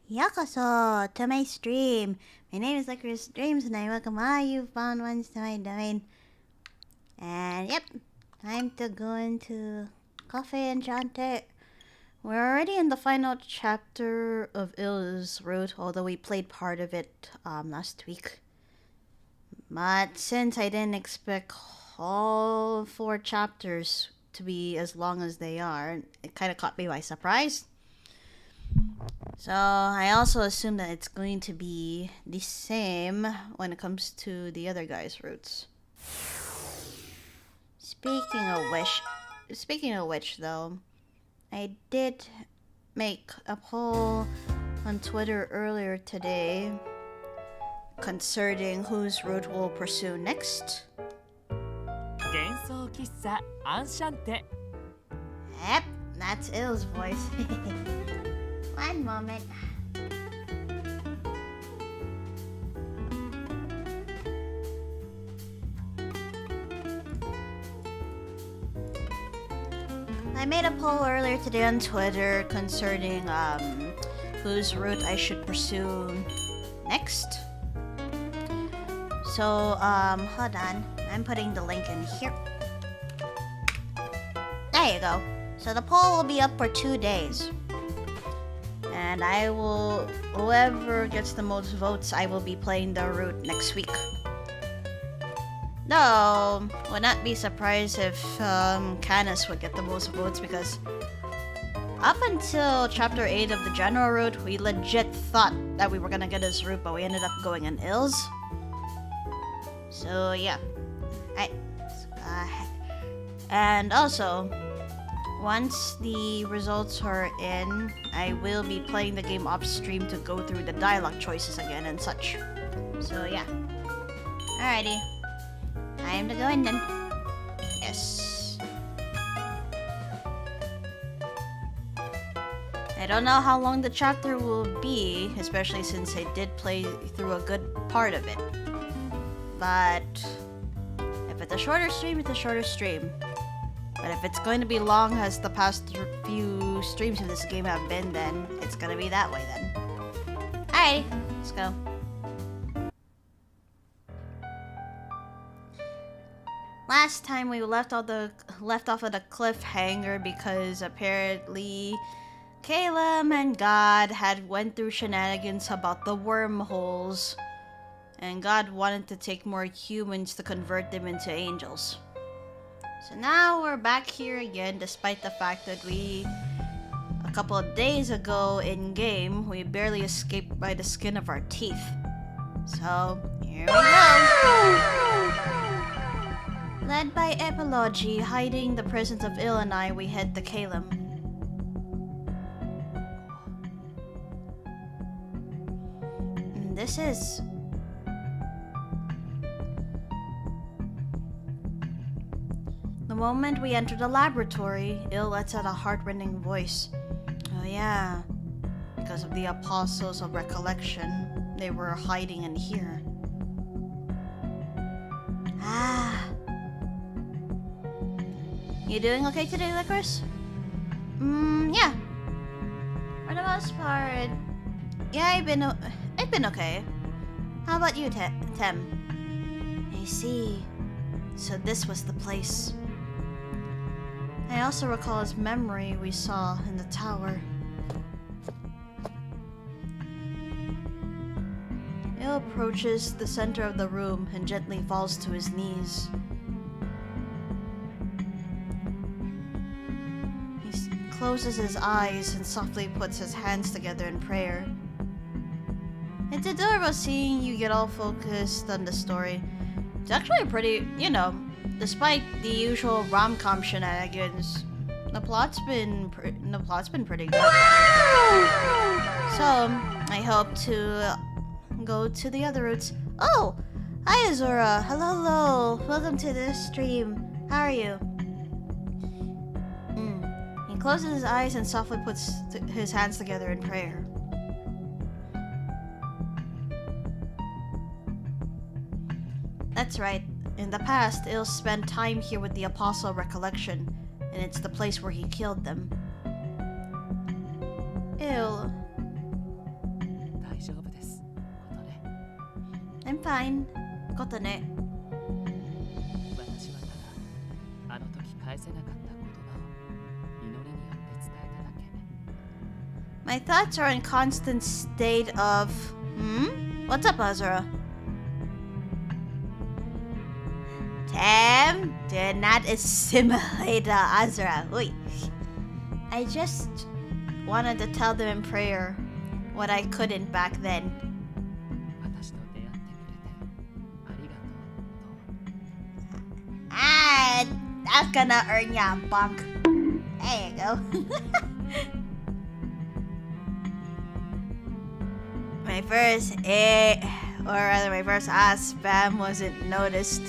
Yokoso to my stream. My name is LycorisDreams and I welcome all you fun ones to my domain. And yep, time to go into CAFÉ ENCHANTÉ. We're already in the final chapter of Il's route, although we played part of it last week. But since I didn't expect all 4 chapters to be as long as they are, it kind of caught me by surprise. So I also assume that it's going to be the same when it comes to the other guys' routes. Speaking of which though, I did make a poll on Twitter earlier today concerning whose route we'll pursue next. Yep, that's Il's voice. One moment. I made a poll earlier today on Twitter concerning whose route I should pursue next. So hold on, I'm putting the link in here. There you go. So the poll will be up for 2 days. And whoever gets the most votes, I will be playing the route next week. Though, would not be surprised if Canis would get the most votes because up until chapter 8 of the general route, we legit thought that we were gonna get his route, but we ended up going in Il's. So yeah. And also, once the results are in, I will be playing the game off stream to go through the dialogue choices again and such. So yeah. Alrighty. Time to go in then. Yes. I don't know how long the chapter will be, especially since I did play through a good part of it. But if it's a shorter stream, it's a shorter stream. But if it's going to be long as the past few streams of this game have been, then it's gonna be that way then. Alright, let's go. Last time we left off at a cliffhanger because apparently Caleb and God had went through shenanigans about the wormholes, and God wanted to take more humans to convert them into angels. So now we're back here again, despite the fact that a couple of days ago in game, we barely escaped by the skin of our teeth. So here we go. Led by Epilogy, hiding the presence of Il and I, we head to Caleb. This is... The moment we enter the laboratory, Il lets out a heart-rending voice. Oh yeah, because of the Apostles of Recollection, they were hiding in here. Ah. You doing okay today, Lycoris? Yeah. For the most part, yeah, I've been okay. How about you, Tem? I see. So this was the place. I also recall his memory we saw in the tower. Il approaches the center of the room and gently falls to his knees. He closes his eyes and softly puts his hands together in prayer. It's adorable seeing you get all focused on the story. It's actually pretty, despite the usual rom-com shenanigans, the plot's been pretty good. So I hope to go to the other routes. Oh, hi Azura. Hello. Welcome to this stream. How are you? He closes his eyes and softly puts his hands together in prayer. That's right. In the past, Il spent time here with the Apostle Recollection, and it's the place where he killed them. Ew. 大丈夫です。ことね。I'm fine. ことね。私はただあの時返せなかった言葉を祈りによって伝えただけ。My thoughts are in constant state of... What's up, Azura? Tam, do not assimilate Azura. Oi. I just wanted to tell them in prayer what I couldn't back then. 私と出会ってくれてありがとうと。Ah, that's gonna earn ya a bunk. There you go. My first my first spam wasn't noticed.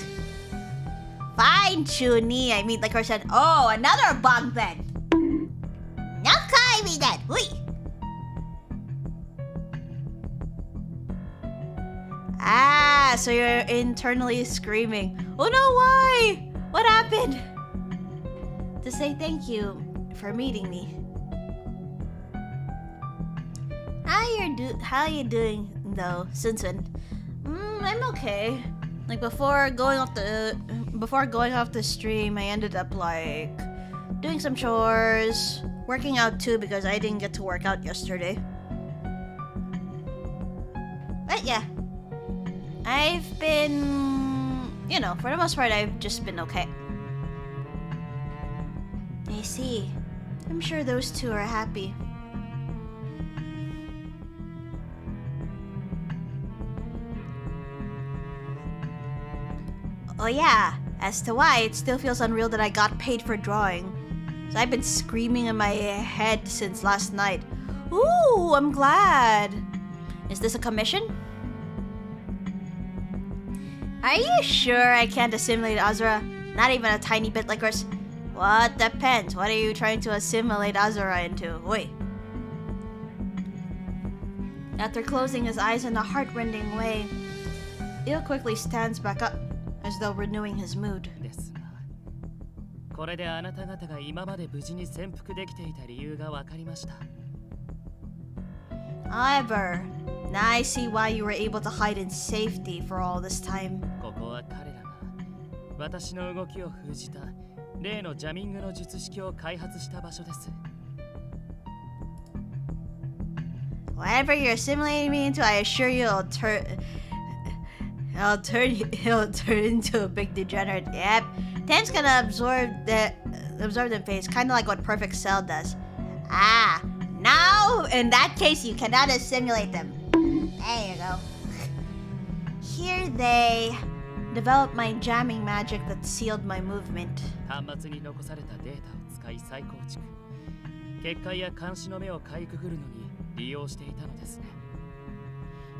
Fine, Chuni. I mean, like I said, oh, another bunk then. Nakai me then. Hui. Ah, so you're internally screaming. Oh no, why? What happened? To say thank you for meeting me. How you doing though, Sinsun? I'm okay. Like before going off the stream, I ended up like doing some chores, working out too because I didn't get to work out yesterday. But yeah, I've been, for the most part, I've just been okay. I see. I'm sure those two are happy. Oh yeah, as to why it still feels unreal that I got paid for drawing. So I've been screaming in my head since last night. Ooh, I'm glad. Is this a commission? Are you sure I can't assimilate Azura? Not even a tiny bit, Lycoris. What depends? What are you trying to assimilate Azura into? Wait. After closing his eyes in a heart-rending way, Il quickly stands back up, as though renewing his mood. ですが、これであなた方が今まで無事に潜伏できていた理由がわかりました。However, now I see why you were able to hide in safety for all this time. ここは彼らが私の動きを封じた例のジャミングの術式を開発した場所です。Whatever you're assimilating me into, I assure you he'll turn into a big degenerate. Yep. Tam's gonna absorb the face, kind of like what Perfect Cell does. Ah, now in that case you cannot assimilate them. There you go. Here they developed my jamming magic that sealed my movement. 端末に残されたデータを使い再構築。結界や監視の目をかいくぐるのに利用していたのですね。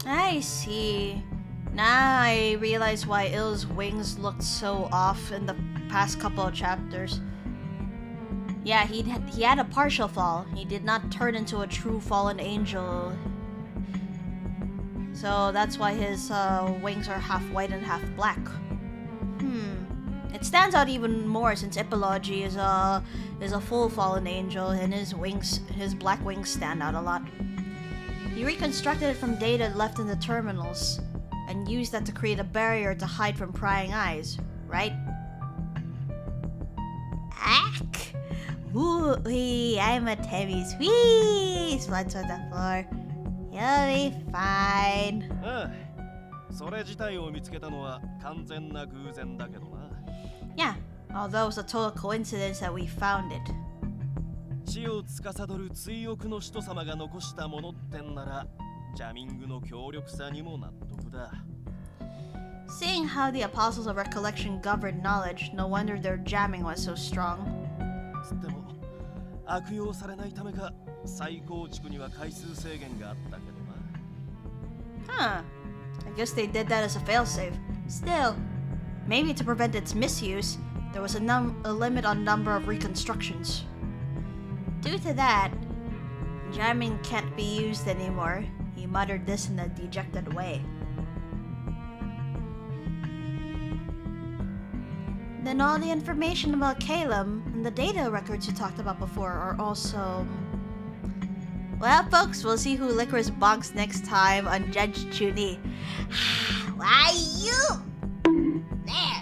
I see. Now I realize why Ill's wings looked so off in the past couple of chapters. Yeah, he had a partial fall. He did not turn into a true fallen angel. So that's why his wings are half white and half black. It stands out even more since Epology is a full fallen angel, and his black wings stand out a lot. He reconstructed it from data left in the terminals, and used that to create a barrier to hide from prying eyes, right? Ack! Ooh, I'm a Temmie. Whee! Splats on the floor. You'll be fine. それ自体を見つけたのは完全な偶然だけどな。Yeah, although it's a total coincidence that we found it. 地を司る追憶の使徒様が残したものってんなら、ジャミングの強力さにも納得だ。Seeing how the apostles of recollection governed knowledge, no wonder their jamming was so strong. つっても、悪用されないためか、再構築には回数制限があったけどな。Huh. I guess they did that as a failsafe. Still, maybe to prevent its misuse, there was a limit on number of reconstructions. Due to that, jamming can't be used anymore. He muttered this in a dejected way. Then all the information about Caleb and the data records you talked about before are also... Well, folks, we'll see who Licorice bonks next time on Judge Judy. Why you? There.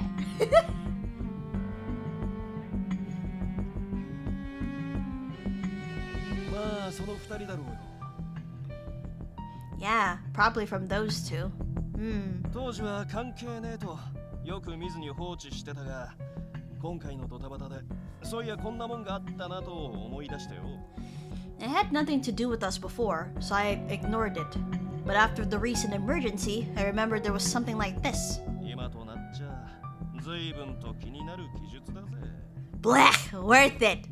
Yeah, probably from those two. 当時は関係ねえとよく見ずに放置してたが、今回のドタバタでそういやこんなもんがあったなと思い出したよ。It had nothing to do with us before, so I ignored it. But after the recent emergency, I remembered there was something like this. 今となっちゃ随分と気になる記述だぜ。Blech, worth it.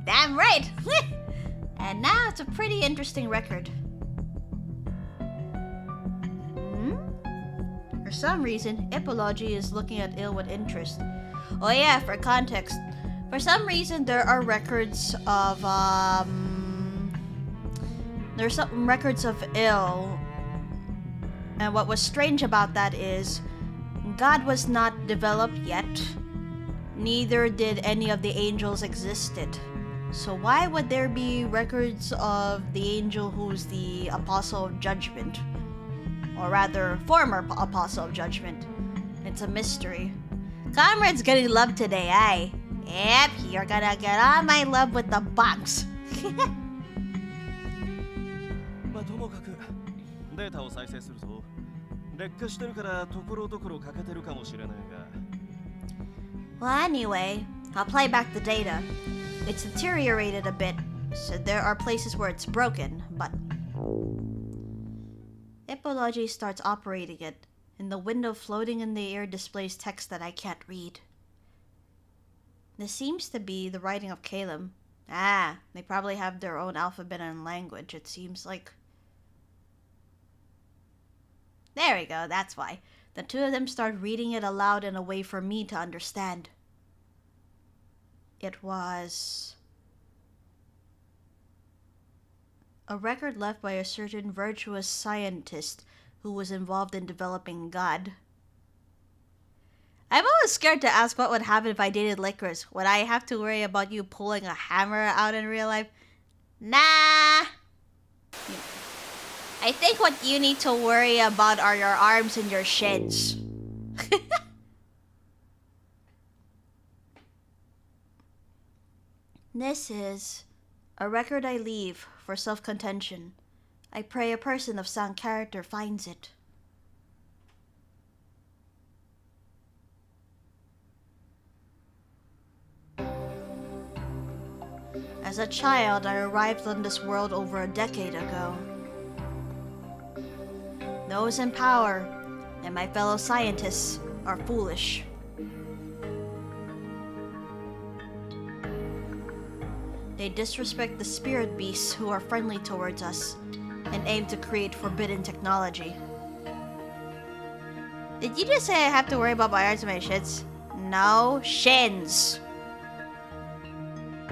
Damn right. And now it's a pretty interesting record. For some reason, Ipology is looking at ill with interest. Oh yeah, for context. For some reason, there are records of, there's some records of ill. And what was strange about that is, God was not developed yet. Neither did any of the angels existed. So why would there be records of the angel who's the Apostle of Judgment? Or rather, former Apostle of Judgment. It's a mystery. Comrade's getting love today, eh? Yep, you're gonna get all my love with the box. まあともかくデータを再生するぞ。劣化してるからところどころ欠けてるかもしれないが。Well, anyway, I'll play back the data. It's deteriorated a bit, so there are places where it's broken, but... Ipology starts operating it, and the window floating in the air displays text that I can't read. This seems to be the writing of Caleb. Ah, they probably have their own alphabet and language, it seems like. There we go, that's why. The two of them start reading it aloud in a way for me to understand. It was... a record left by a certain virtuous scientist who was involved in developing God. I'm always scared to ask what would happen if I dated Licorice. Would I have to worry about you pulling a hammer out in real life? Nah! I think what you need to worry about are your arms and your shins. This is a record I leave for self-contention. I pray a person of sound character finds it. As a child, I arrived on this world over a decade ago. Those in power and my fellow scientists are foolish. They disrespect the spirit beasts who are friendly towards us and aim to create forbidden technology. Did you just say I have to worry about my arms and my shins? No, shins.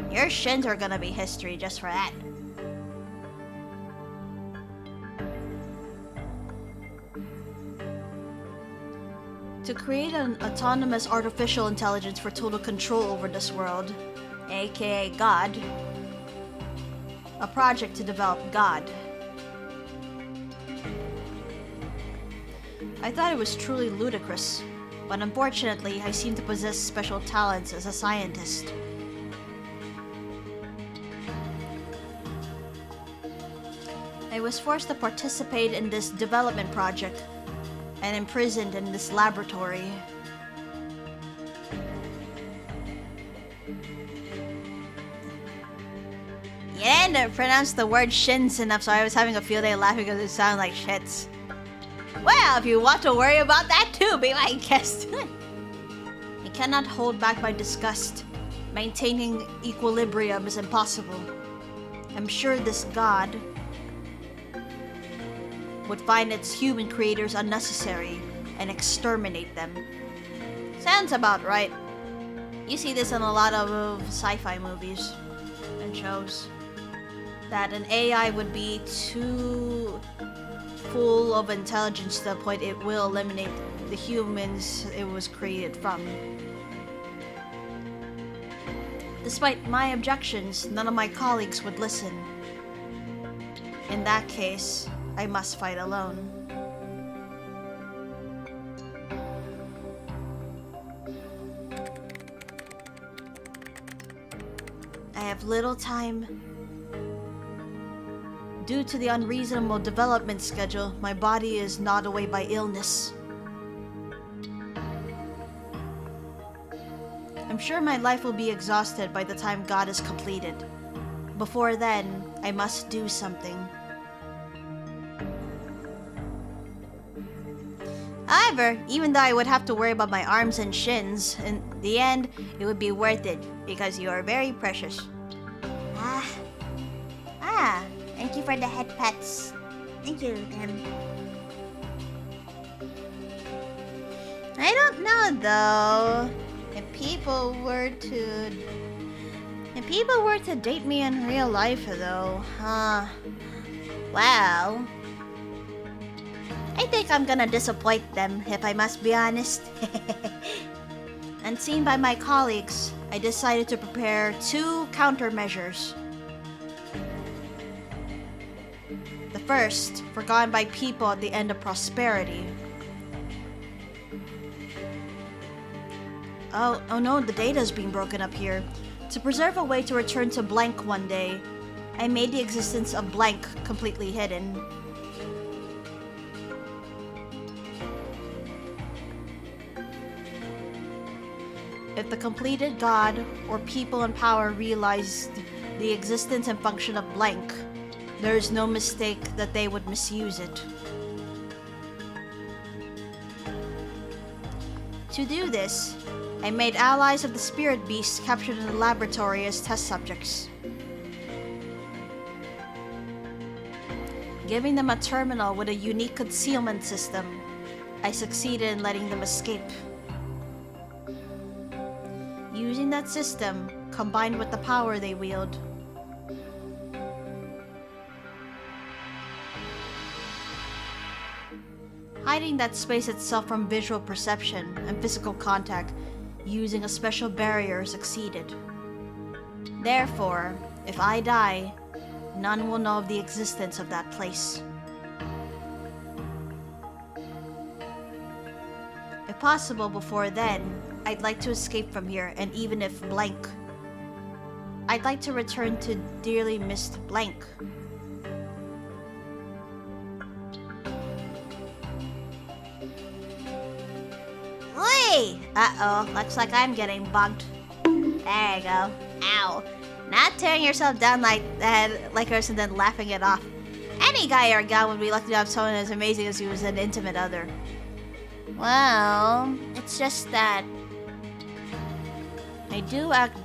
Your shins are gonna be history just for that. To create an autonomous artificial intelligence for total control over this world, aka God. A project to develop God. I thought it was truly ludicrous, but unfortunately I seem to possess special talents as a scientist. I was forced to participate in this development project and imprisoned in this laboratory. You didn't pronounce the word shins enough, so I was having a field day laughing because it sounded like shits. Well, if you want to worry about that too, be my guest. I cannot hold back my disgust. Maintaining equilibrium is impossible. I'm sure this God would find its human creators unnecessary and exterminate them. Sounds about right. You see this in a lot of sci-fi movies and shows. That an AI would be too full of intelligence to the point it will eliminate the humans it was created from. Despite my objections, none of my colleagues would listen. In that case, I must fight alone. I have little time. Due to the unreasonable development schedule, my body is gnawed away by illness. I'm sure my life will be exhausted by the time God is completed. Before then, I must do something. However, even though I would have to worry about my arms and shins, in the end, it would be worth it because you are very precious. Thank you for the head pets. Thank you, Tim. I don't know though. If people were to date me in real life though, well, I think I'm gonna disappoint them if I must be honest. Unseen by my colleagues, I decided to prepare 2 countermeasures. The first, forgotten by people at the end of prosperity. Oh no, the data's being broken up here. To preserve a way to return to blank one day, I made the existence of blank completely hidden. If the completed god or people in power realized the existence and function of blank, there is no mistake that they would misuse it. To do this, I made allies of the spirit beasts captured in the laboratory as test subjects. Giving them a terminal with a unique concealment system, I succeeded in letting them escape. Using that system, combined with the power they wield, hiding that space itself from visual perception and physical contact using a special barrier succeeded. Therefore, if I die, none will know of the existence of that place. If possible before then, I'd like to escape from here, and even if blank, I'd like to return to dearly missed blank. Oi! Uh-oh, looks like I'm getting bugged. There you go. Ow. Not tearing yourself down like that, like us, and then laughing it off. Any guy or gal would be lucky to have someone as amazing as you as an intimate other. Well, it's just that I do act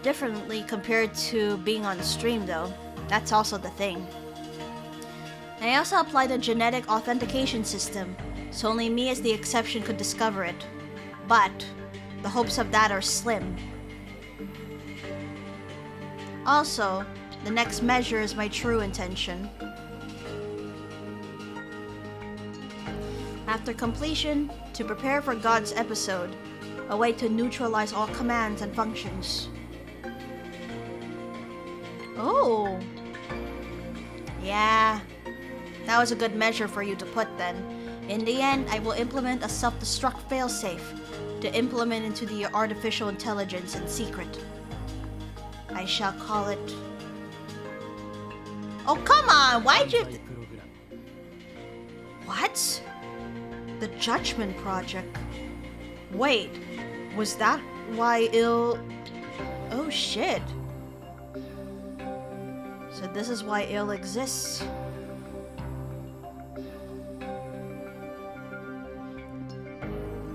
differently compared to being on stream though. That's also the thing. I also applied a genetic authentication system, so only me as the exception could discover it. But the hopes of that are slim. Also, the next measure is my true intention. After completion, to prepare for God's episode, a way to neutralize all commands and functions. Oh! Yeah, that was a good measure for you to put then. In the end, I will implement a self-destruct failsafe to implement into the artificial intelligence in secret. I shall call it... Oh, come on! Why'd you... What? The Judgment Project. Wait, was that why Il... Oh shit. So this is why Il exists.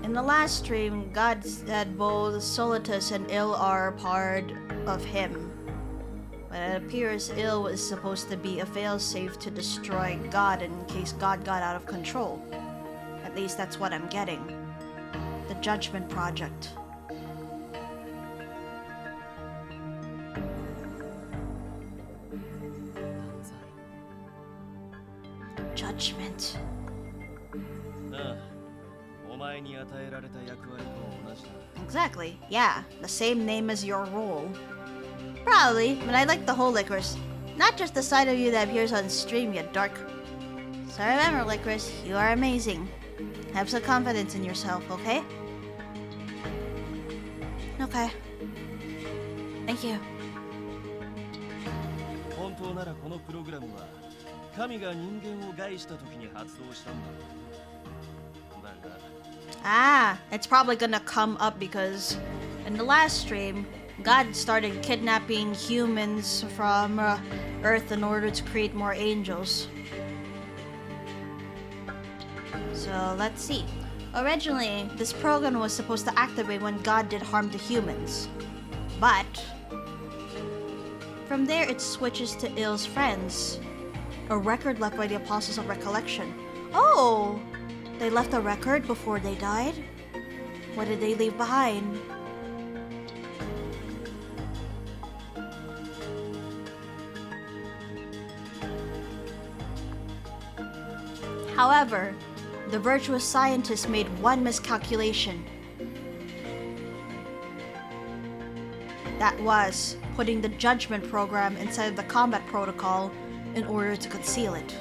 In the last stream, God said both Solitus and Il are part of him. But it appears Il is supposed to be a failsafe to destroy God in case God got out of control. At least that's what I'm getting. The Judgment Project. Judgment. Exactly, yeah. The same name as your role. Probably, but I like the whole Licorice. Not just the side of you that appears on stream, you dark. So remember, Licorice, you are amazing. Have some confidence in yourself, okay? Okay. Thank you. 本当ならこのプログラムは神が人間を害した時に発動したんだ。だが Ah, it's probably gonna come up because in the last stream, God started kidnapping humans from Earth in order to create more angels. So let's see. Originally, this program was supposed to activate when God did harm to humans. But from there, it switches to Ill's friends. A record left by the Apostles of Recollection. Oh! They left a record before they died? What did they leave behind? However, the virtuous scientist made one miscalculation. That was putting the judgment program inside of the combat protocol in order to conceal it.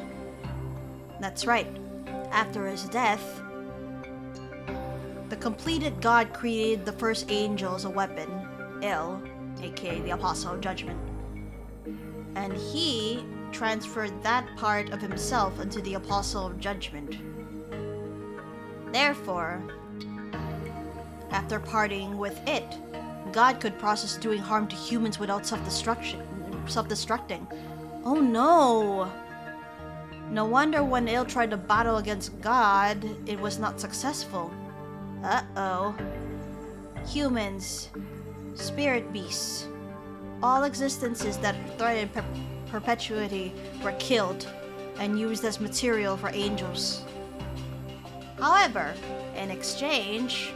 That's right. After his death, the completed God created the first angel as a weapon, Il, aka the Apostle of Judgment. And he transferred that part of himself into the Apostle of Judgment. Therefore, after parting with it, God could process doing harm to humans without self-destructing. Oh no! No wonder when Il tried to battle against God, it was not successful. Uh-oh. Humans, spirit beasts, all existences that threatened perpetuity were killed and used as material for angels. However, in exchange,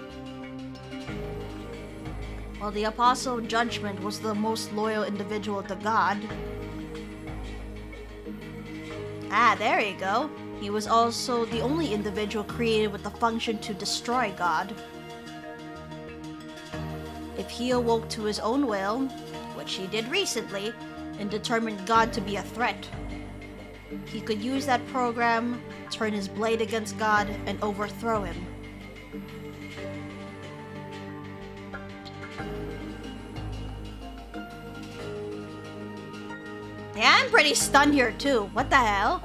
while the Apostle of Judgment was the most loyal individual to God, there you go. He was also the only individual created with the function to destroy God. If he awoke to his own will, which he did recently, and determined God to be a threat, he could use that program, turn his blade against God, and overthrow him. Yeah, I'm pretty stunned here too. What the hell?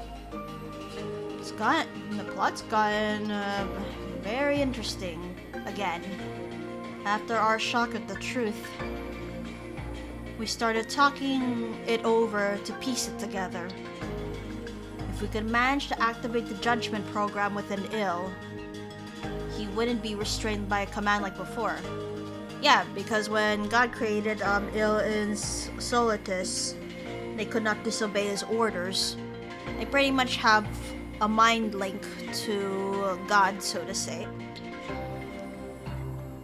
The plot's gotten very interesting again. After our shock at the truth, we started talking it over to piece it together. If we could manage to activate the judgment program within Il, he wouldn't be restrained by a command like before. Yeah, because when God created Il and Solitus, they could not disobey his orders. They pretty much have a mind link to God, so to say.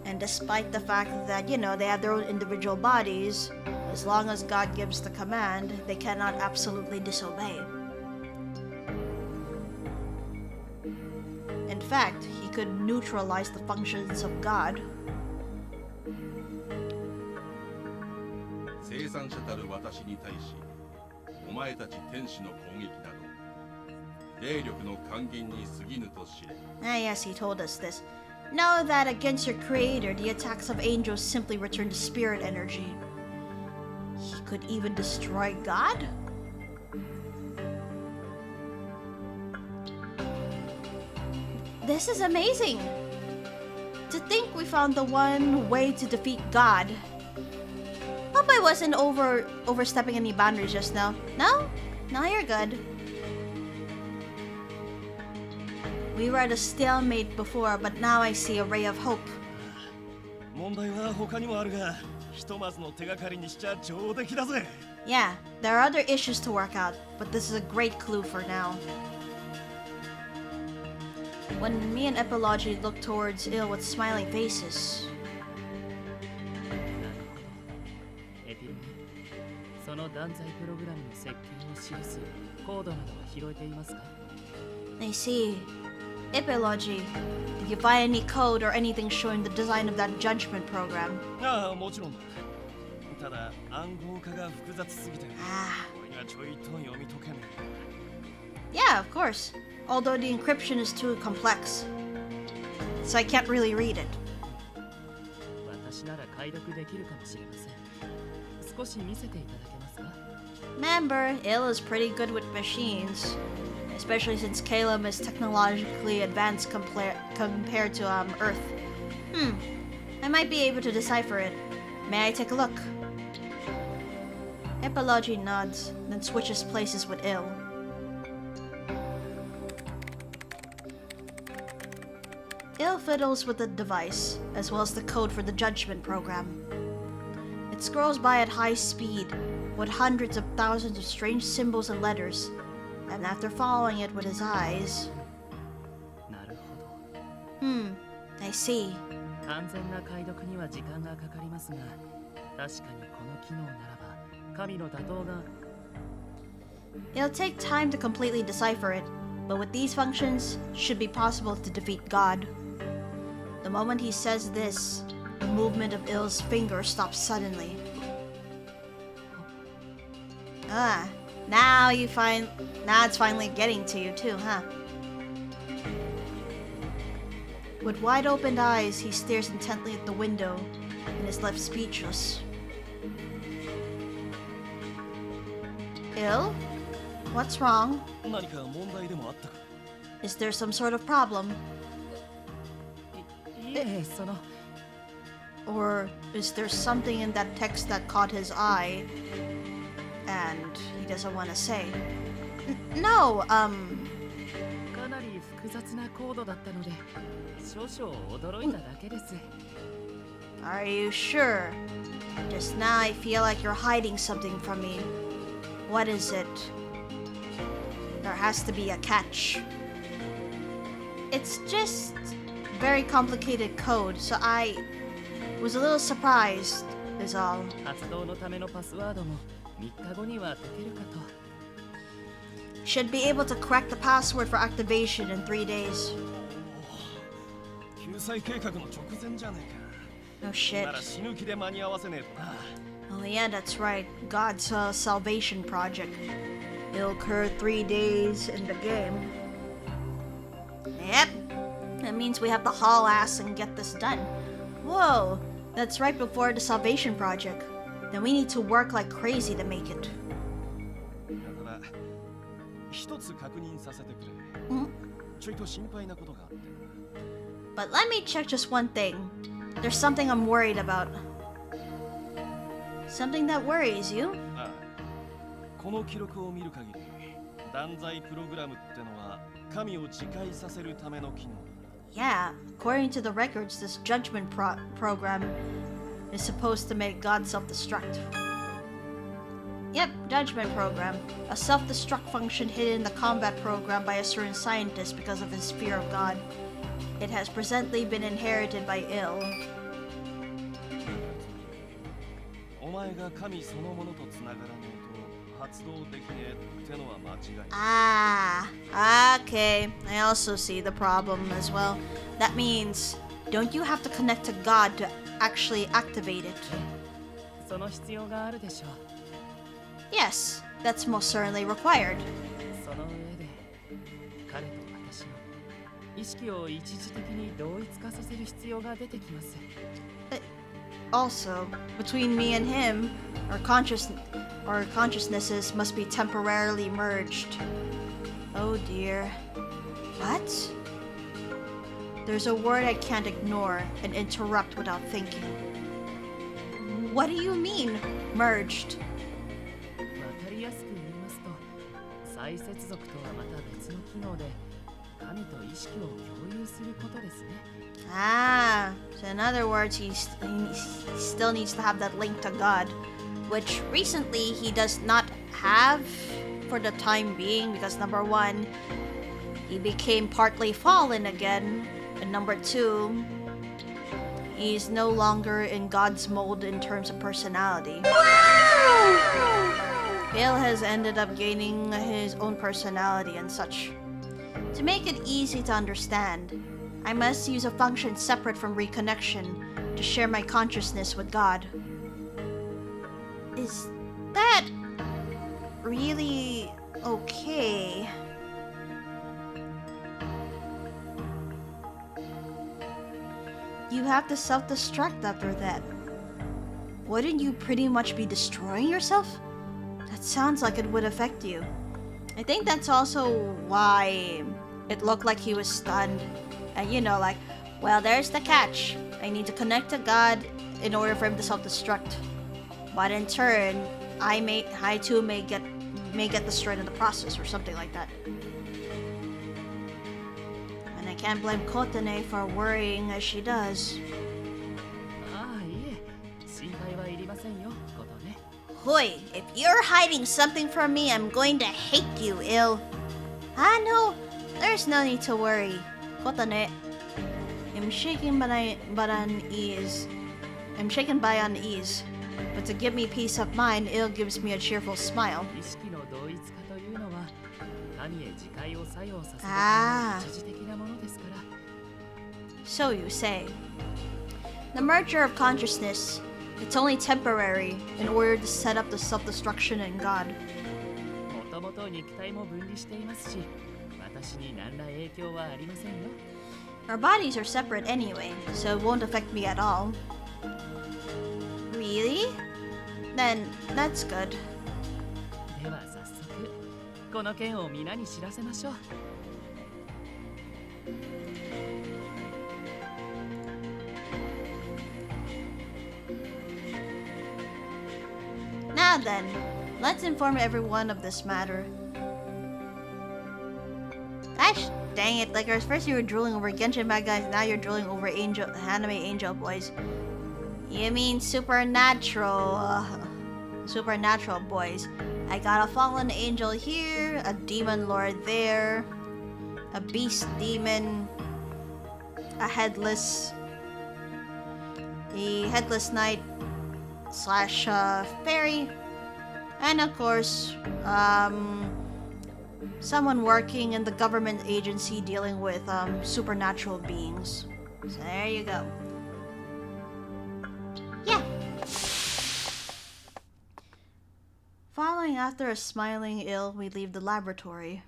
And despite the fact that, you know, they have their own individual bodies, as long as God gives the command, they cannot absolutely disobey. In fact, he could neutralize the functions of God. 生産者たる私に対し、お前たち天使の攻撃など、霊力の還元に過ぎぬと知れ。Yes, he told us this. Know that against your creator, the attacks of angels simply return to spirit energy. He could even destroy God? This is amazing! To think we found the one way to defeat God. Hope I wasn't overstepping any boundaries just now. No? No, you're good. We were at a stalemate before, but now I see a ray of hope. 問題は他にもあるが、ひとまずの手がかりにしちゃ上出来だぜ。Yeah, there are other issues to work out, but this is a great clue for now. When me and Epilogy looked towards Il with smiling faces. エピローグ、その断罪プログラムの設計を記すコードなどは拾えていますか？ I see. Epilogy, did you find any code or anything showing the design of that judgment program? ああ、もちろんだ。ただ暗号化が複雑すぎて。Ah, がちょいと読み解けね Yeah, of course. Although the encryption is too complex. So I can't really read it. 私なら解読できるかもしれません。少し見せていただけますか？ Remember, Il is pretty good with machines. Especially since Caleb is technologically advanced compared to Earth. I might be able to decipher it. May I take a look? Epology nods, then switches places with Il. Il fiddles with the device, as well as the code for the judgment program. It scrolls by at high speed, with hundreds of thousands of strange symbols and letters, and after following it with his eyes... なるほど。I see. 完全な解読には時間がかかりますが、確かにこの機能ならば神の打倒が It'll take time to completely decipher it, but with these functions, should be possible to defeat God. The moment he says this, the movement of Il's finger stops suddenly. Now it's finally getting to you too, huh? With wide-opened eyes, he stares intently at the window and is left speechless. Il? What's wrong? 何か問題でもあったか Is there some sort of problem? いえ、その Or is there something in that text that caught his eye and he doesn't want to say? No, かなり複雑なコードだったので少々驚いただけです。 are you sure? Just now I feel like you're hiding something from me. What is it? There has to be a catch. It's just very complicated code, so I was a little surprised, is all. 発動のためのパスワードも3日後には解けるかと。 Should be able to crack the password for activation in 3 days. 救済計画の直前じゃねえ No か shit. なら死ぬ気で間に合わせねえとな Oh yeah, that's right. God's salvation project. It'll occur 3 days in the game. Yep. That means we have to haul ass and get this done. Whoa, that's right before the salvation project. Then we need to work like crazy to make it. だから一つ確認させてくれ Mm. ちょいと心配なことがあって But let me check just one thing. There's something I'm worried about. Something that worries you? ああこの記録を見る限り断罪プログラムってのは神を自戒させるための機能 Yeah, according to the records, this judgment program is supposed to make God self-destruct. Yep, judgment program. A self-destruct function hidden in the combat program by a certain scientist because of his fear of God. It has presently been inherited by Il. お前が神そのものとつながらねえと発動できねえってのは間違いない Ah, okay. I also see the problem as well. That means, don't you have to connect to God to actually activate it? その必要があるでしょう。 Yes, that's most certainly required. その上で彼と私の意識を一時的に同一化させる必要が出てきます。 Also, between me and him, our consciousnesses must be temporarily merged. Oh dear. What? There's a word I can't ignore and interrupt without thinking. What do you mean, merged? わかりやすく言いますと、再接続とはまた別の機能で神と意識を共有することですね。 Ah, so in other words, he still needs to have that link to God, which recently he does not have for the time being because number one, he became partly fallen again, and number two, he's no longer in God's mold in terms of personality. Bill has ended up gaining his own personality and such. To make it easy to understand, I must use a function separate from reconnection to share my consciousness with God. Is that really okay. You have to self-destruct after that. Wouldn't you pretty much be destroying yourself? That sounds like it would affect you. I think that's also why it looked like he was stunned. And you know, like, well, there's the catch. I need to connect to God in order for him to self-destruct. But in turn, I too may get destroyed in the process or something like that. And I can't blame Kotane for worrying as she does. ああ、いえ、心配はいりませんよ、ことね。Hoi, if you're hiding something from me, I'm going to hate you, ill. Ah, no, there's no need to worry. Kotane. I'm shaken by unease. But to give me peace of mind, ill gives me a cheerful smile. 意識の同一化というのは、神へ自戒を作用させるあー。一時的なものですから。 So you say. The merger of consciousness, it's only temporary in order to set up the self-destruction in God. もともと肉体も分離していますし、私に何ら影響はありませんよ。 Our bodies are separate anyway, so it won't affect me at all. Really? Then, that's good. では早速、この件を皆に知らせましょう。 Now then, let's inform everyone of this matter. Gosh, dang it, Lycoris, first you were drooling over Genshin bad guys, now you're drooling over anime angel boys. You mean supernatural boys. I got a fallen angel here, a demon lord there, a beast demon, a headless knight slash fairy, and of course, someone working in the government agency dealing with supernatural beings. So there you go. Yeah. Following after a smiling ill, we leave the laboratory.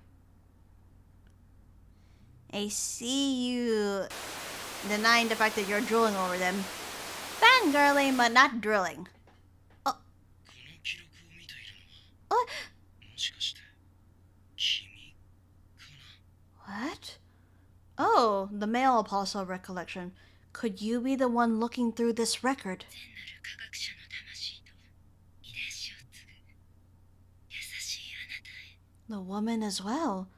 I see you denying the fact that you're drooling over them. Fangirling, but not drilling. Oh. Oh. What? Oh, the male apostle recollection. Could you be the one looking through this record? The woman as well.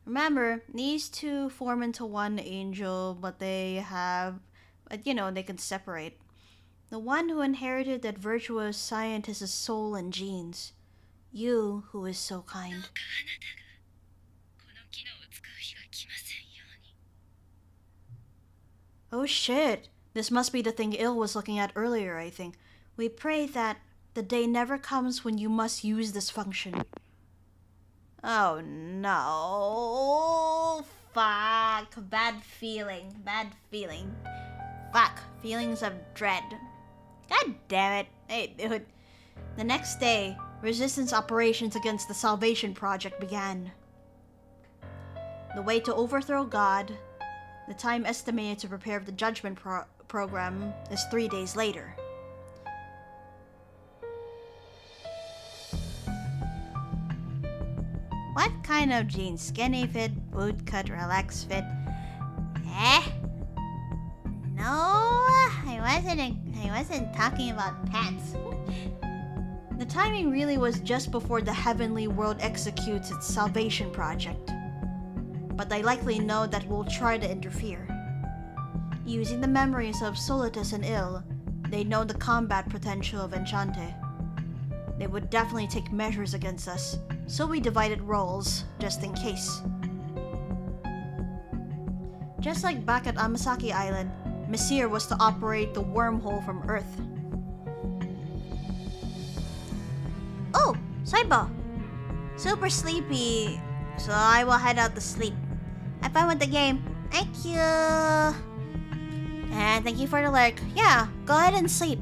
Remember, these two form into one angel, but they can separate. The one who inherited that virtuous scientist's soul and genes. You, who is so kind. Oh shit, this must be the thing Il was looking at earlier, I think. We pray that the day never comes when you must use this function. Oh no. Fuck. Bad feeling. Fuck. Feelings of dread. God damn it. Hey, dude. The next day, resistance operations against the Salvation Project began. The way to overthrow God, the time estimated to prepare the Judgment program, is 3 days later. What kind of jeans? Skinny fit, boot cut, relaxed fit? No, I wasn't talking about pants. The timing really was just before the heavenly world executes its Salvation Project. But they likely know that we'll try to interfere. Using the memories of Solitus and Il, they know the combat potential of Enchanté. They would definitely take measures against us, so we divided roles, just in case. Just like back at Amasaki Island, Messire was to operate the wormhole from Earth. Oh, sidebar! Super sleepy, so I will head out to sleep. Have fun with the game. Thank you! And thank you for the lurk. Yeah, go ahead and sleep.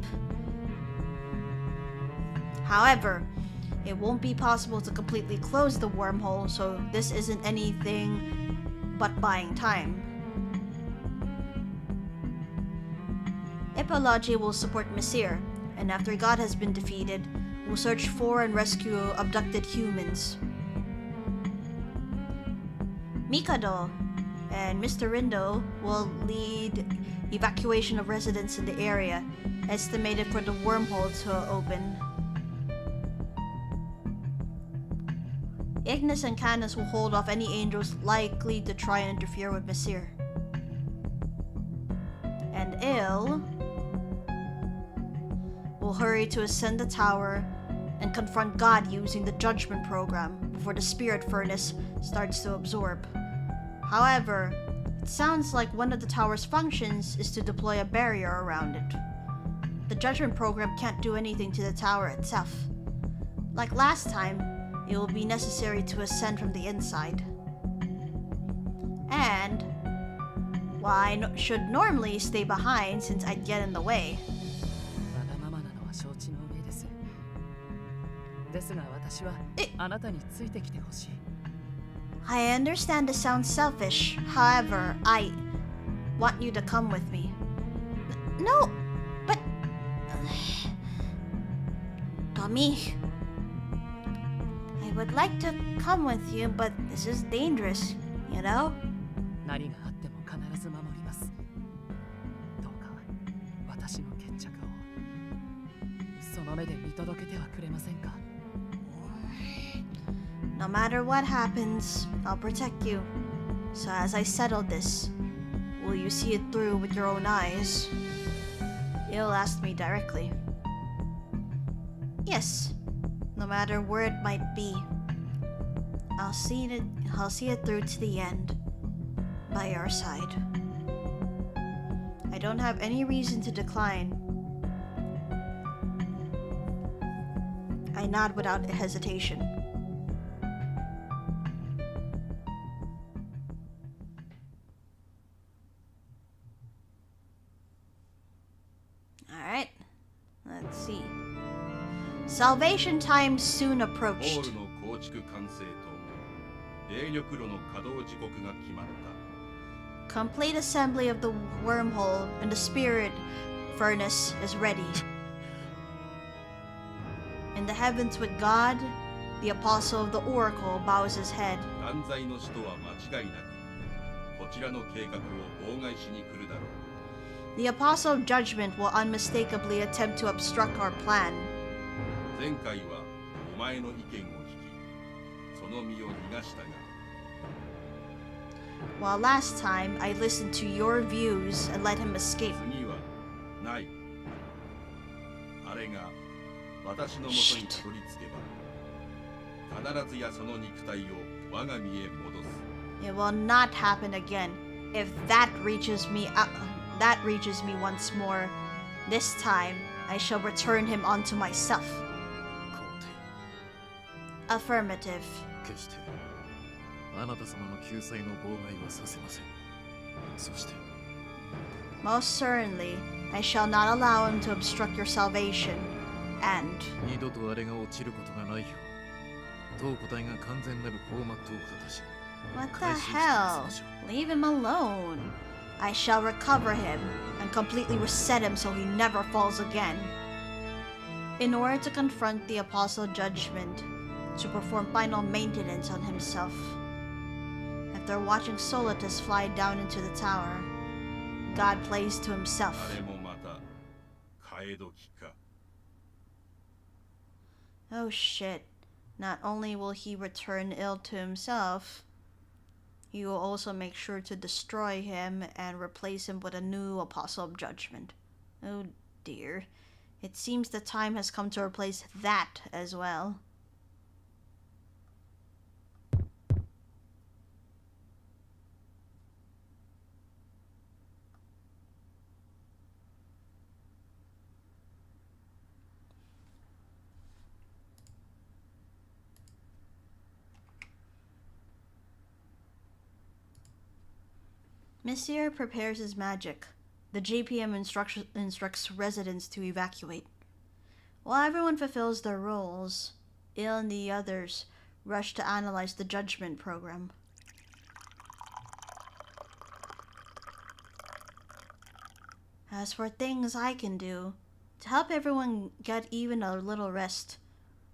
However, It won't be possible to completely close the wormhole, so this isn't anything but buying time. Ipology will support Messir, and after God has been defeated, will search for and rescue abducted humans. Mikado and Mr. Rindo will lead evacuation of residents in the area, estimated for the wormhole to open. Ignis and Canis will hold off any angels likely to try and interfere with Messir. And Il will hurry to ascend the tower and confront God using the judgment program before the spirit furnace starts to absorb. However, it sounds like one of the tower's functions is to deploy a barrier around it. The judgment program can't do anything to the tower itself. Like last time, it will be necessary to ascend from the inside. And, well, I should normally stay behind since I'd get in the way. わがままなのは承知の上です。ですが私はあなたについてきてほしい。I understand this sounds selfish. However, I want you to come with me. No, but... Tommy, I would like to come with you, but this is dangerous, you know? 何があっても必ず守ります。どうか私の決着をその目で見届けてはくれませんか。No matter what happens, I'll protect you. So as I settle this, will you see it through with your own eyes? Il asked me directly. Yes, no matter where it might be. I'll see it through to the end, by your side. I don't have any reason to decline. I nod without hesitation. Alright, let's see. Salvation time soon ホ approached. ールの構築完成と冷力炉の稼働時刻が決まった Complete assembly of the wormhole and the spirit furnace is ready. In the heavens with God, the apostle of the oracle bows his head. 断罪の使徒は間違いなくこちらの計画を妨害しに来るだろう The apostle of judgment will unmistakably attempt to obstruct our plan. 前回はお前の意見を聞きその身を逃がしたが While last time I listened to your views and let him escape. 次はないあれが私のもとにたどり着けば必ずやその肉体を我が身へ戻す It will not happen again. If that reaches me once more, this time I shall return him unto myself. 皇帝 Affirmative. 決してあなた様の救済の妨害はさせませんそして Most certainly, I shall not allow him to obstruct your salvation. And 二度とあれが落ちることがないよう当個体が完全なるフォーマットを果たし what the hell? Leave him alone. I shall recover him and completely reset him so he never falls again. In order to confront the apostle judgment, to perform final maintenance on himself. After watching Solitus fly down into the tower, God plays to himself. あれもまた替え時か Oh shit. Not only will he return ill to himself, he will also make sure to destroy him and replace him with a new apostle of judgment. Oh dear. It seems the time has come to replace that as well. Messir prepares his magic. The GPM instructs residents to evacuate. While everyone fulfills their roles, Il and the others rushed to analyze the judgment program. As for things I can do, to help everyone get even a little rest,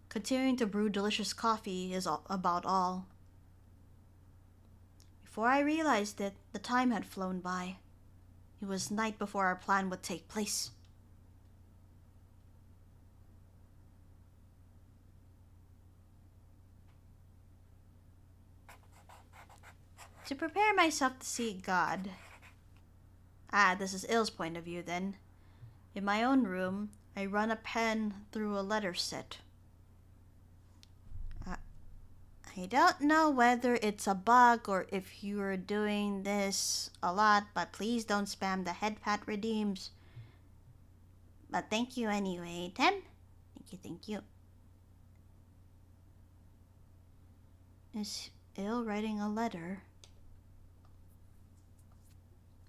continuing to brew delicious coffee is about all. Before I realized it, the time had flown by. It was night before our plan would take place. To prepare myself to see God. This is Il's point of view then. In my own room, I run a pen through a letter set. I don't know whether it's a bug or if you're doing this a lot, but please don't spam the head pat redeems. But thank you anyway, Tem. Thank you. Is Il writing a letter?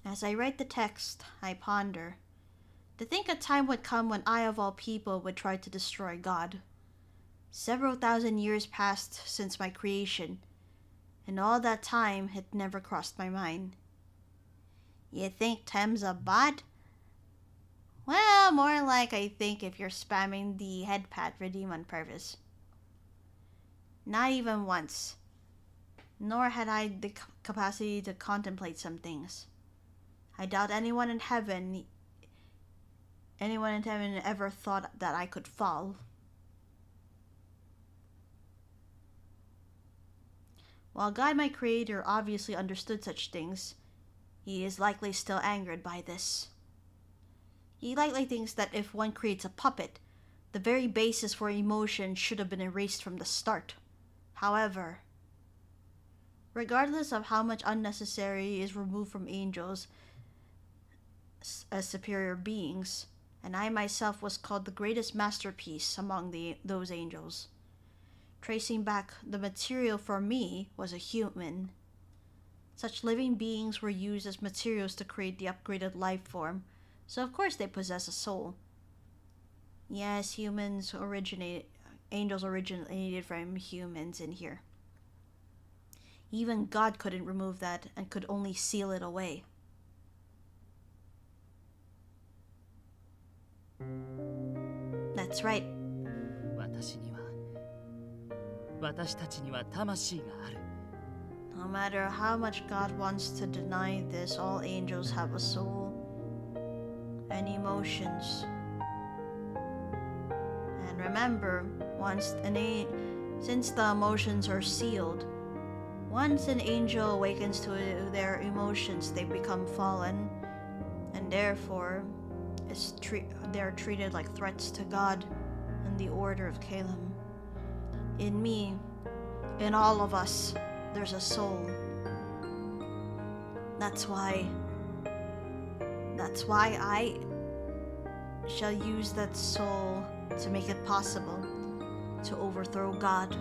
As I write the text, I ponder. To think a time would come when I of all people would try to destroy God. Several thousand years passed since my creation, and all that time it never crossed my mind. You think Tem's a bot? Well, more like I think if you're spamming the head pat redeem on purpose. Not even once. Nor had I the capacity to contemplate some things. I doubt anyone in heaven ever thought that I could fall. While God, my creator, obviously understood such things, he is likely still angered by this. He likely thinks that if one creates a puppet, the very basis for emotion should have been erased from the start. However, regardless of how much unnecessary is removed from angels as superior beings, and I myself was called the greatest masterpiece among those angels. Tracing back the material for me was a human. Such living beings were used as materials to create the upgraded life form, so of course they possess a soul. Yes, angels originated from humans in here. Even God couldn't remove that and could only seal it away. That's right. 私たちには魂がある。 No matter how much God wants to deny this, all angels have a soul and emotions. And remember, since the emotions are sealed, once an angel awakens to their emotions, they become fallen, and therefore they're treated like threats to God and the order of Calum. In me, in all of us, there's a soul. That's why I shall use that soul to make it possible to overthrow God.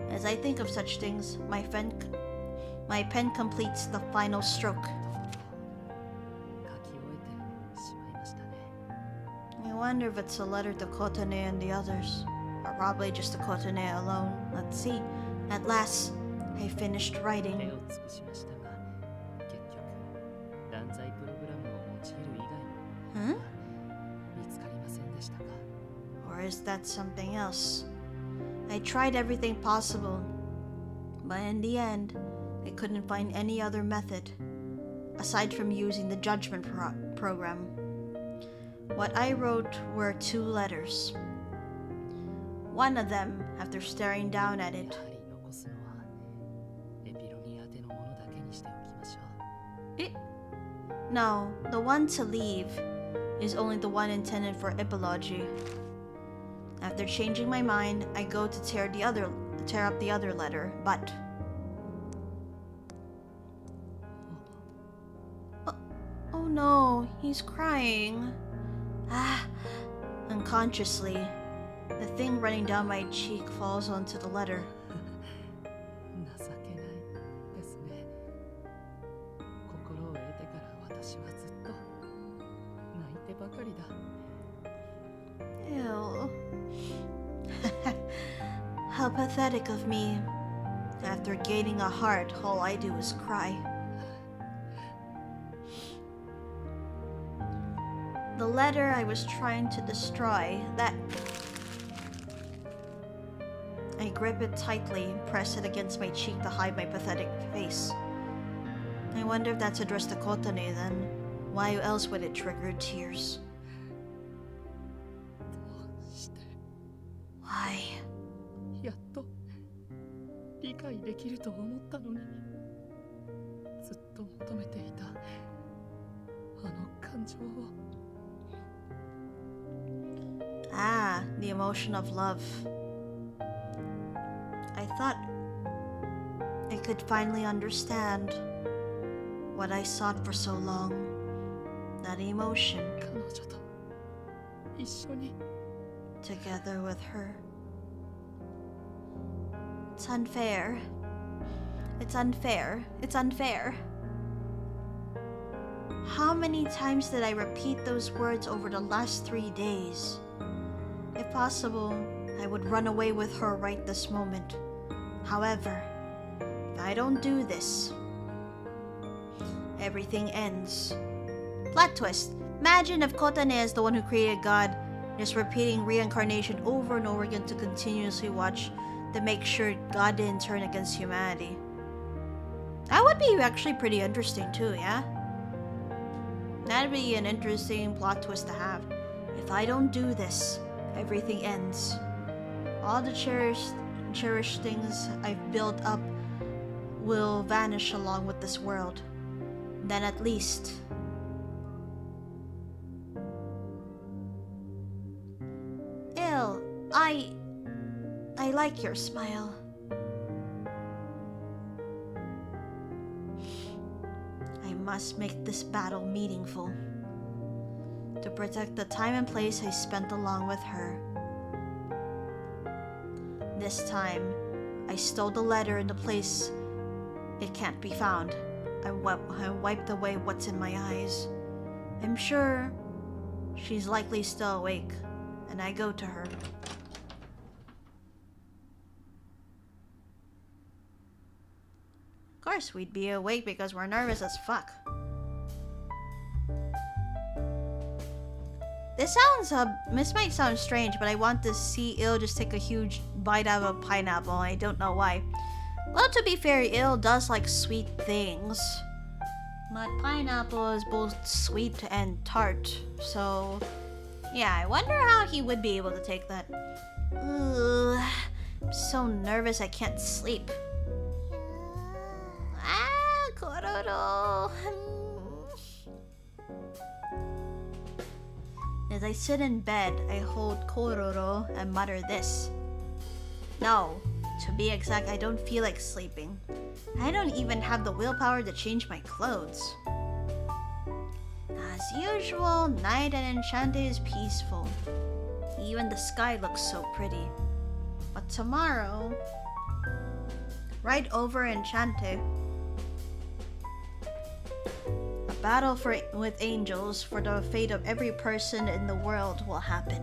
As I think of such things, my pen completes the final stroke. 書き終えてしまいましたね。 I wonder if it's a letter to Kotane and the others, or probably just to Kotane alone. Let's see. At last, I finished 手 writing. を尽くしましたが、結局断罪プログラムを用いる以外の Huh? 見つかりませんでしたか。 Or is that something else? I tried everything possible, but in the end, I couldn't find any other method, aside from using the judgment program. What I wrote were 2 letters. One of them, after staring down at や it, はり残すのはエピロニ宛てのものだけにしておきましょう。 no, the one to leave is only the one intended for epilogy. After changing my mind, I go to tear up the other letter, but oh no, he's crying. Unconsciously, the thing running down my cheek falls onto the letter. 情けないですね。心を得てから私はずっと泣いてばかりだ。 Ew. How pathetic of me. After gaining a heart, all I do is cry. The letter I was trying to destroy, that... I grip it tightly, press it against my cheek to hide my pathetic face. I wonder if that's addressed to Kotane then. Why else would it trigger tears? Why? やっと理解できると思ったのに、ずっと求めていたあの感情を。Ah, the emotion of love. I thought I could finally understand what I sought for so long. That emotion. 彼女と一緒に。 Together with her. It's unfair. It's unfair. It's unfair. How many times did I repeat those words over the last 3 days? If possible, I would run away with her right this moment. However, if I don't do this, everything ends. Plot twist. Imagine if Kotane is the one who created God, just repeating reincarnation over and over again to continuously watch to make sure God didn't turn against humanity. That would be actually pretty interesting too, yeah? That'd be an interesting plot twist to have. If I don't do this, everything ends. All the cherished things I've built up will vanish along with this world. Then at least... I like your smile. I must make this battle meaningful. To protect the time and place I spent along with her. This time, I stole the letter in the place it can't be found. I wiped away what's in my eyes. I'm sure she's likely still awake, and I go to her. Of course, we'd be awake because we're nervous as fuck. This might sound strange, but I want to see Il just take a huge bite out of a pineapple. I don't know why. Well, to be fair, Il does like sweet things. But pineapple is both sweet and tart, so... yeah, I wonder how he would be able to take that. Ugh, I'm so nervous I can't sleep. Ah, Kororo. As I sit in bed, I hold Kororo and mutter this. No, to be exact, I don't feel like sleeping. I don't even have the willpower to change my clothes. As usual, night at Enchanté is peaceful. Even the sky looks so pretty. But tomorrow, right over Enchanté, a battle with angels for the fate of every person in the world will happen.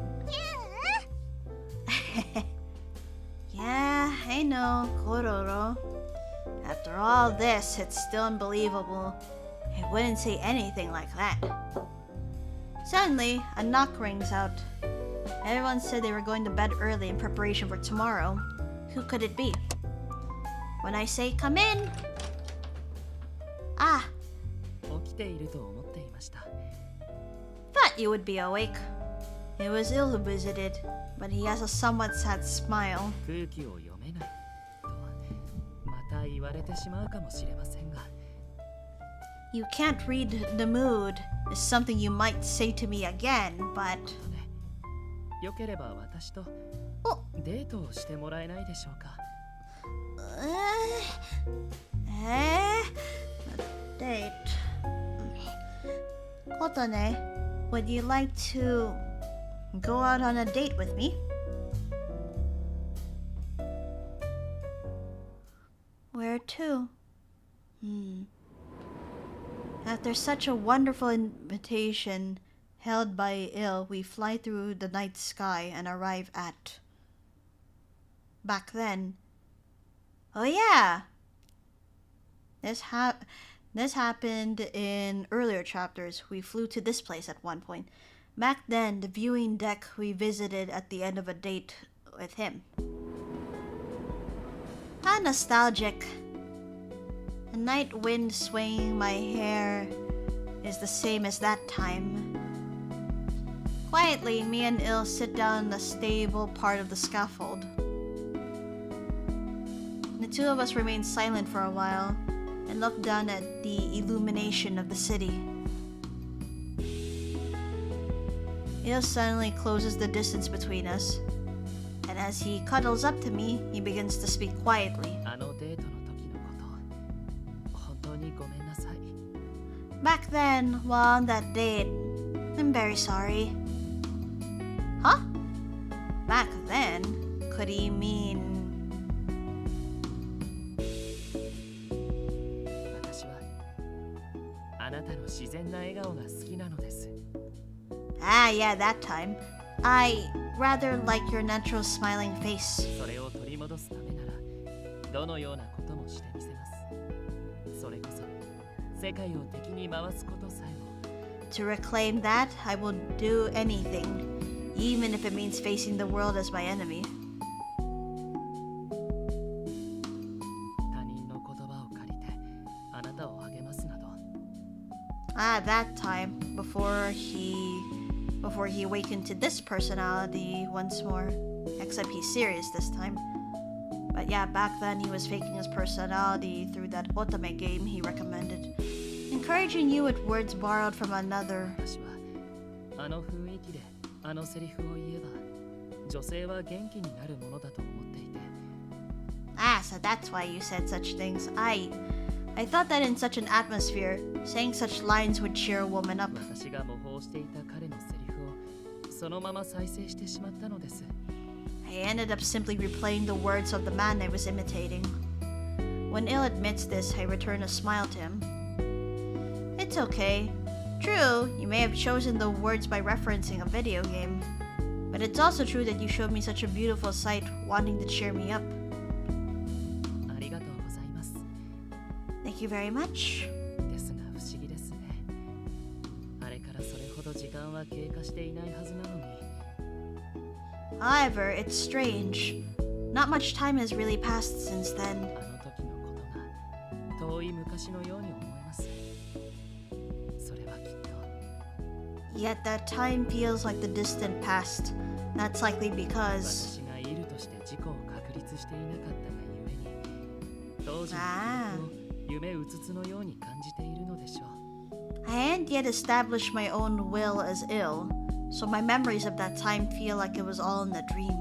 Yeah, I know, Kororo. After all this, it's still unbelievable. I wouldn't say anything like that. Suddenly, a knock rings out. Everyone said they were going to bed early in preparation for tomorrow. Who could it be? When I say come in... Ah, 起きていると思っていました。 thought you would be awake. It was Il who visited, but he has a somewhat sad smile. 空気を読めないとまた言われてしまうかもしれませんが。 You can't read the mood is something you might say to me again, but... よければ私とデートをしてもらえないでしょうか。A date. Kotane, would you like to go out on a date with me? Where to? After such a wonderful invitation held by Il, we fly through the night sky and arrive at back then. Oh yeah! This happened in earlier chapters. We flew to this place at one point. Back then, the viewing deck we visited at the end of a date with him. How nostalgic. The night wind swaying my hair is the same as that time. Quietly, me and Il sit down in the stable part of the scaffold. The two of us remain silent for a while and look down at the illumination of the city. Il suddenly closes the distance between us, and as he cuddles up to me, he begins to speak quietly. Back then, while on that date, I'm very sorry. Huh? Back then? Could he mean... Ah, yeah, that time. I rather like your natural smiling face. To reclaim that, I will do anything, even if it means facing the world as my enemy. Ah, that time, before he awakened to this personality once more. Except he's serious this time. But yeah, back then he was faking his personality through that otome game he recommended. Encouraging you with words borrowed from another. Ah, so that's why you said such things. I thought that in such an atmosphere, saying such lines would cheer a woman up. I ended up simply replaying the words of the man I was imitating. When Il admits this, I return a smile to him. It's okay. True, you may have chosen the words by referencing a video game. But it's also true that you showed me such a beautiful sight, wanting to cheer me up. Thank you very much. However, it's strange. Not much time has really passed since then. Yet that time feels like the distant past. That's likely because... Ah. I hadn't yet established my own will as ill, so my memories of that time feel like it was all in a dream.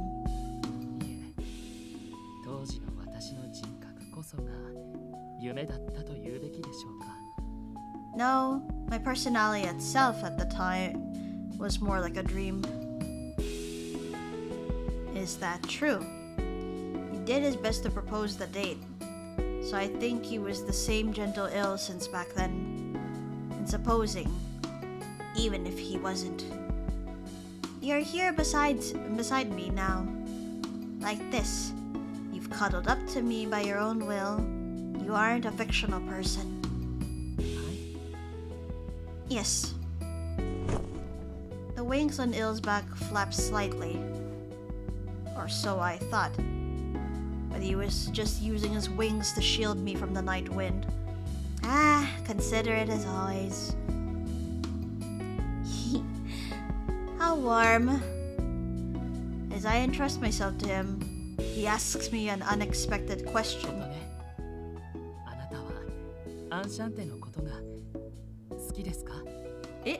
No, my personality itself at the time was more like a dream. Is that true? He did his best to propose the date, so I think he was the same gentle ill since back then. And supposing, even if he wasn't, you're here beside me now. Like this. You've cuddled up to me by your own will. You aren't a fictional person. Yes. The wings on Il's back flapped slightly. Or so I thought. But he was just using his wings to shield me from the night wind. Ah, considerate as always. How warm. As I entrust myself to him, he asks me an unexpected question. Eh?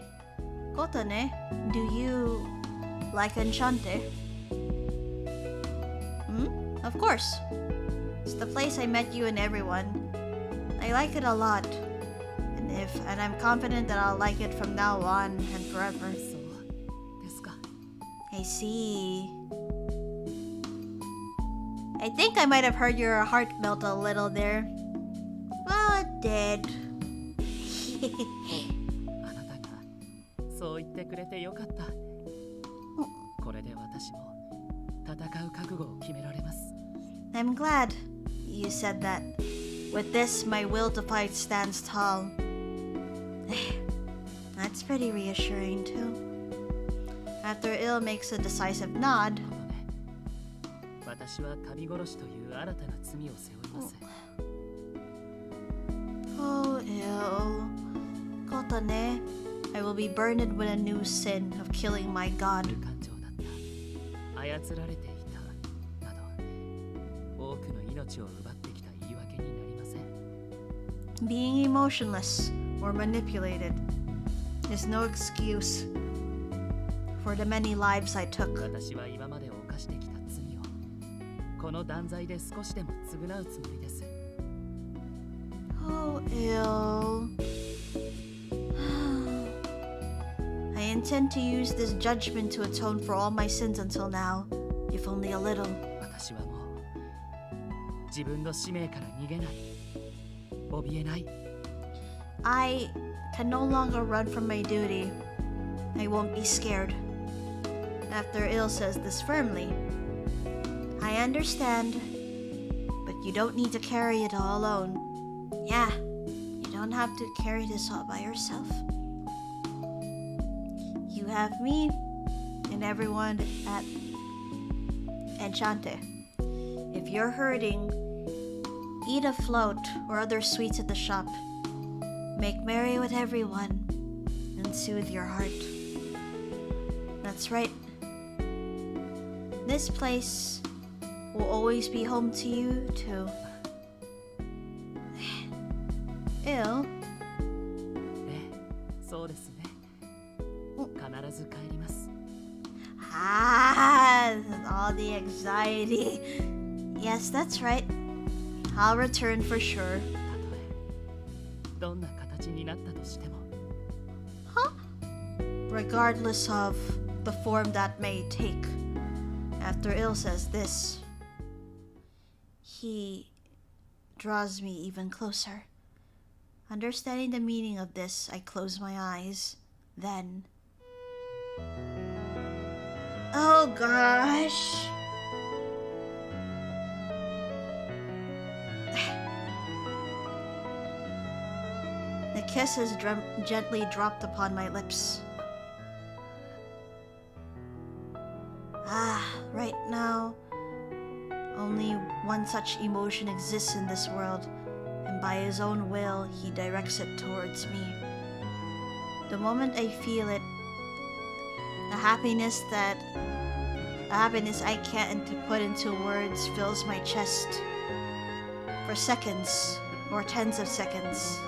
Kotane, do you like Enchanté? Of course. It's the place I met you and everyone. I like it a lot. And I'm confident that I'll like it from now on and forever. I see. I think I might have heard your heart melt a little there. Well, it did. I'm glad you said that. With this, my will to fight stands tall. That's pretty reassuring too. After Il makes a decisive nod. 私は神殺しという新たな罪を背負います。 Oh, Il. Kotane. I will be burdened with a new sin of killing my god. 感情だった。操られていた。など、多くの命を奪ってきた言い訳になりません。 Being emotionless or manipulated is no excuse for the many lives I took. 私は今まで犯してきた罪をこの断罪で少しでも償うつもりです。 Oh, Il. I intend to use this judgment to atone for all my sins until now, if only a little. 私はもう自分の使命から逃げない。怯えない。 I can no longer run from my duty. I won't be scared. After Il says this firmly, I understand, but you don't need to carry it all alone. Yeah, you don't have to carry this all by yourself. You have me and everyone at ENCHANTÉ. If you're hurting, eat a float or other sweets at the shop. Make merry with everyone and soothe your heart. That's right. This place will always be home to you too. Il? そうですね。必ず帰ります。 Ah, all the anxiety. Yes, that's right. I'll return for sure. たとえどんな形になったとしても。 Huh? Regardless of the form that may take. After Il says this, he draws me even closer. Understanding the meaning of this, I close my eyes. Then... Oh gosh! The kiss is gently dropped upon my lips. Ah, right now, only one such emotion exists in this world, and by his own will, he directs it towards me. The moment I feel it, the happiness I can't put into words fills my chest for seconds or tens of seconds.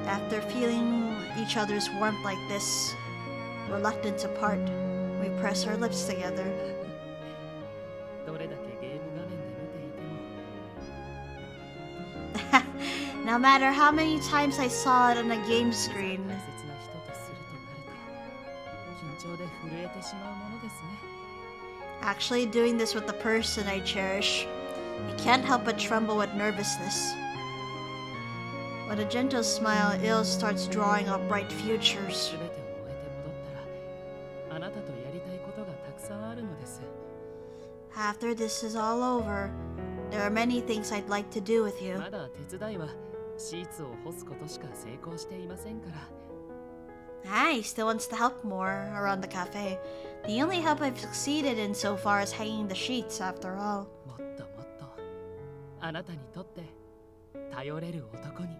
After feeling each other's warmth like this, reluctant to part, we press our lips together. どれだけゲーム画面で見ていても No matter how many times I saw it on a game screen, 大切な人とするとなると緊張で震えてしまうものですね。 actually doing this with the person I cherish, I can't help but tremble with nervousness. With a gentle smile, Il starts drawing up bright futures. 全てを終えて戻ったらあなたとやりたいことがたくさんあるのです。 After this is all over, there are many things I'd like to do with you. まだ手伝いはシーツを干すことしか成功していませんから。 Ah, he still wants to help more around the cafe. The only help I've succeeded in so far is hanging the sheets, after all. もっともっとあなたにとって頼れる男に。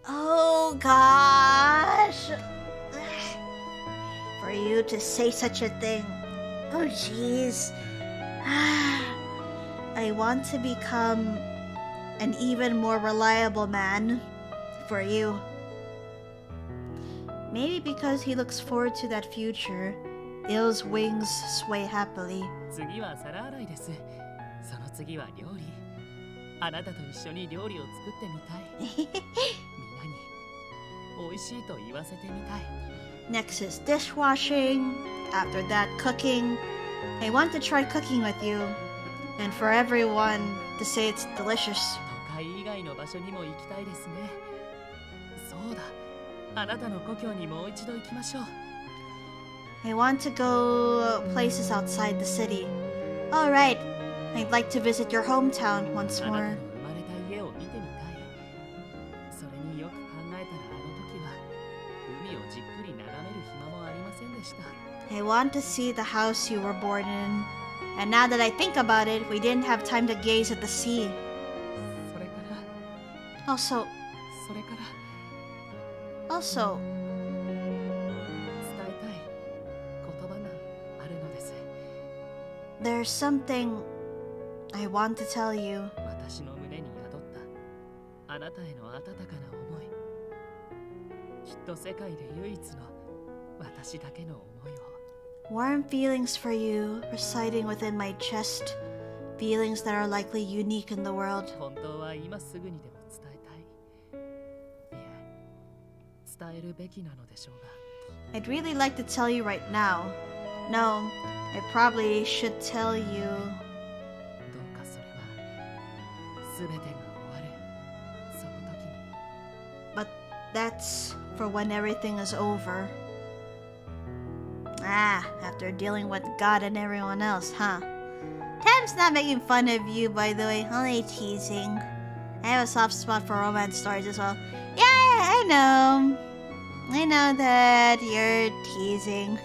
Oh gosh! For you to say such a thing. Oh jeez. I want to become an even more reliable man for you. Maybe because he looks forward to that future, Il's wings sway happily. 次は皿洗いです。その次は料理。あなたと一緒に料理を作ってみたい。みんなに美味しいと言わせてみたい。 Next is dishwashing. After that, cooking. I want to try cooking with you. And for everyone to say it's delicious. 都会以外の場所にも行きたいですね。そうだ。あなたの故郷にもう一度行きましょう。I want to go places outside the city. Alright, I'd like to visit your hometown once あなた more. の生まれた家を見てみたい。それによく考えたらあの時は海をじっくり眺める暇もありませんでした。 I want to see the house you were born in. And now that I think about it, we didn't have time to gaze at the sea. それから Also, それから also, 伝えたい言葉があるのです。 there's something I want to tell you. 私の胸に宿ったあなたへの温かな思い。きっと世界で唯一の私だけの思いを。 Warm feelings for you residing within my chest. Feelings that are likely unique in the world. 本当は今すぐにでも伝えたい。いえ、伝えるべきなのでしょうが。 I'd really like to tell you right now. No, I probably should tell you. どうかそれは全てが終わるその時に。 But that's for when everything is over. Ah, after dealing with God and everyone else, huh? Tam's not making fun of you, by the way, only teasing. I have a soft spot for romance stories as well. Yeah, I know. I know that you're teasing.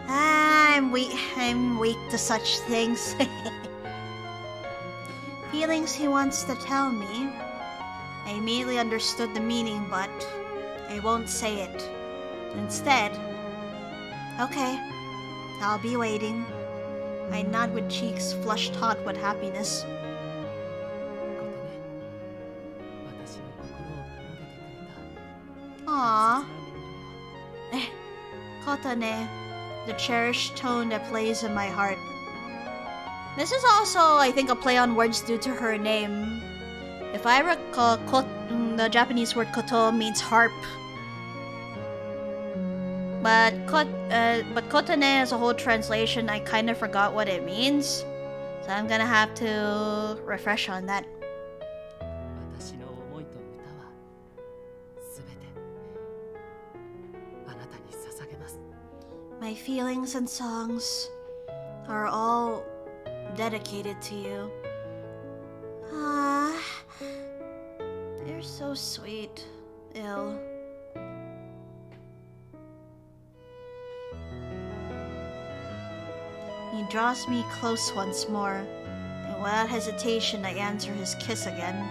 I'm weak to such things. Feelings he wants to tell me. I immediately understood the meaning, but I won't say it. Instead, okay, I'll be waiting. I nod with cheeks flushed hot with happiness. ことね、私の心を奏でてくれた。 Aww. 切な音色よ。 Kotane, the cherished tone that plays in my heart. This is also, I think, a play on words due to her name. If I recall, the Japanese word koto means harp. But kotane as a whole translation, I kind of forgot what it means. So I'm gonna have to refresh on that. 私の思いと歌はすべてあなたに捧げます。 My feelings and songs are all dedicated to you. Ah, you're so sweet, ill. He draws me close once more, and without hesitation I answer his kiss again.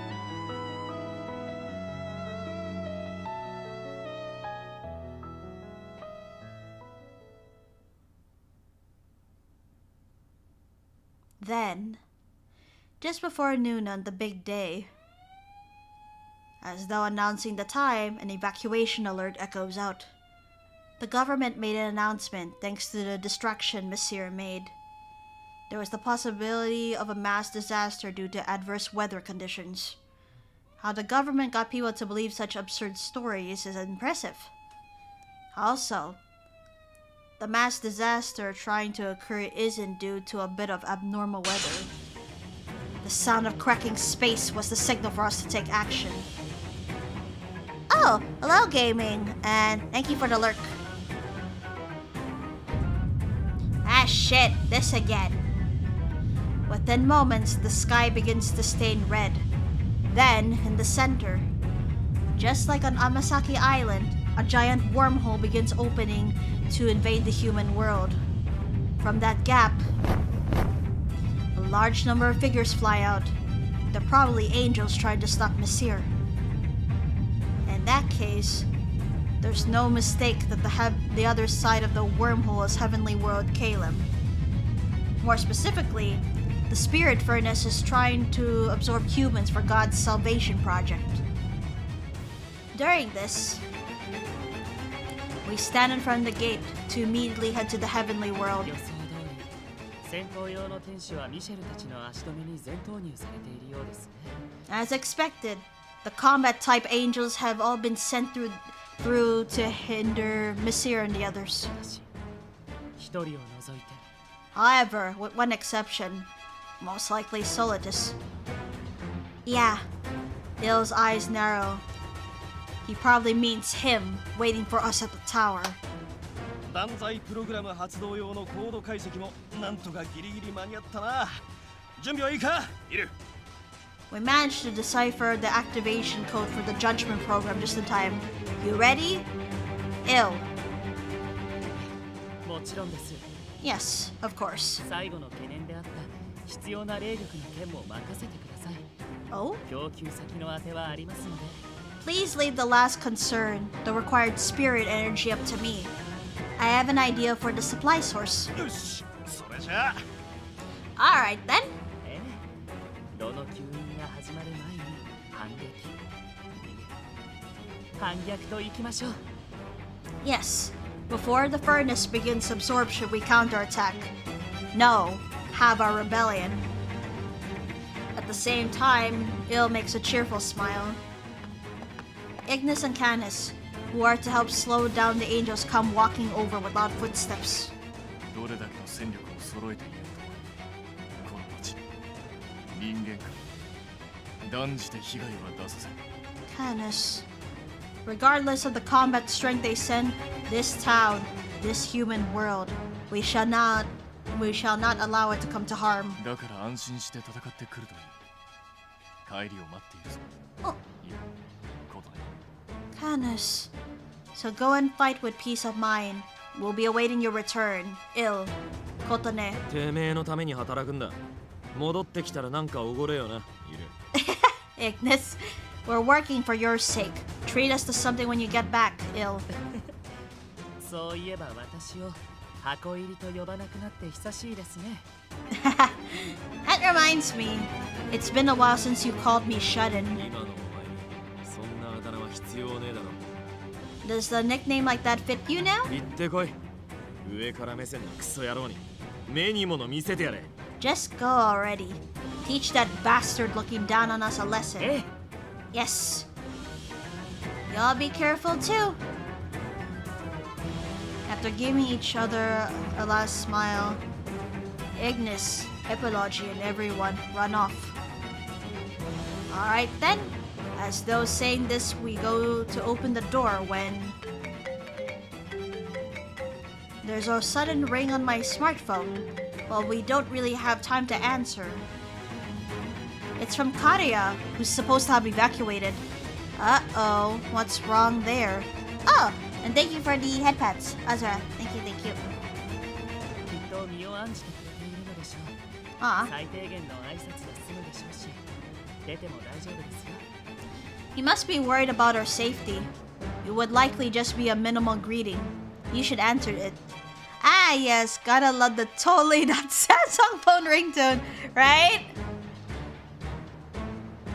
Then, just before noon on the big day, as though announcing the time, an evacuation alert echoes out. The government made an announcement thanks to the distraction Monsieur made. There was the possibility of a mass disaster due to adverse weather conditions. How the government got people to believe such absurd stories is impressive. Also, the mass disaster trying to occur isn't due to a bit of abnormal weather. The sound of cracking space was the signal for us to take action. Oh, hello gaming, and thank you for the lurk. Ah shit, this again. Within moments, the sky begins to stain red. Then, in the center, just like on Amasaki Island, a giant wormhole begins opening to invade the human world. From that gap, a large number of figures fly out. They're probably angels trying to stop Monsieur. In that case, there's no mistake that the other side of the wormhole is Heavenly World Calem. More specifically, the Spirit Furnace is trying to absorb humans for God's salvation project. During this, we stand in front of the gate to immediately head to the Heavenly World. 予想通り、戦闘用の天使はミシェルたちの足止めに全投入されているようですね。 As expected, the combat-type angels have all been sent through to hinder Monsieur and the others. しかし、一人を除いて However, with one exception, most likely Solitus. Yeah, Bill's eyes narrow. He probably means him waiting for us at the tower. 断罪プログラム発動用のコード解析もなんとかギリギリ間に合ったな。準備はいいか？いる。 We managed to decipher the activation code for the judgment program just in time. You ready? Ill. もちろんです。 Yes, of course. 最後の懸念であった必要な霊力の件も任せてください。 Oh? 供給先の当てはありますので。 Please leave the last concern, the required spirit energy, up to me. I have an idea for the supply source. よし、それじゃあ。 Alright then. ええ、どの吸引が始まる前に反逆と行きましょう。 Yes. Before the furnace begins absorption, we counterattack. No, have our rebellion. At the same time, Ill makes a cheerful smile. Ignis and Canis, who are to help slow down the angels, come walking over without footsteps. どれだけの戦力を揃えているとこの町に人間から断じて被害は出させん。 Canis. Regardless of the combat strength they send, this town, this human world, we shall not allow it to come to harm. だから安心して戦ってくるといい。帰りを待っているぞ。おいや、ことね。 Canis. So go and fight with peace of mind. We'll be awaiting your return. Ill. Kotone. てめえのために働くんだ。戻ってきたらなんかおごれよな。いる。 Ignis. We're working for your sake. Treat us to something when you get back, Ill. そういえば私を箱入りと呼ばなくなって久しいですね。 That reminds me. It's been a while since you called me Shut-in. 今のお前にそんなあだ名は必要ねえだろ。 Does the nickname like that fit you now? 行ってこい。上から目線のクソ野郎に目にもの見せてやれ。 Just go already. Teach that bastard looking down on us a lesson. ええ、 Yes. Y'all be careful too. After giving each other a last smile, Ignis, Epilogy, and everyone run off. Alright then. As though saying this, we go to open the door when there's a sudden ring on my smartphone. Well, we don't really have time to answer. It's from Karia, who's supposed to have evacuated. Uh-oh, what's wrong there? Oh, and thank you for the head pats, Azra. Thank you, thank you. きっと身を案じてくれているのでしょう。 Ah, 最低限の挨拶で済むでしょうし、出ても大丈夫ですよ。 you must be worried about our safety. It would likely just be a minimal greeting. You should answer it. Ah, yes, gotta love the totally not Samsung phone ringtone, right?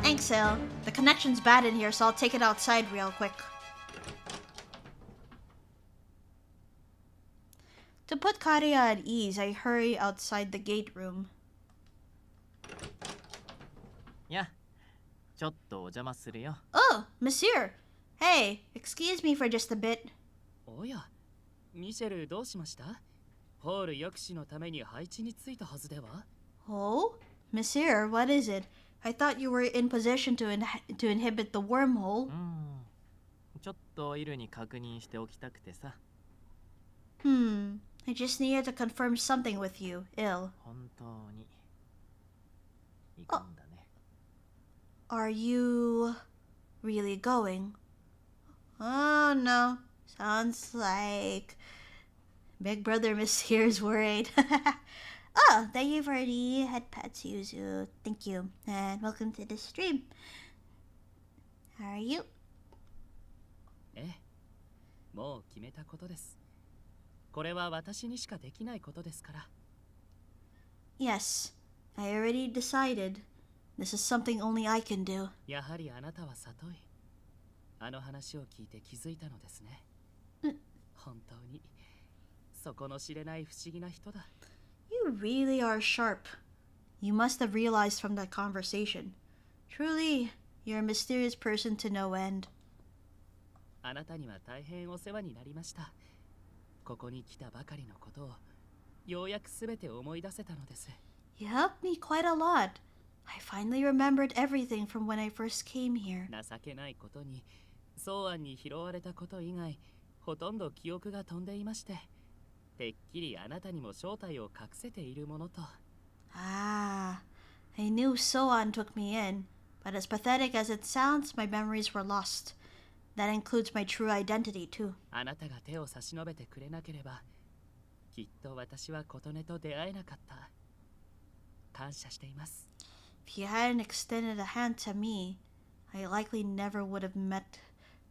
Thanks, Hill. The connection's bad in here, so I'll take it outside real quick. To put Karia at ease, I hurry outside the gate room. や、ちょっとお邪魔するよ。 Oh, Monsieur! Hey, excuse me for just a bit. おや、ミシェルどうしました？ホール抑止のために配置についたはずでは？ Oh? Monsieur, what is it? I thought you were in position to inhibit the wormhole. ちょっとイルに確認しておきたくてさ。 I just needed to confirm something with you, Ill. 本当に行くんだね。 Are you really going? Oh no. Sounds like Big Brother Monsieur's worried. Oh, thank you for the head pats, Yuzu. Thank you. And welcome to the stream. How are you? ええ、もう決めたことです。これは私にしかできないことですから。 Yes, I already decided. This is something only I can do. やはりあなたは里い。あの話を聞いて気づいたのですね。本当に底の知れない不思議な人だ。 You really are sharp. You must have realized from that conversation. Truly, you're a mysterious person to no end. あなたには大変お世話になりました。ここに来たばかりのことをようやくすべて思い出せたのです。 You helped me quite a lot. I finally remembered everything from when I first came here. 情けないことに、草案に拾われたこと以外、ほとんど記憶が飛んでいまして。てっきりあなたにも正体を隠せているものと。 Ah, I knew Soan took me in, but as pathetic as it sounds, my memories were lost. That includes my true identity, too. あなたが手を差し伸べてくれなければ、きっと私は琴音と出会えなかった。感謝しています。 If you hadn't extended a hand to me, I likely never would have met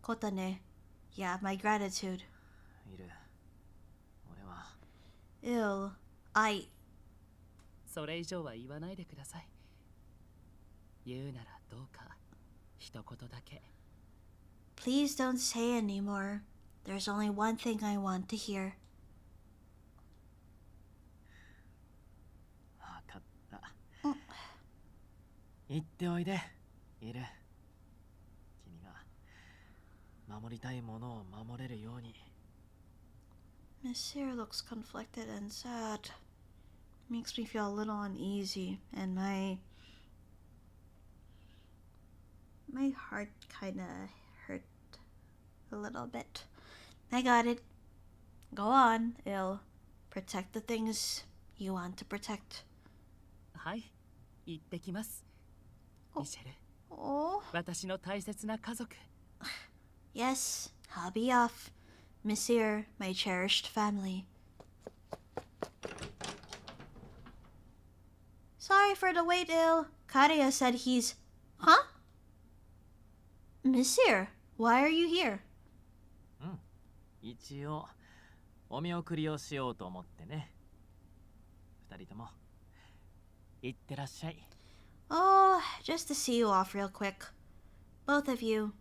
Kotane. Yeah, my gratitude. いる。俺は Ill. I... それ以上は言わないでください。言うならどうか一言だけ。 Please don't say anymore. There's only one thing I want to hear. わかった。言っておいで、いる。君が守りたいものを守れるように。 Monsieur looks conflicted and sad. Makes me feel a little uneasy, and my heart kinda hurt a little bit. I got it. Go on, Ill. Protect the things you want to protect. はい、行ってきます。ミシェル、 Oh, 私の大切な家族。 yes, I'll be off. Monsieur, my cherished family. Sorry for the wait, Ill. Karia said he's... Huh? Monsieur, why are you here? 一応お見送りをしようと思ってね。二人とも行ってらっしゃい。 Oh, just to see you off real quick. Both of you.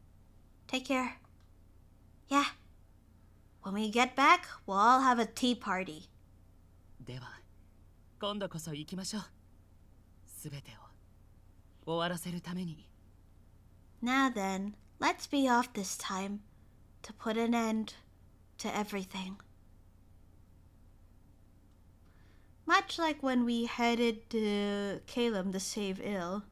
Take care. Yeah. When we get back, we'll all have a tea party. では、今度こそ行きましょう。すべてを終わらせるために。 Now then, let's be off this time to put an end to everything. Much like when we headed to Caleb to save Ill,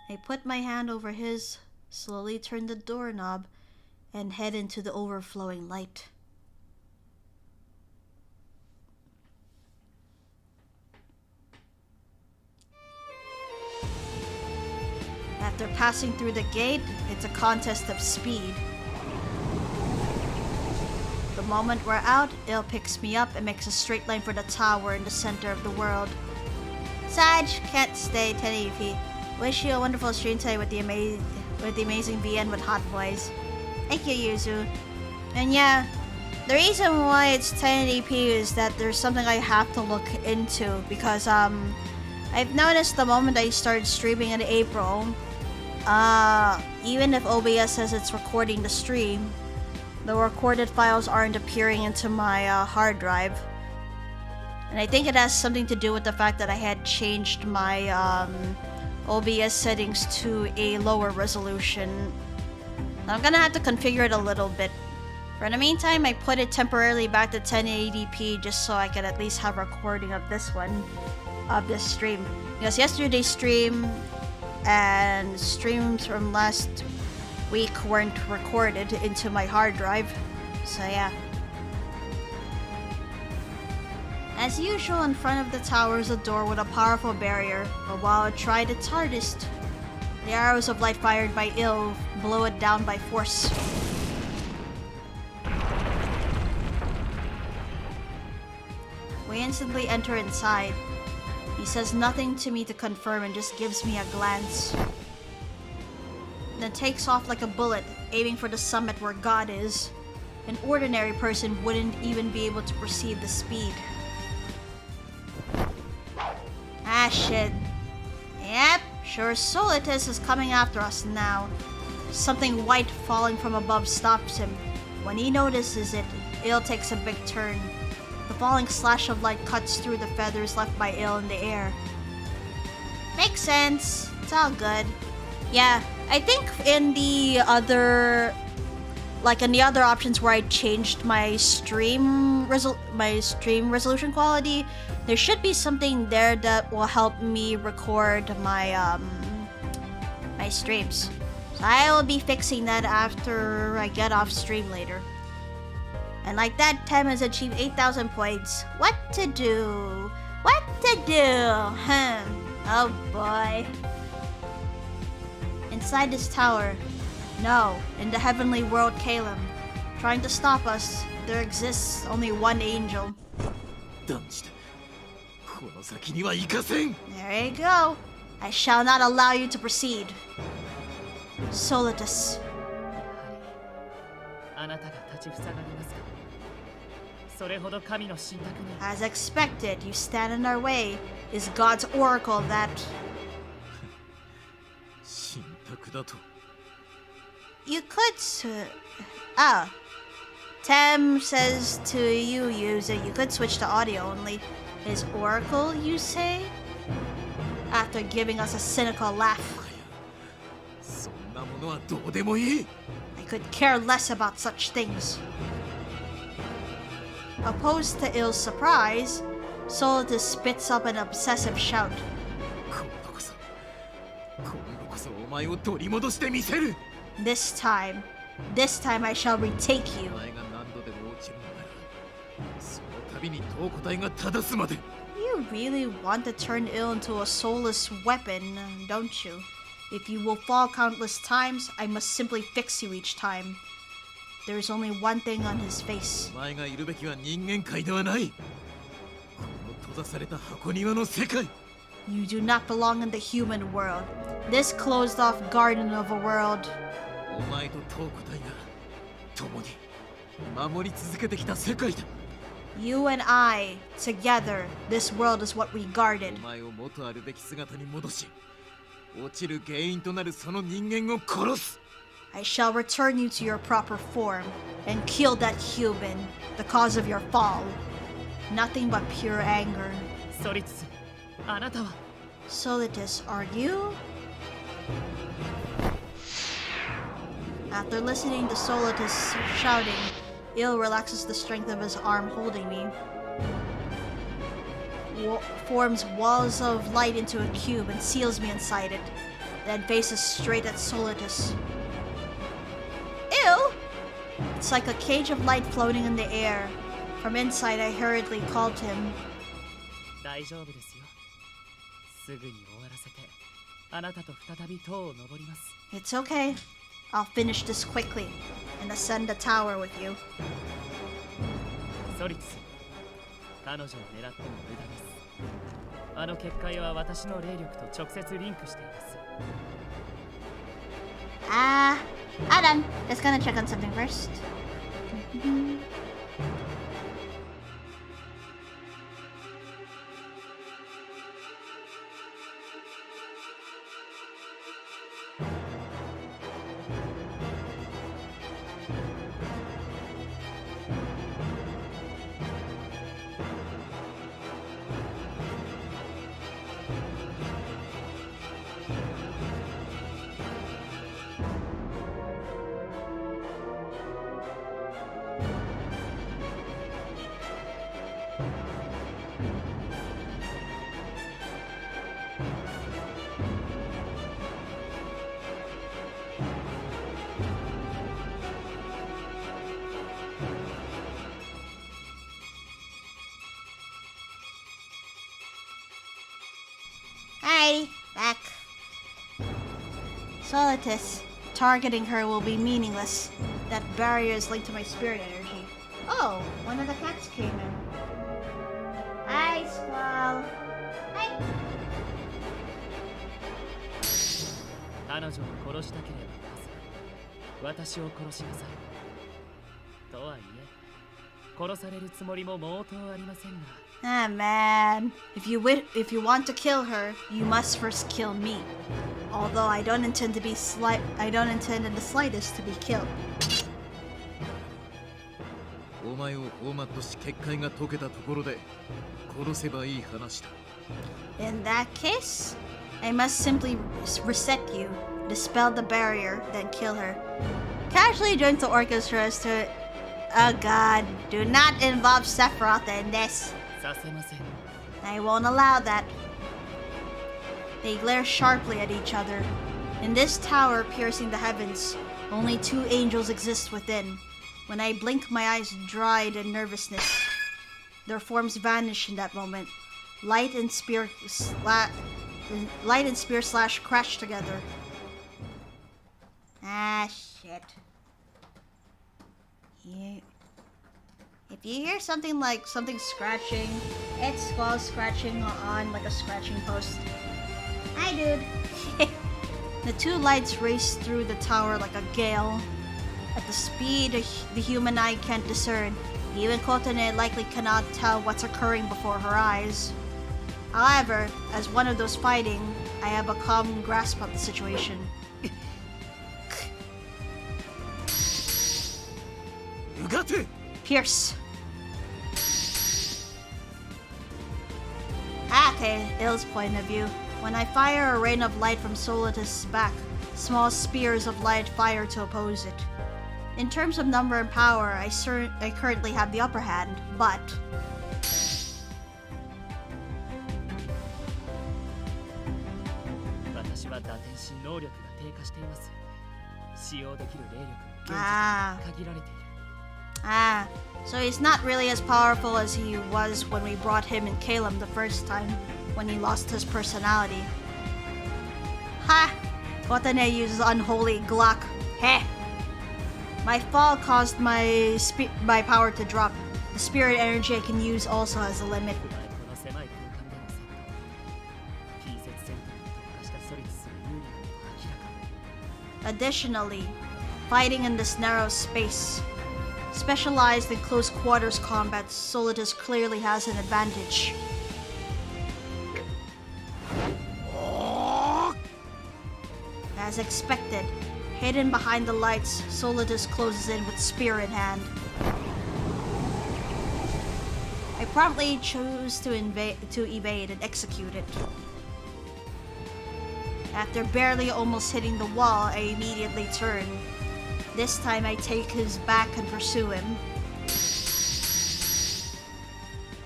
I put my hand over his, slowly turned the doorknob, and head into the overflowing light. After passing through the gate, it's a contest of speed. The moment we're out, Il picks me up and makes a straight line for the tower in the center of the world. Sag, can't stay 1080p. Wish you a wonderful stream today with the amazing VN with hot voice. Thank you, Yuzu. And yeah, the reason why it's 1080p is that there's something I have to look into because I've noticed the moment I started streaming in April, even if OBS says it's recording the stream, the recorded files aren't appearing into my hard drive. And I think it has something to do with the fact that I had changed my OBS settings to a lower resolution. I'm gonna have to configure it a little bit. For the meantime, I put it temporarily back to 1080p just so I could at least have a recording of this one, of this stream. Because yesterday's stream and streams from last week weren't recorded into my hard drive. So yeah. As usual, in front of the tower is a door with a powerful barrier, but while it tried its hardest, the arrows of light fired by Il blow it down by force. We instantly enter inside. He says nothing to me to confirm and just gives me a glance. Then takes off like a bullet, aiming for the summit where God is. An ordinary person wouldn't even be able to perceive the speed. Ah shit. Yep, sure Solitus is coming after us now. Something white falling from above stops him. When he notices it, Il takes a big turn. The falling slash of light cuts through the feathers left by Il in the air. Makes sense. It's all good. Yeah, I think in the other... Like in the other options where I changed my stream resolution quality, there should be something there that will help me record my my streams. So I will be fixing that after I get off stream later. And like that, Tem has achieved 8,000 points. What to do? What to do? Oh boy. Inside this tower. No, in the heavenly world Caleb. Trying to stop us, there exists only one angel. 断じてこの先には行かせん。 There you go. I shall not allow you to proceed. Solitus. あなたが立ちふさがりますか。それほど神の神託に As expected, you stand in our way. Is God's oracle that... 神託だと。 You could... Ah. Tem says to you, user, you could switch to audio only. Is oracle, you say? After giving us a cynical laugh. そんなものはどうでもいい。 I could care less about such things. Opposed to Ill's surprise, Solitus spits up an obsessive shout. 今度こそお前を取り戻してみせる。 This time I shall retake you. お前が何度でも落ちるのなら、その度に東古隊が正すまで。 You really want to turn Ill into a soulless weapon, don't you? If you will fall countless times, I must simply fix you each time. There is only one thing on his face. お前がいるべきは人間界ではない。この閉ざされた箱庭の世界。 You do not belong in the human world. This closed-off garden of a world. お前と東古隊が共に守り続けてきた世界だ。 You and I, together, this world is what we guarded. お前を元あるべき姿に戻し、落ちる原因となるその人間を殺す。 I shall return you to your proper form and kill that human, the cause of your fall. Nothing but pure anger. ソリツス、あなたは Solitus, are you? After listening to Solitus shouting, Ill relaxes the strength of his arm holding me. Forms walls of light into a cube and seals me inside it, then faces straight at Solitus. Ill! It's like a cage of light floating in the air. From inside, I hurriedly called to him. 大丈夫ですよ。すぐに終わらせて、あなたと再び塔を登ります。 It's okay. I'll finish this quickly and ascend the tower with you. ソリツス、彼女を狙っても無駄です。あの結界は私の霊力と直接リンクしています。Hold on. Just gonna check on something first. Alrighty, back. Solitus. Targeting her will be meaningless. That barrier is linked to my spirit energy. Oh, one of the cats came in. Hi, Squall. Hi. 彼女を殺したければまず私を殺しなさい。とはいえ、殺されるつもりも毛頭ありませんが。Ah, man. If you want to kill her, you must first kill me. Although I don't intend in the slightest to be killed. お前をフォーマットし結界が解けたところで殺せばいい話だ。 In that case, I must simply reset you, dispel the barrier, then kill her. Casually joins the orchestra as to... Oh god, do not involve Sephiroth in this. させません。 I won't allow that. They glare sharply at each other. In this tower piercing the heavens, only two angels exist within. When I blink, my eyes dried in nervousness. Their forms vanished in that moment. Light and spear slash crashed together. Ah, shit. Yeah. If you hear something like something scratching, it's Skull scratching on like a scratching post. Hi, dude. The two lights raced through the tower like a gale. At the speed the human eye can't discern, even Kotane likely cannot tell what's occurring before her eyes. However, as one of those fighting, I have a calm grasp of the situation. Pierce. Okay, Ill's point of view. When I fire a rain of light from Solitus' back, small spears of light fire to oppose it. In terms of number and power, I currently have the upper hand, but... So he's not really as powerful as he was when we brought him in Calum the first time, when he lost his personality. Ha! Kotane uses unholy Glock. Heh! My fall caused my power to drop. The spirit energy I can use also has a limit. Additionally, fighting in this narrow space, specialized in close quarters combat, Solitus clearly has an advantage. As expected, hidden behind the lights, Solitus closes in with spear in hand. I promptly chose to evade and execute it. After barely almost hitting the wall, I immediately turn. This time I take his back and pursue him.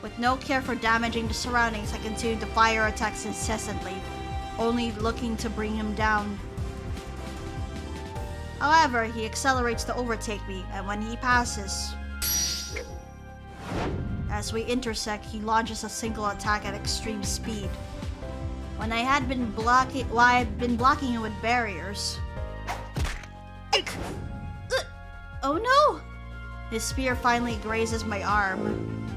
With no care for damaging the surroundings, I continue to fire attacks incessantly, only looking to bring him down. However, he accelerates to overtake me, and when he passes, as we intersect, he launches a single attack at extreme speed. When I had been blocking, I've been blocking him with barriers. Oh no! His spear finally grazes my arm.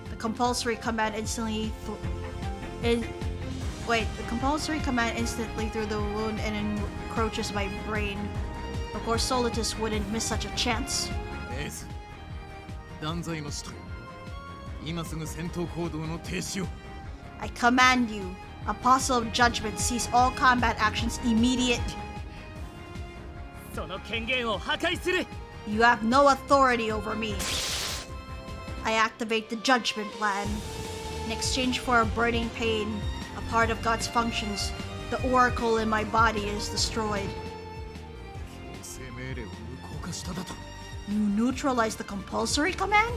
The compulsory command instantly through the wound and encroaches my brain. Of course, Solitus wouldn't miss such a chance. I command you, Apostle of Judgment, cease all combat actions immediate. You have no authority over me. I activate the Judgment Plan. In exchange for a burning pain, a part of God's functions, the oracle in my body is destroyed. You neutralize the compulsory command?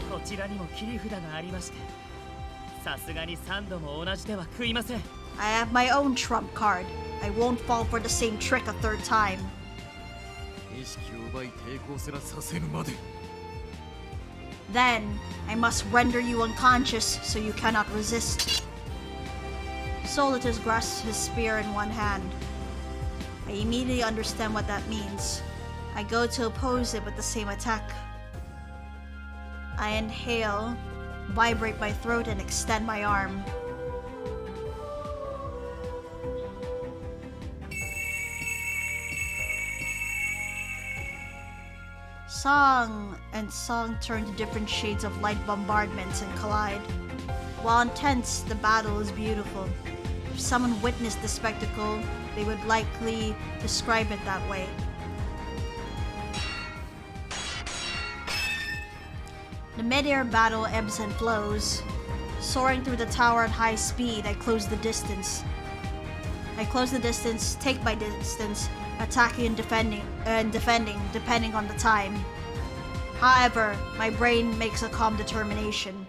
I have my own trump card. I won't fall for the same trick a third time. Then, I must render you unconscious so you cannot resist. Solitus grasps his spear in one hand. I immediately understand what that means. I go to oppose it with the same attack. I inhale, vibrate my throat, and extend my arm. Song and song turn to different shades of light bombardments and collide. While intense, the battle is beautiful. If someone witnessed the spectacle, they would likely describe it that way. The mid-air battle ebbs and flows. Soaring through the tower at high speed, I close the distance. Take my distance, attacking and defending depending on the time. However, my brain makes a calm determination.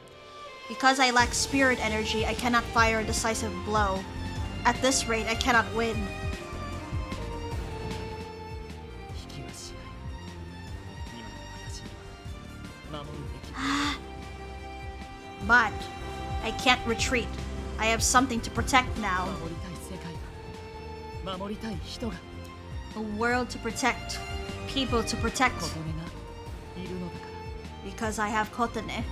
Because I lack spirit energy, I cannot fire a decisive blow. At this rate, I cannot win. But I can't retreat. I have something to protect now. 守りたい世界が守りたい人が A world to protect. People to protect. 琴音がいるのだから Because I have Kotane.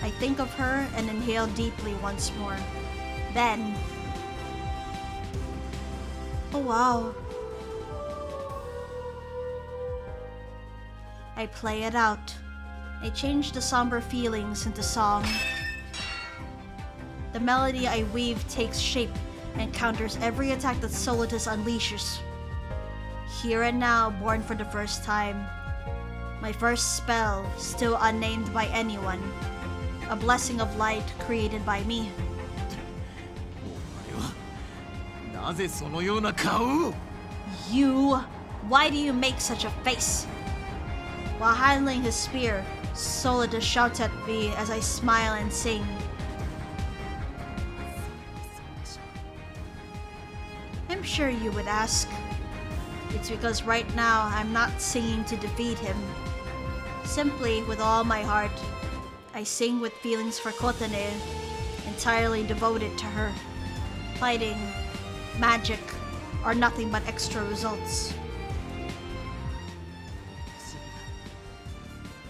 I think of her and inhale deeply once more. Then... Oh wow. I play it out. I change the somber feelings into song. The melody I weave takes shape and counters every attack that Solitus unleashes. Here and now, born for the first time. My first spell, still unnamed by anyone. A blessing of light created by me. お前はなぜそのような顔を You! Why do you make such a face? While handling his spear, Solitus shouts at me as I smile and sing. I'm sure you would ask. It's because right now I'm not singing to defeat him. Simply, with all my heart, I sing with feelings for Kotane, entirely devoted to her. Fighting, magic, are nothing but extra results. 不思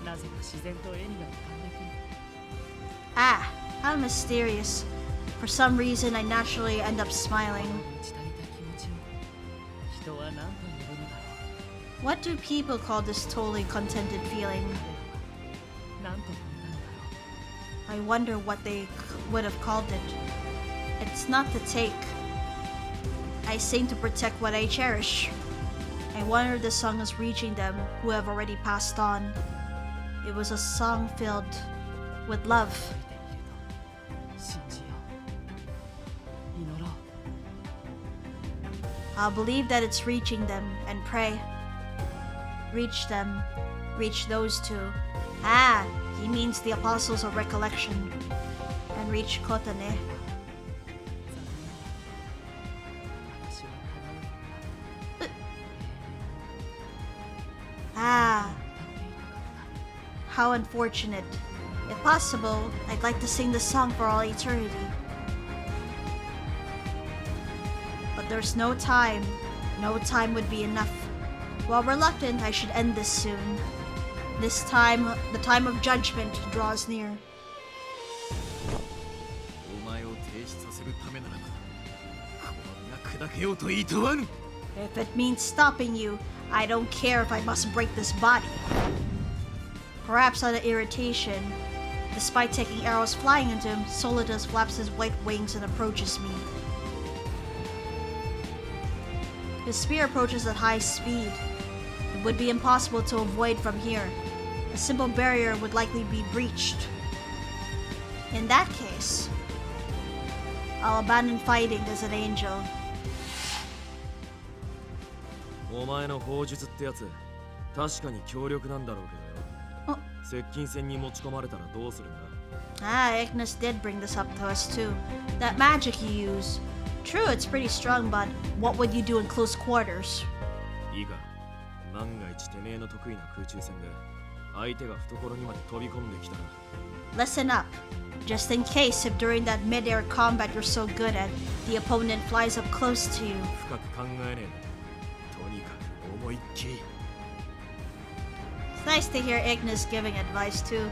議だなぜか自然と絵にが浮かんでくる Ah, how mysterious. For some reason, I naturally end up smiling. 満ち足りた気持ちを人は何と呼ぶのだろう What do people call this totally contented feeling? 何と呼んだのだろ I wonder what they would have called it. It's not to take. I sing to protect what I cherish. I wonder if the song is reaching them who have already passed on. It was a song filled with love. う信じよう祈ろう I'll believe that it's reaching them and pray. Reach them. Reach those two. Ah, he means the apostles of recollection. And reach Kotane. 私は叶うのか Ah, 歌っていたかった how unfortunate. If possible, I'd like to sing the song for all eternity. But there's no time. No time would be enough. While reluctant, I should end this soon. This time, the time of judgment draws near. お前を停止させるためならばこの身が砕けようといとわぬ If it means stopping you, I don't care if I must break this body. Perhaps out of irritation, despite taking arrows flying into him, Solitus flaps his white wings and approaches me. His spear approaches at high speed. It would be impossible to avoid from here. A simple barrier would likely be breached. In that case, I'll abandon fighting as an angel. お前の砲術ってやつ確かに強力なんだろうけどよ接近戦に持ち込まれたらどうするんだ Ah, Ignis did bring this up to us too. That magic you use. True, it's pretty strong, but what would you do in close quarters? いいか万が一てめえの得意な空中戦で相手が懐にまで飛び込んできたら Listen up. Just in case if during that mid-air combat you're so good at, the opponent flies up close to you. 深く考えねえでとにかく思いっきり It's nice to hear Ignis giving advice too.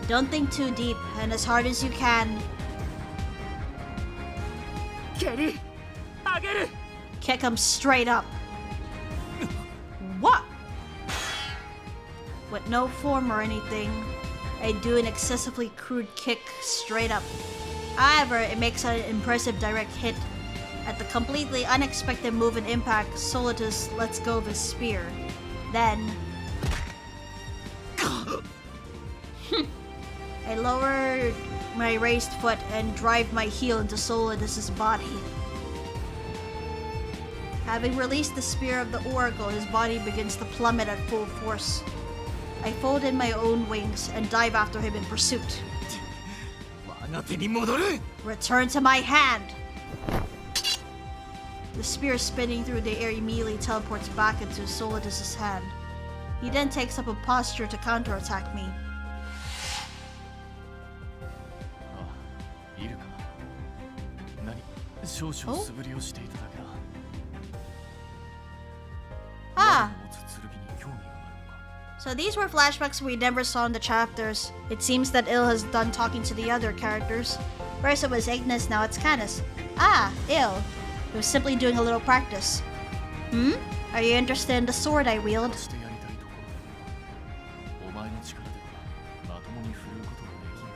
Don't think too deep and as hard as you can. 蹴り上げる Kick him straight up. What? With no form or anything, I do an excessively crude kick straight up. However, it makes an impressive direct hit. At the completely unexpected move and impact, Solitus lets go of his spear. Then... I lower my raised foot and drive my heel into Solitus's body. Having released the spear of the oracle, his body begins to plummet at full force. I fold in my own wings and dive after him in pursuit. 我が手に戻る Return to my hand! The spear spinning through the air immediately teleports back into Solitus's hand. He then takes up a posture to counterattack me. 少々素振りをしていただけだ。 Ah, 我の持つ剣に興味があるのか。 so these were flashbacks we never saw in the chapters. It seems that Il has done talking to the other characters. First it was Ignis, now it's Canis. Ah, Il. He was simply doing a little practice. Hmm? Are you interested in the sword I wield? してやりたいところだが、お前の力ではまともに振るうことができな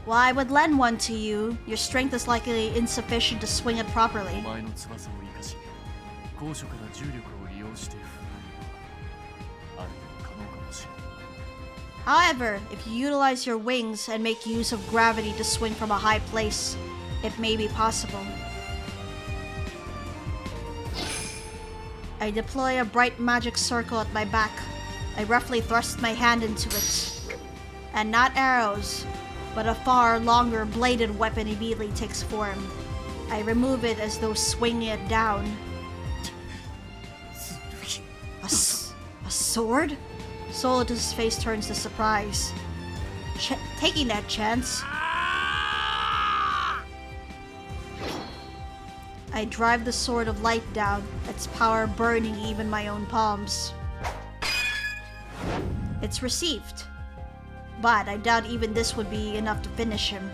い。 Well, I would lend one to you. Your strength is likely insufficient to swing it お properly. 前の翼を生かし、高所から重力を利用して振るうのは、ある程度可能かもしれない。 However, if you utilize your wings and make use of gravity to swing from a high place, it may be possible. I deploy a bright magic circle at my back. I roughly thrust my hand into it. And not arrows, but a far longer bladed weapon immediately takes form. I remove it as though swinging it down. A sword? Solidus' face turns to surprise. Taking that chance. I drive the sword of light down, its power burning even my own palms. It's received. But I doubt even this would be enough to finish him.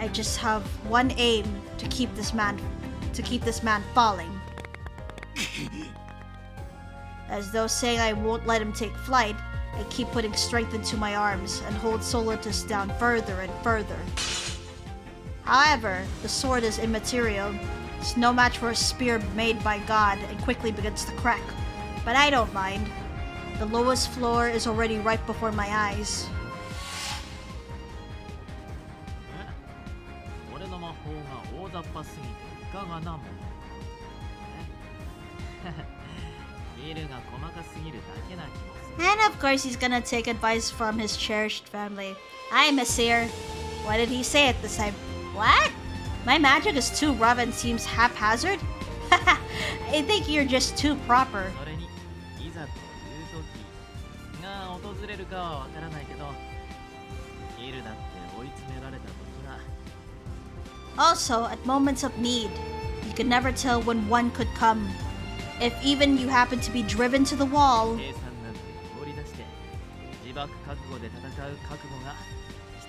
I just have one aim to keep this man falling. As though saying I won't let him take flight, I keep putting strength into my arms and hold Solitus down further and further. However, the sword is immaterial. It's no match for a spear made by God and quickly begins to crack. But I don't mind. The lowest floor is already right before my eyes. 俺の魔法が大雑把すぎていかがなものか。ビルが細かすぎるだけな気もする。 And of course he's gonna take advice from his cherished family. Hi, Messire. What did he say at this time? What? My magic is too rough and seems haphazard? I think you're just too proper. それにいざという時が訪れるかはわからないけど、ビルだって追い詰められた時が。 Also, at moments of need, you can never tell when one could come. If even you happen to be driven to the wall, 計算なんて放り出して自爆覚悟で戦う覚悟が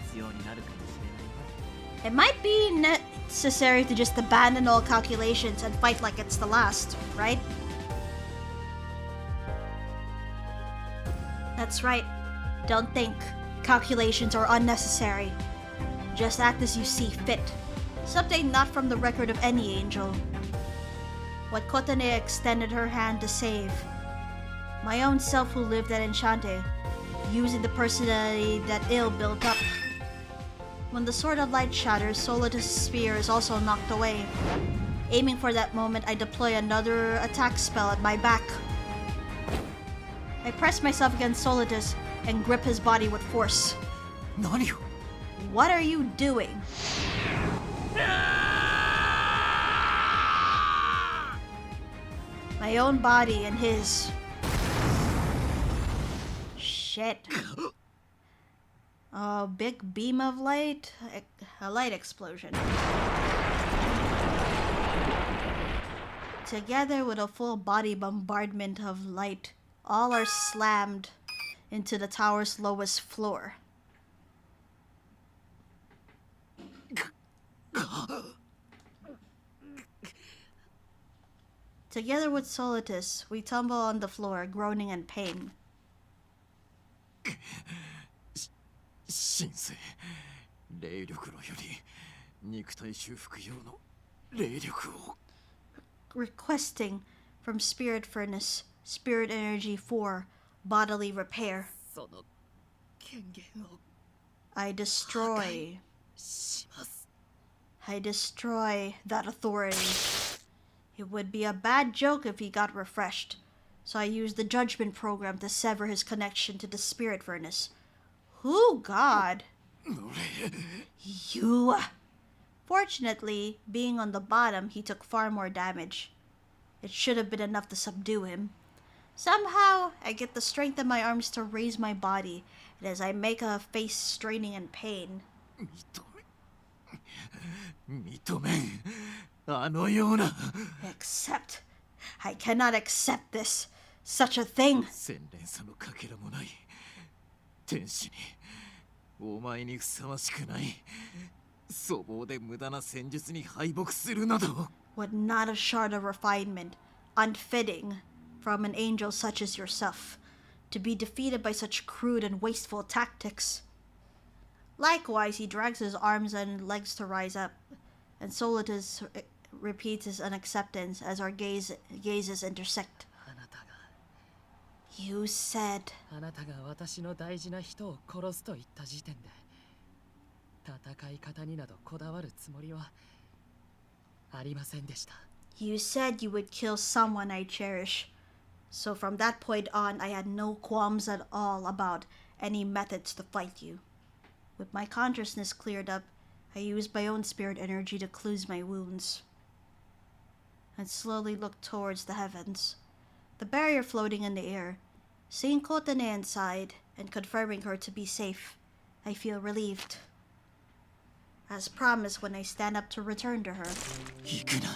必要になるかもしれないな。 it might be necessary to just abandon all calculations and fight like it's the last, right? That's right. Don't think. Calculations are unnecessary. Just act as you see fit. Something not from the record of any angel. What Kotane extended her hand to save. My own self who lived at Enchanté, using the personality that Il built up. When the Sword of Light shatters, Solitus' spear is also knocked away. Aiming for that moment, I deploy another attack spell at my back. I press myself against Solitus and grip his body with force. 何を What are you doing? My own body and his. Shit. A big beam of light? A light explosion. Together with a full body bombardment of light, all are slammed into the tower's lowest floor. Together with Solitus, we tumble on the floor, groaning in pain. 神聖霊力炉より肉体修復用の霊力を Requesting from Spirit Furnace, Spirit Energy for bodily repair. その権限を I destroy. します。 I destroy that authority. It would be a bad joke if he got refreshed, so I used the judgment program to sever his connection to the Spirit Furnace. Who, God? You. Fortunately, being on the bottom, he took far more damage. It should have been enough to subdue him. Somehow, I get the strength in my arms to raise my body, and as I make a face straining in pain. 認めん。あのような。Accept. I cannot accept this. Such a thing. 洗練さのかけらもない。天使に、お前にふさわしくない。粗暴で無駄な戦術に敗北するなど。With not a shard of refinement, unfitting from an angel such as yourself, to be defeated by such crude and wasteful tactics. Likewise, he drags his arms and legs to rise up, and Solitus repeats his unacceptance as our gazes intersect. あなたが You said... あなたが私の大事な人を殺すと言った時点で戦い方になどこだわるつもりはありませんでした。 You said you would kill someone I cherish. So from that point on, I had no qualms at all about any methods to fight you. With my consciousness cleared up, I used my own spirit energy to close my wounds and slowly looked towards the heavens. The barrier floating in the air. Seeing Kotane inside and confirming her to be safe, I feel relieved. As promised, when I stand up to return to her. 行くな。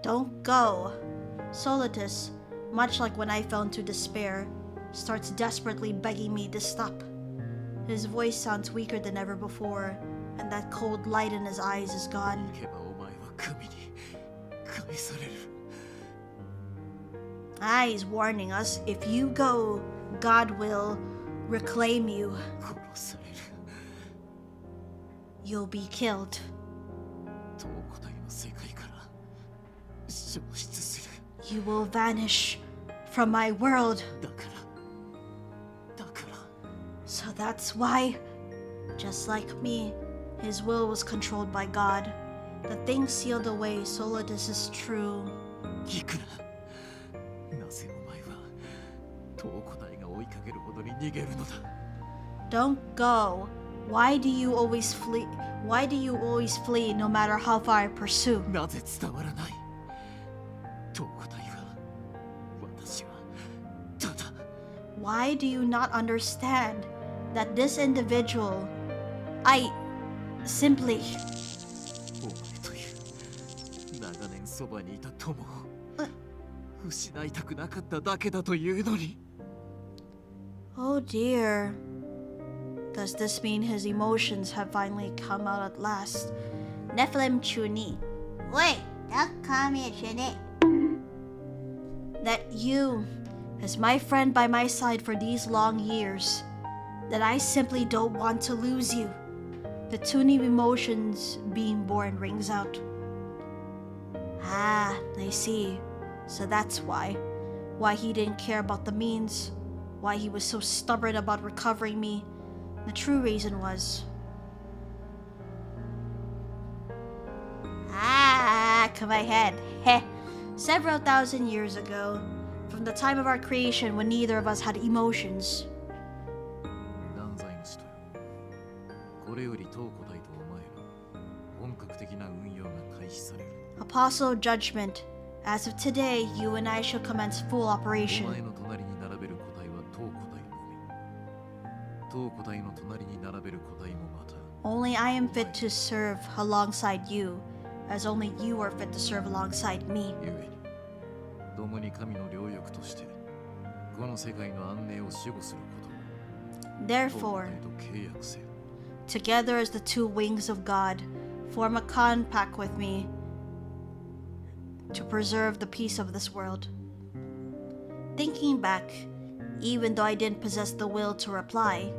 Don't go. Solitus, much like when I fell into despair, starts desperately begging me to stop. His voice sounds weaker than ever before, and that cold light in his eyes is gone. 行けばお前は神に返される。He's warning us. If you go, God will reclaim you. 殺される。 You'll be killed. 東古代の世界から消失する。 You will vanish from my world. だから。So that's why, just like me, his will was controlled by God. The things sealed away, Solitus is true. 行くな。なぜお前は東古代が追いかけるほどに逃げるのだ。 Don't go. Why do you always flee? Why do you always flee no matter how far I pursue? なぜ伝わらない。東古代は私はただ。 Why do you not understand that this individual, I simply... お前という長年そばにいた友を失いたくなかっただけだというのに。 Oh dear. Does this mean his emotions have finally come out at last? Nephilim Chuni. Wait, don't call me a Chuni. That you, as my friend by my side for these long years, that I simply don't want to lose you. The tuning of emotions being born rings out. Ah, I see. So that's why he didn't care about the means, why he was so stubborn about recovering me. The true reason was... come my head. Heh. Several thousand years ago, from the time of our creation when neither of us had emotions. 断罪の使徒よ。これより東古代とお前の本格的な運用が開始される。 Apostle of Judgment, as of today, you and I shall commence full お operation. 前の隣に並べる個体は東古代のみ。東古代の隣に並べる個体もまた。 Only I am fit to serve alongside you, as only you are fit to serve alongside me. ゆえに、共に神の領域としてこの世界の安寧を守護することを。 Therefore, 東古代と契約せよ。 together as the two wings of God, form a compact with me to preserve the peace of this world. Thinking back, even though I didn't possess the will to reply,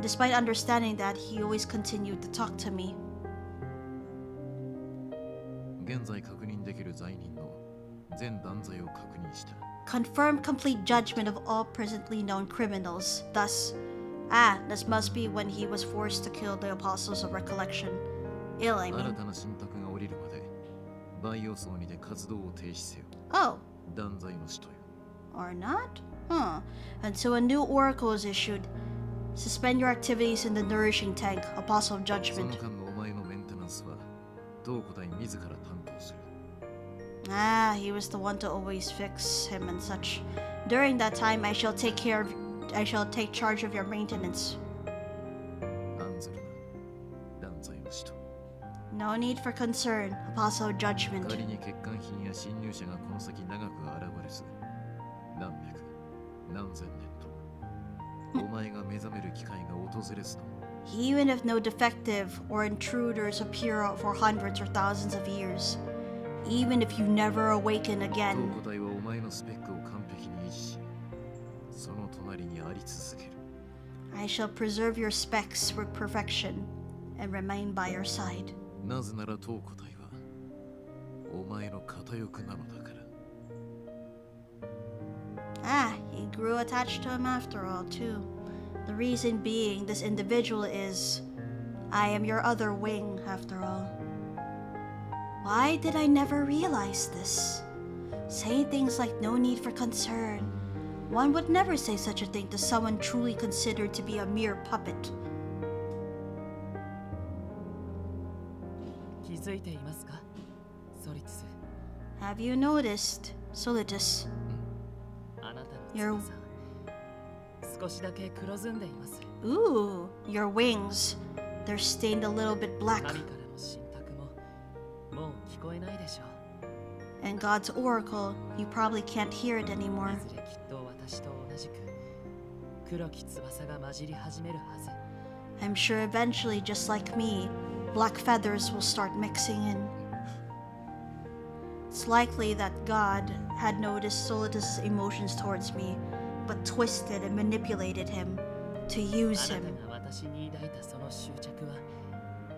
despite understanding that, he always continued to talk to me. 現在確認できる罪人の全断罪を確認した。 Confirm complete judgment of all presently known criminals. Thus, this must be when he was forced to kill the apostles of recollection. Ill, I 新 mean. たな神託が降りるまでバイオ層にて活動を停止せよ。 Oh, 断罪の使徒よ。 or not? Until a new oracle is issued. Suspend your activities in the nourishing tank, Apostle of その Judgment. 間のお前のメンテナンスは東古代自ら担当する。 He was the one to always fix him and such. During that time, I shall take charge of your maintenance. 案ずるな。断しと。 No need for concern, Apostle of Judgment. 仮に欠陥品や侵入者がこの先長く現れず、何百何千年とお前が目覚める機会が訪れずとも、 Even if no defective or intruders appear for hundreds or thousands of years, even if you never awaken 当 again, 個体はお前のスペックを完璧に維持し、その隣にあり続ける。 I shall preserve your specs with perfection and remain by your side. なぜなら当個体はお前の片翼なのだから。 Ah, he grew attached to him after all, too. The reason being, this individual is... I am your other wing, after all. Why did I never realize this? Saying things like no need for concern. One would never say such a thing to someone truly considered to be a mere puppet. 気づいていますか、ソリティス。 Have you noticed, Solitus? あなたの Your- 翼、少しだけ黒ずんでいます。 Ooh, your wings. They're stained a little bit black. 神からの信託ももう聞こえないでしょう。 And God's oracle, you probably can't hear it anymore. いずれきっと私と同じく黒き翼が混じり始めるはず。 I'm sure eventually, just like me, black feathers will start mixing in. It's likely that God had noticed Solitus' emotions towards me, but twisted and manipulated him to あ use な him. たが私に抱いたその執着は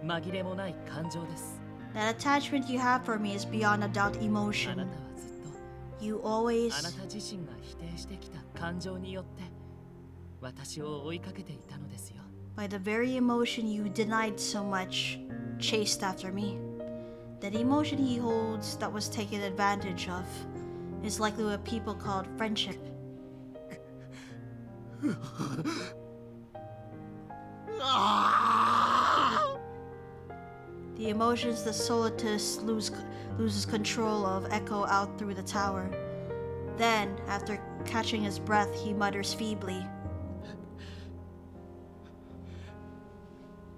紛れもない感情です。 That attachment you have for me is beyond a doubt あなた emotion. はずっと You always... あなた自身が否定してきた感情によって私を追いかけていたのですよ。 by the very emotion you denied so much, chased after me. That emotion he holds that was taken advantage of is likely what people called friendship. The emotions that Solitus loses control of echo out through the tower. Then, after catching his breath, he mutters feebly,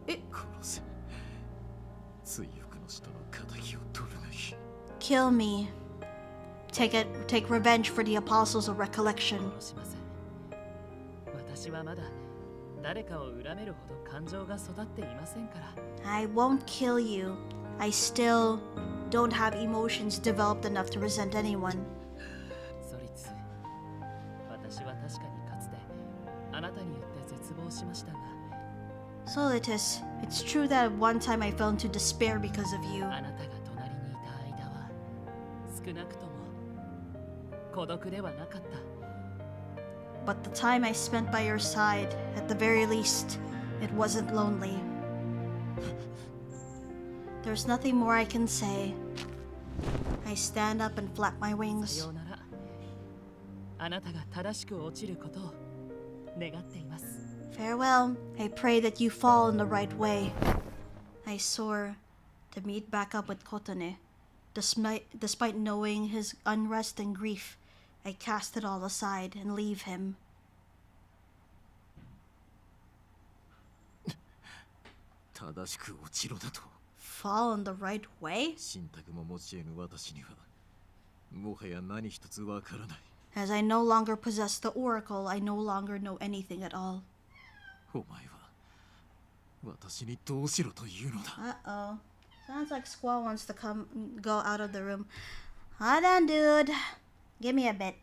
殺せ。追憶の人の仇を取るがいい。 "Kill me. Take revenge for the apostles of recollection." 殺しません。私はまだ誰かを恨めるほど感情が育っていませんから。 I won't kill you. I still don't have emotions developed enough to resent anyone. ソリツ、私は確かにかつてあなたによって絶望しましたが、 Solitus, it's true that at one time I fell into despair because of you. あなたが隣にいた間は少なくとも孤独ではなかった。 But the time I spent by your side, at the very least, it wasn't lonely. There's nothing more I can say. I stand up and flap my さ wings. ようなら。あなたが正しく落ちることを願っています。 Farewell. I pray that you fall in the right way. I soar to meet back up with Kotone. Despite knowing his unrest and grief, I cast it all aside and leave him. 正しく落ちろだと。 Fall in the right way? 信託も持ち得ぬ私にはもはや何一つわからない。 As I no longer possess the oracle, I no longer know anything at all. お前は私にどうしろというのだ。 Uh-oh. Sounds like Squall wants to go out of the room. Hold on, dude. Give me a bit.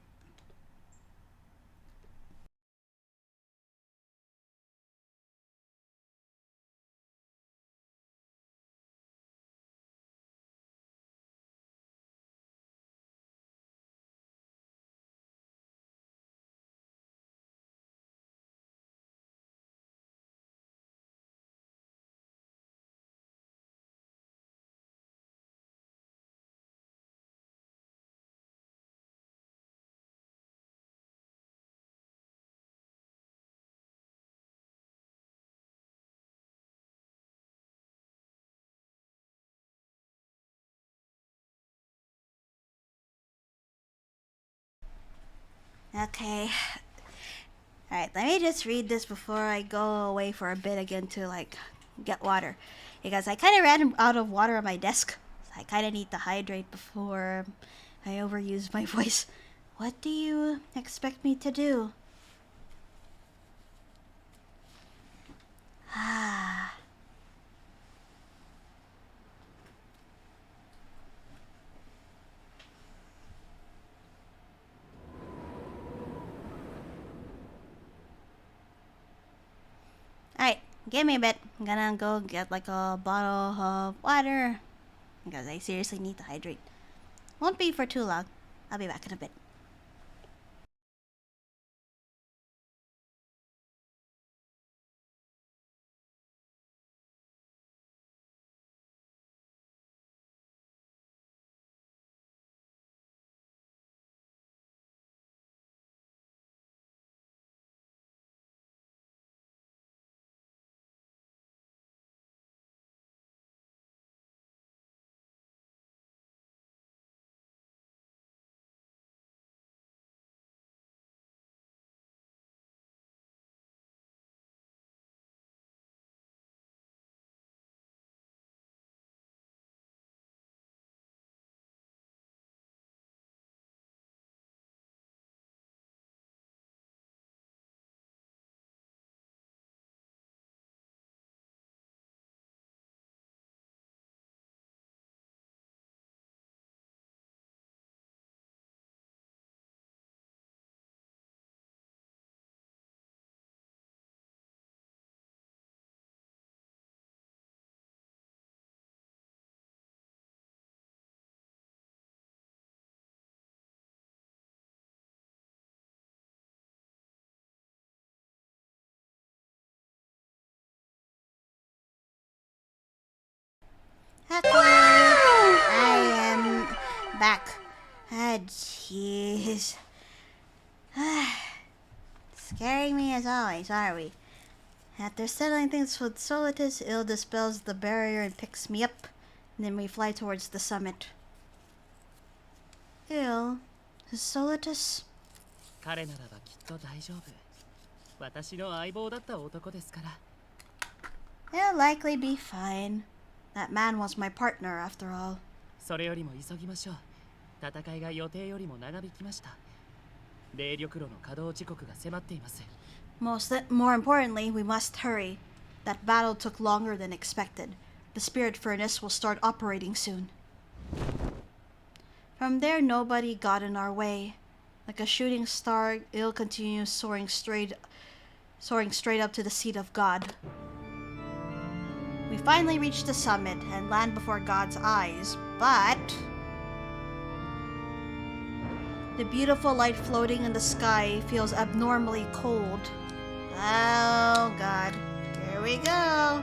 Okay. Alright, let me just read this before I go away for a bit again to like get water. Because I kind of ran out of water on my desk. So I kind of need to hydrate before I overuse my voice. What do you expect me to do? Ah. Alright, give me a bit. I'm gonna go get like a bottle of water because I seriously need to hydrate. Won't be for too long. I'll be back in a bit. Okay, I am back. Ah, jeez. Scaring me as always, are we? After settling things with Solitus, Il dispels the barrier and picks me up. And then we fly towards the summit. Il, is Solitus? 彼ならばきっと大丈夫。私の相棒だった男ですから。He'll likely be fine. That man was my partner after all. それよりも急ぎましょう。戦いが予定よりも長引きました。霊力炉の稼働時刻が迫っています。More importantly, we must hurry. That battle took longer than expected. The spirit furnace will start operating soon. From there, nobody got in our way. Like a shooting star, Il continues soaring straight up to the seat of God. We finally reach the summit and land before God's eyes, but the beautiful light floating in the sky feels abnormally cold. Oh God, here we go.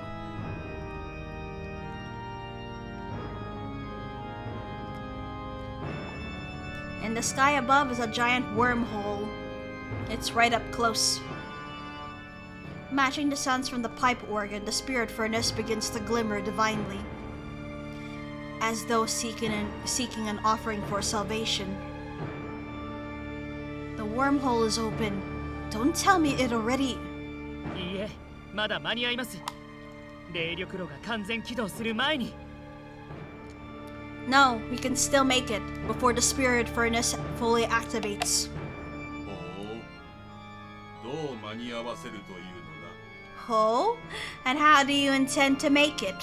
In the sky above is a giant wormhole. It's right up close. Matching the sounds from the pipe organ, the spirit furnace begins to glimmer divinely, as though seeking an offering for salvation. The wormhole is open. Don't tell me it already... いいえ、まだ間に合います。霊力炉が完全起動する前に。No, we can still make it before the spirit furnace fully activates. ほう、どう間に合わせるというのだ。 Oh? And how do you intend to make it?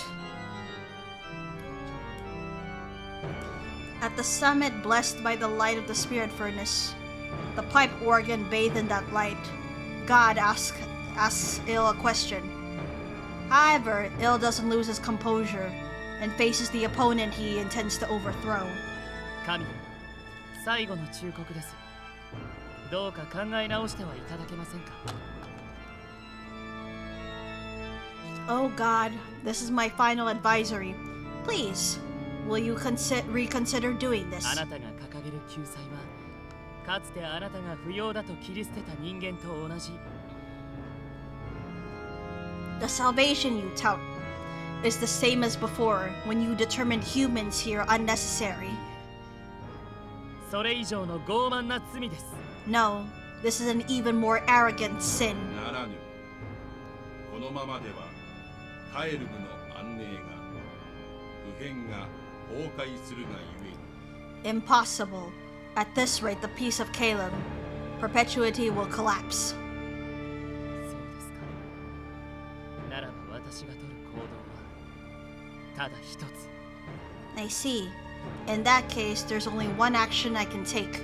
At the summit blessed by the light of the spirit furnace, the pipe organ bathed in that light, God asks Il a question. However, Il doesn't lose his composure and faces the opponent he intends to overthrow. 神、最後の忠告です。どうか考え直してはいただけませんか。 Oh God, this is my final advisory. Please, will you reconsider doing this? あなたが掲げる救済は、かつてあなたが不要だと切り捨てた人間と同じ。 The salvation you tout is the same as before when you determined humans here unnecessary. それ以上の傲慢な罪です。 No, this is an even more arrogant sin. ならぬ。このままではカエル部の安寧が普遍が崩壊するがゆえに Impossible. At this rate, the peace of Caleb, perpetuity will collapse. そうですか。ならば私が取る行動はただ一つ。 I see. In that case, there's only one action I can take.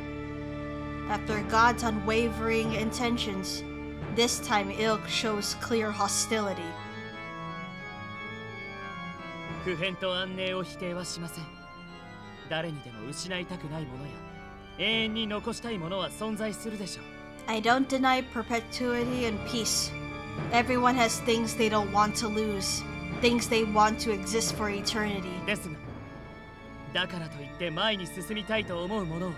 After God's unwavering intentions, this time Ilk shows clear hostility. 普遍と安寧を否定はしません。誰にでも失いたくないものや永遠に残したいものは存在するでしょう。 I don't deny perpetuity and peace. Everyone has things they don't want to lose, things they want to exist for eternity. ですが、だからといって前に進みたいと思うものを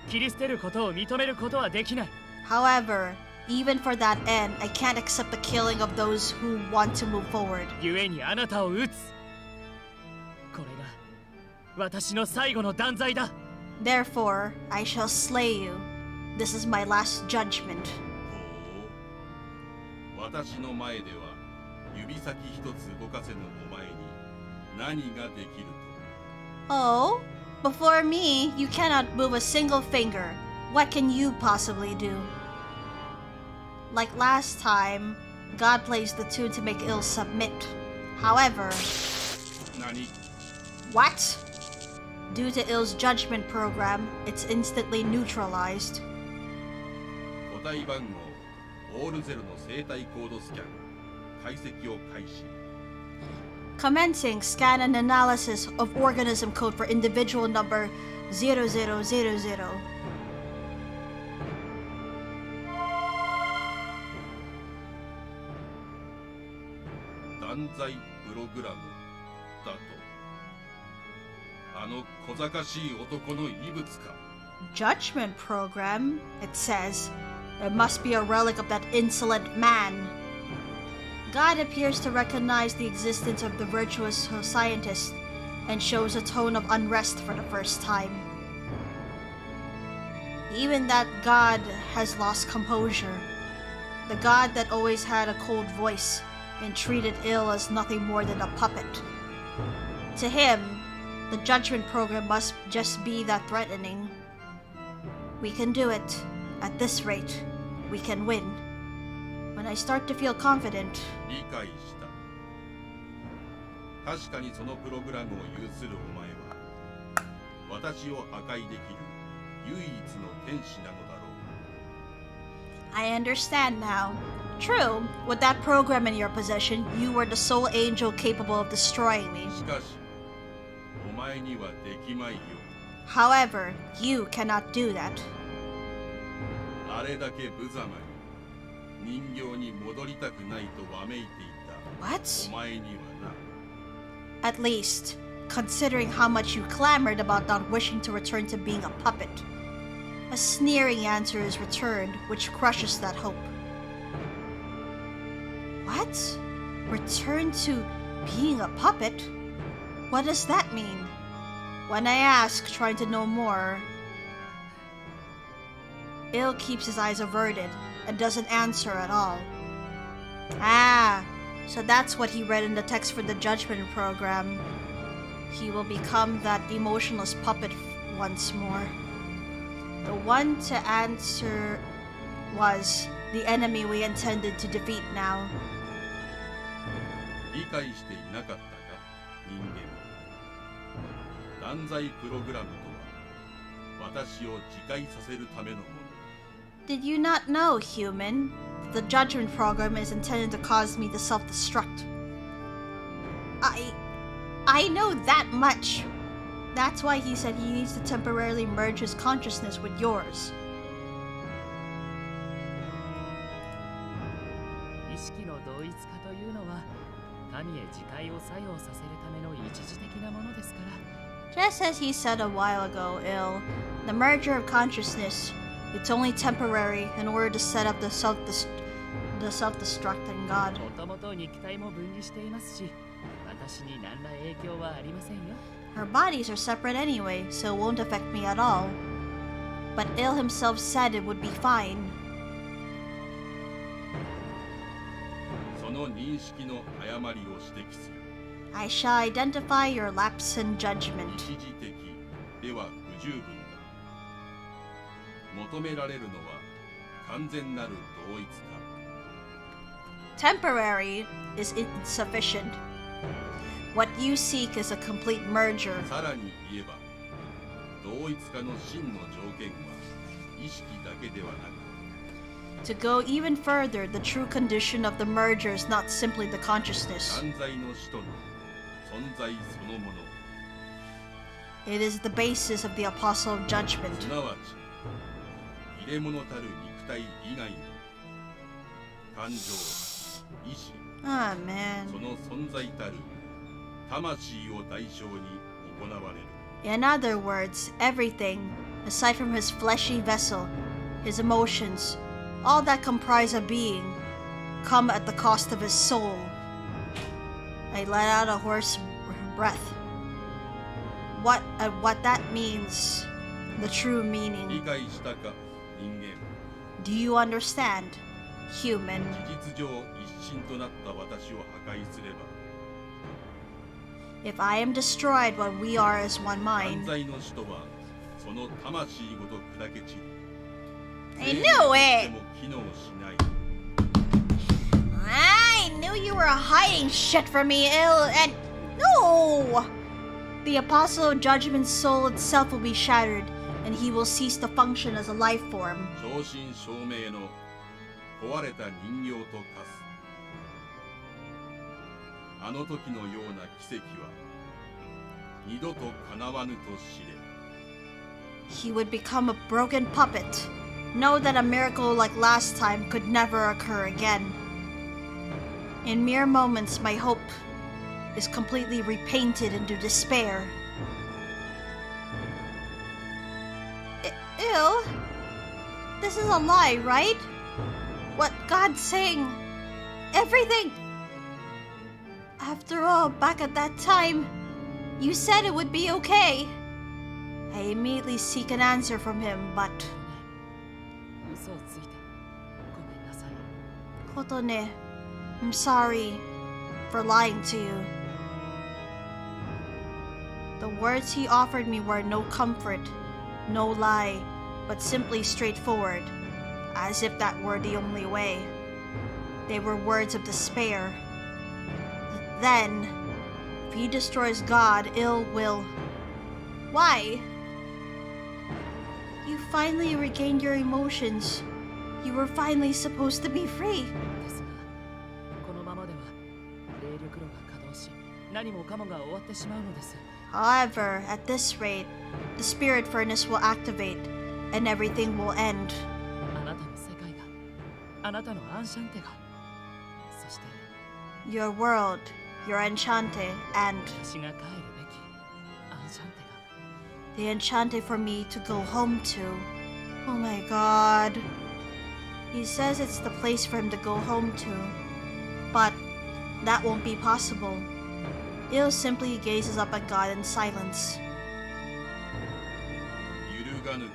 切り捨てることを認めることはできない。 However, even for that end, I can't accept the killing of those who want to move forward. 故にあなたを撃つ。これが私の最後の断罪だ。 Therefore, I shall slay you. This is my last judgment. ほう、私の前では指先一つ動かせぬお前に何ができると。 Oh, before me, you cannot move a single finger. What can you possibly do? Like last time, God plays the tune to make ill submit. However, 何？ what? Due to Ill's judgment program, it's instantly neutralized. 個体番号オールゼロの生体コードスキャン解析を開始。 Commencing scan and analysis of organism code for individual number 0000. 断罪プログラムだと。あの小賢しい男の遺物か。 Judgment program, it says. It must be a relic of that insolent man. God appears to recognize the existence of the virtuous scientist and shows a tone of unrest for the first time. Even that God has lost composure. The God that always had a cold voice and treated ill as nothing more than a puppet. To him, the judgment program must just be that threatening. We can do it. At this rate, we can win. When I start to feel confident, 理解した。確かにそのプログラムを有するお前は私を破壊できる唯一の天使なのだろう。 I understand now. True, with that program in your possession, you were the sole angel capable of destroying me. しかしお前にはできまいよ。 However, you cannot do that. あれだけ無様に人形に戻りたくないとわめいていた What? お前にはな。 At least, considering how much you clamored about not wishing to return to being a puppet. A sneering answer is returned, which crushes that hope. What? Return to being a puppet? What does that mean? When I ask, trying to know more, Ill keeps his eyes averted and doesn't answer at all. Ah, so that's what he read in the text for the judgment program. He will become that emotionless puppet once more. The one to answer was the enemy we intended to defeat now. 理解していなかったか人間。断罪プログラムとは私を自戒させるためのもの。 Did you not know, human, that the judgment program is intended to cause me to self-destruct? I know that much. That's why he said he needs to temporarily merge his consciousness with yours. 意識の同一化というのは神へ自戒を作用させるための一時的なものですから。 Just as he said a while ago, Ill, the merger of consciousness, it's only temporary in order to set up the self-destructing God. もともと肉体も分離していますし、私に何ら影響はありませんよ。 Her bodies are separate anyway, so it won't affect me at all. But Ill himself said it would be fine. そのの認識の誤りを指摘する。 I shall identify your lapse in judgment. 一時的では不十分だ。求められるのは完全なる同一化。 Temporary is insufficient. What you seek is a complete merger. さらに言えば、同一化の真の条件は意識だけではなく、 To go even further, the true condition of the merger is not simply the consciousness. 存在の使徒の存在そのもの、 It is the basis of the apostle of judgment. すなわち入れ物たる肉体以外の感情、意志、 Ah, man. その存在たる魂を対象に行われる。 In other words, everything, aside from his fleshy vessel, his emotions, all that comprise a being, come at the cost of his soul. I let out a hoarse breath. What that means, the true 理 meaning. 解したか、人間。 Do you understand, human? 事実上一心となった私を破壊すれば、 If I am destroyed when we are as one 存 mind, 在の使徒はその魂ごと砕け散り、 I 生 knew 命とし it! ても機能しない。 I knew you were hiding shit from me, and no! The apostle of judgment's soul itself will be shattered, and he will cease to function as a life form. 正真正銘の壊れた人形と化す。あの時のような奇跡は二度と叶わぬと知れ。 He would become a broken puppet. Know that a miracle like last time could never occur again. In mere moments, my hope is completely repainted into despair. Ew. This is a lie, right? What God's saying. Everything. After all, back at that time, you said it would be okay. I immediately seek an answer from him, but 嘘をついてごめんなさい。 Kotone, I'm sorry for lying to you. The words he offered me were no comfort, no lie, but simply straightforward, as if that were the only way. They were words of despair. Then, if he destroys God, ill will. Why? You finally regained your emotions. You were finally supposed to be free. ですが、このままでは霊力炉が稼働し、何もかもが終わってしまうのです。 However, at this rate, the spirit furnace will activate, and everything will end. あなたの世界が、あなたのアンシャンテが、そして Your world, your Enchante, and 私が帰るべきアンシャンテが。 the Enchante for me to go home to. Oh my god. He says it's the place for him to go home to. But that won't be possible. Il simply gazes up at God in silence. 揺るがぬか。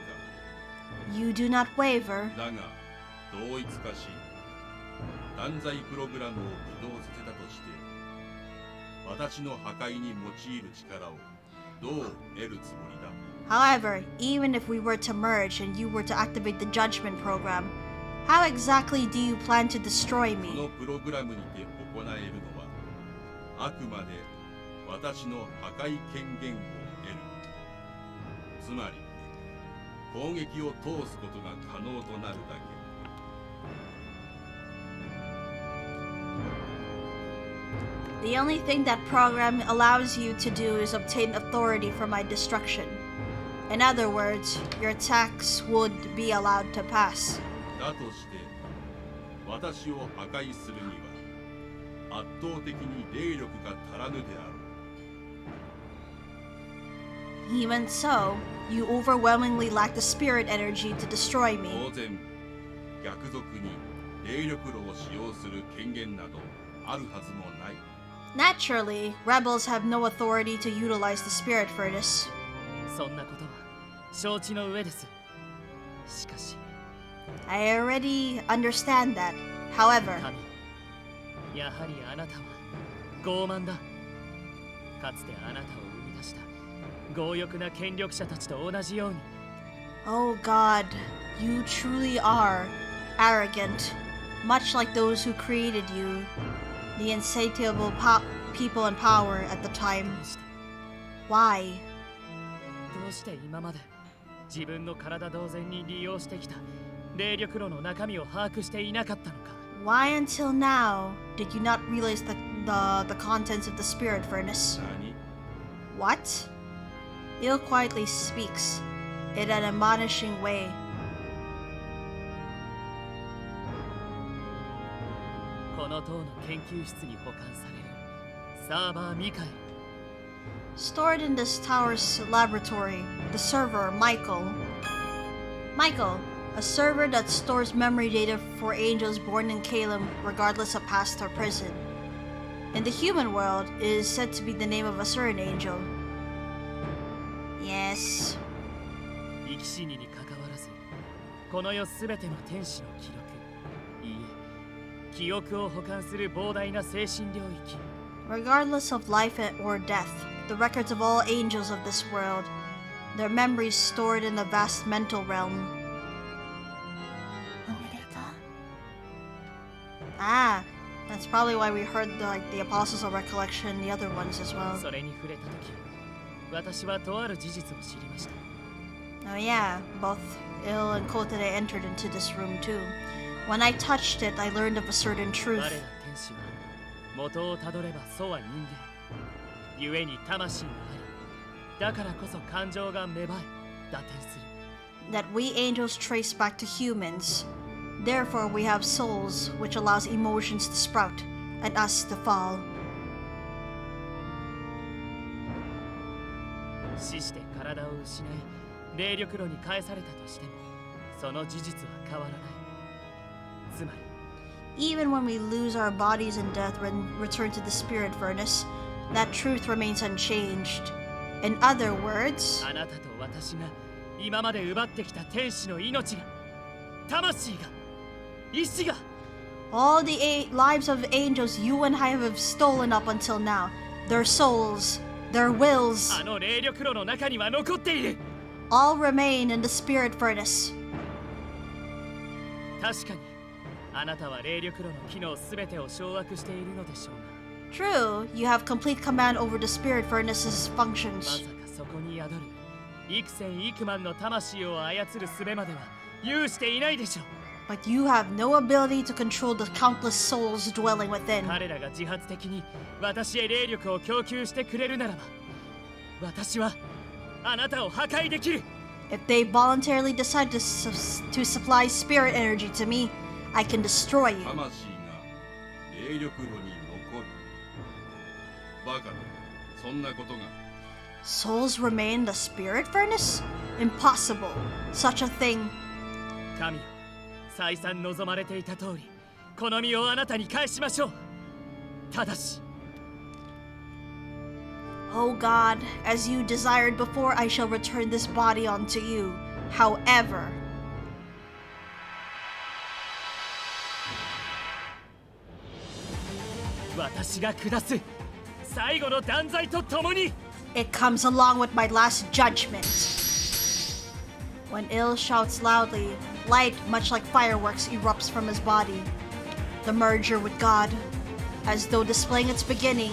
You do not waver. だが同一化し、断罪プログラムを起動させたとして、私の破壊に用いる力をどう得るつもりだ。 However, even if we were to merge and you were to activate the judgment program, how exactly do you plan to destroy こ me? のプログラムにて行えるのは、あくまで私の破壊権限を得る。つまり、攻撃を通すことが可能となるだけ。 The only thing that program allows you to do is obtain authority for my destruction. In other words, your attacks would be allowed to pass. だとして、私を破壊するには、圧倒的に霊力が足らぬであろう。 Even so, you overwhelmingly lack the spirit energy to destroy 当 me. 然、逆賊に霊力炉を使用する権限などあるはずもない。 Naturally, rebels have no authority to utilize the spirit furnace. そんなことは承知の上です。しかし、 I already understand that. However, 神、やはりあなたは傲慢だ。かつてあなたを生み出した強欲な権力者たちと同じように。 Oh God, you truly are arrogant, much like those who created you, the insatiable people in power at the time. Why? どうして今まで自分の体同然に利用してきた霊力炉の中身を把握していなかったのか。 Why until now did you not realize the contents of the spirit furnace? 何？ What? Il quietly speaks in an admonishing way. この塔の研究室に保管されるサーバーミカエル。 Stored in this tower's laboratory, the server Michael. Michael, a server that stores memory data for angels born in Calem regardless of past or present. In the human world, it is said to be the name of a certain angel. Yes. 生き死にに関わらず、この世すべての天使の記録、いいえ、記憶を保管する膨大な精神領域。 Regardless of life or death, the records of all angels of this world, their memories stored in the vast mental realm. Ah, that's probably why we heard the Apostles of Recollection and the other ones as well. それに触れたとき、私はとある事実を知りました。 Oh yeah, both Il and Kotare entered into this room too. When I touched it, I learned of a certain 我 truth. ら天使は元をたどれば祖は人間。故に魂があり、だからこそ感情が芽生え、打点する。 That we angels trace back to humans. Therefore, we have souls, which allows emotions to sprout and us to fall. 死して体を失い、霊力炉に返されたとしても、その事実は変わらない。つまり、 Even when we lose our bodies in death and return to the spirit furnace, that truth remains unchanged. In other words, あなたと私が今まで奪ってきた天使の命が、魂が、意志が、 all the lives of angels you and I have stolen up until now, their souls, their wills, あの霊力炉の中には残っている。 all remain in the spirit furnace. 確かに、あなたは霊力炉の機能すべてを掌握しているのでしょうが、 True, you have complete command over the spirit furnace's ま functions. さかそこに宿る幾千幾万の魂を操る術までは有していないでしょう。 But you have no ability to control the countless souls dwelling within. 彼らが自発的に私へ霊力を供給してくれるならば、私はあなたを破壊できる。 If they voluntarily decide to supply spirit energy to me, I can destroy you. 魂が霊力炉に残る。バカだ。そんなことが。 Souls remain in the spirit furnace? Impossible. Such a thing. 神よ、再三望まれていた通り、この身をあなたに返しましょう。ただし、 Oh God, as you desired before, I shall return this body unto you. However, 私が下す最後の断罪とともに、 it comes along with my last judgment. When Il shouts loudly, light, much like fireworks, erupts from his body. The merger with God, as though displaying its beginning,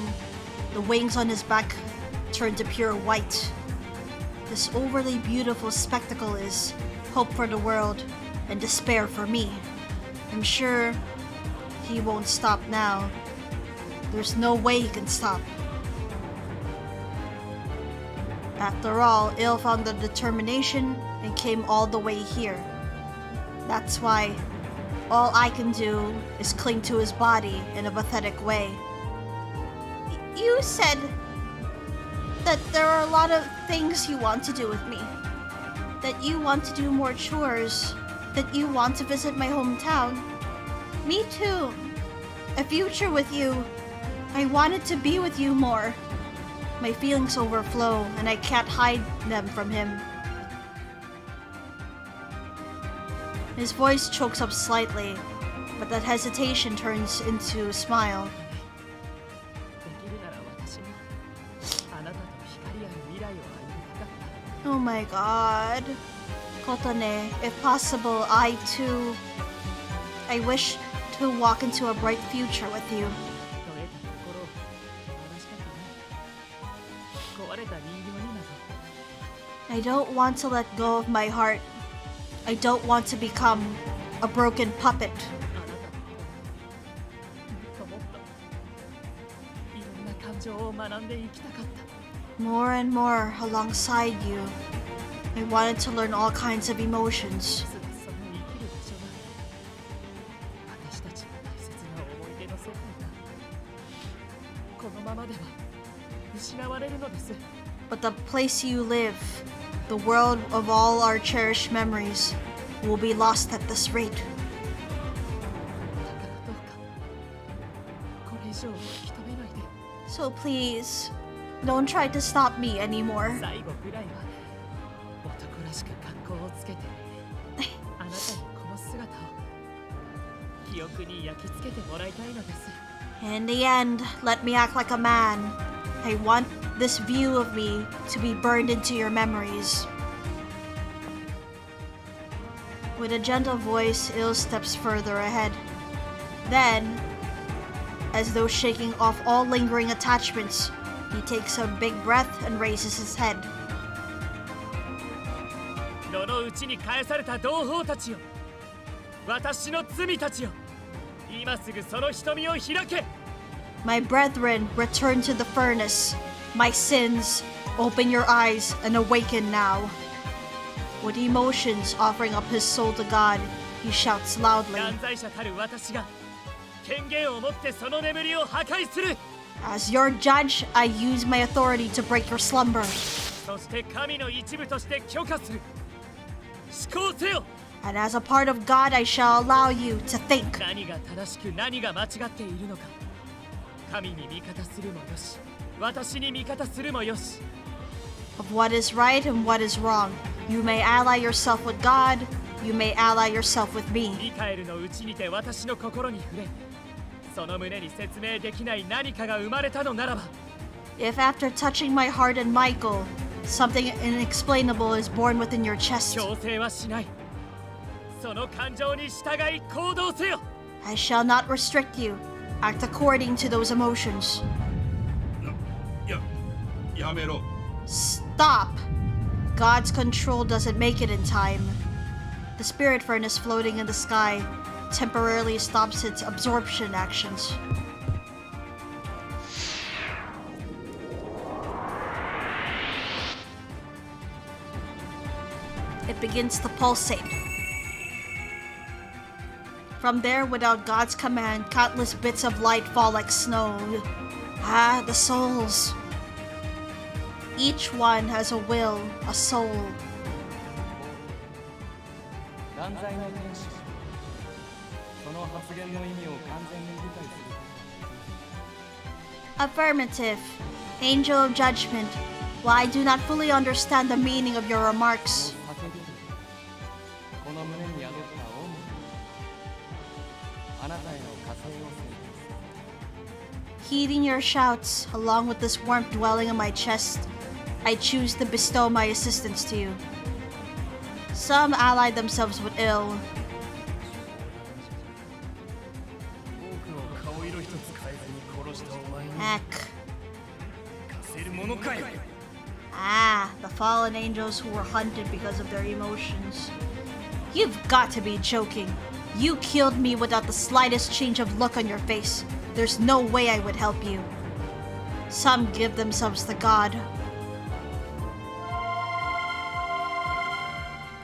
the wings on his back turn to pure white. This overly beautiful spectacle is hope for the world and despair for me. I'm sure he won't stop now. There's no way he can stop. After all, Il found the determination and came all the way here. That's why all I can do is cling to his body in a pathetic way. You said that there are a lot of things you want to do with me. That you want to do more chores. That you want to visit my hometown. Me too. A future with you. I wanted to be with you more. My feelings overflow and I can't hide them from him. His voice chokes up slightly. But that hesitation turns into a smile. できるなら私もあなたと光ある未来を歩みたかった。 Oh my god. Kotane, if possible, I wish to walk into a bright future with you. 取れた心を話したくない。壊れた人形になど I don't want to let go of my heart. I don't want to become a broken puppet. あなたのこともっといろんな感情を学んで生きたかった。 More and more alongside you. I wanted to learn all kinds of emotions. その生きる場所が私たちの大切な思い出の世界がこのままでは失われるのです。 But the place you live, the world of all our cherished memories, will be lost at this rate. だからどうかこれ以上引き止めないで。 So please, don't try to stop me anymore. 最後ぐらいは男らしく格好をつけてあなたにこの姿を記憶に焼き付けてもらいたいのです。 In the end, let me act like a man. I want this view of me to be burned into your memories. With a gentle voice, Il steps further ahead. Then, as though shaking off all lingering attachments, he takes a big breath and raises his head. 炉の内に返された同胞たちよ、私の罪たちよ、今すぐその瞳を開け。 My brethren, return to the furnace. My sins, open your eyes and awaken now. With emotions offering up his soul to God, he shouts loudly. 犯罪者たる私が権限を持ってその眠りを破壊する。 As your judge, I use my authority to break your slumber. そして神の一部として許可する。思考せよ。 And as a part of God, I shall allow you to think. 何が正しく何が間違っているのか。神に味方するもよし、私に味方するもよし。 Of what is right and what is wrong. You may ally yourself with God, you may ally yourself with me. ミカエルのうちにて私の心に触れ、その胸に説明できない何かが生まれたのならば、 If after touching my heart and Michael, something inexplainable is born within your chest, 強制はしない。その感情に従い行動せよ。 I shall not restrict you. Act according to those emotions. やめろ。 Stop! God's control doesn't make it in time. The spirit furnace floating in the sky temporarily stops its absorption actions. It begins to pulsate. From there, without God's command, countless bits of light fall like snow. Ah, the souls. Each one has a will, a soul. 断罪の天使、その発言の意味を完全に理解する。 Affirmative. Angel of Judgment. While I do not fully understand the meaning of your remarks, 叫びこの胸に宿った恩義、あなたへの加勢をする。 heeding your shouts, along with this warmth dwelling in my chest, I choose to bestow my assistance to you. Some ally themselves with ill. 多くの顔色一つ変えずに殺したお前に Heck. 貸せるものかよ。 Ah, the fallen angels who were hunted because of their emotions. You've got to be joking. You killed me without the slightest change of look on your face. There's no way I would help you. Some give themselves to God.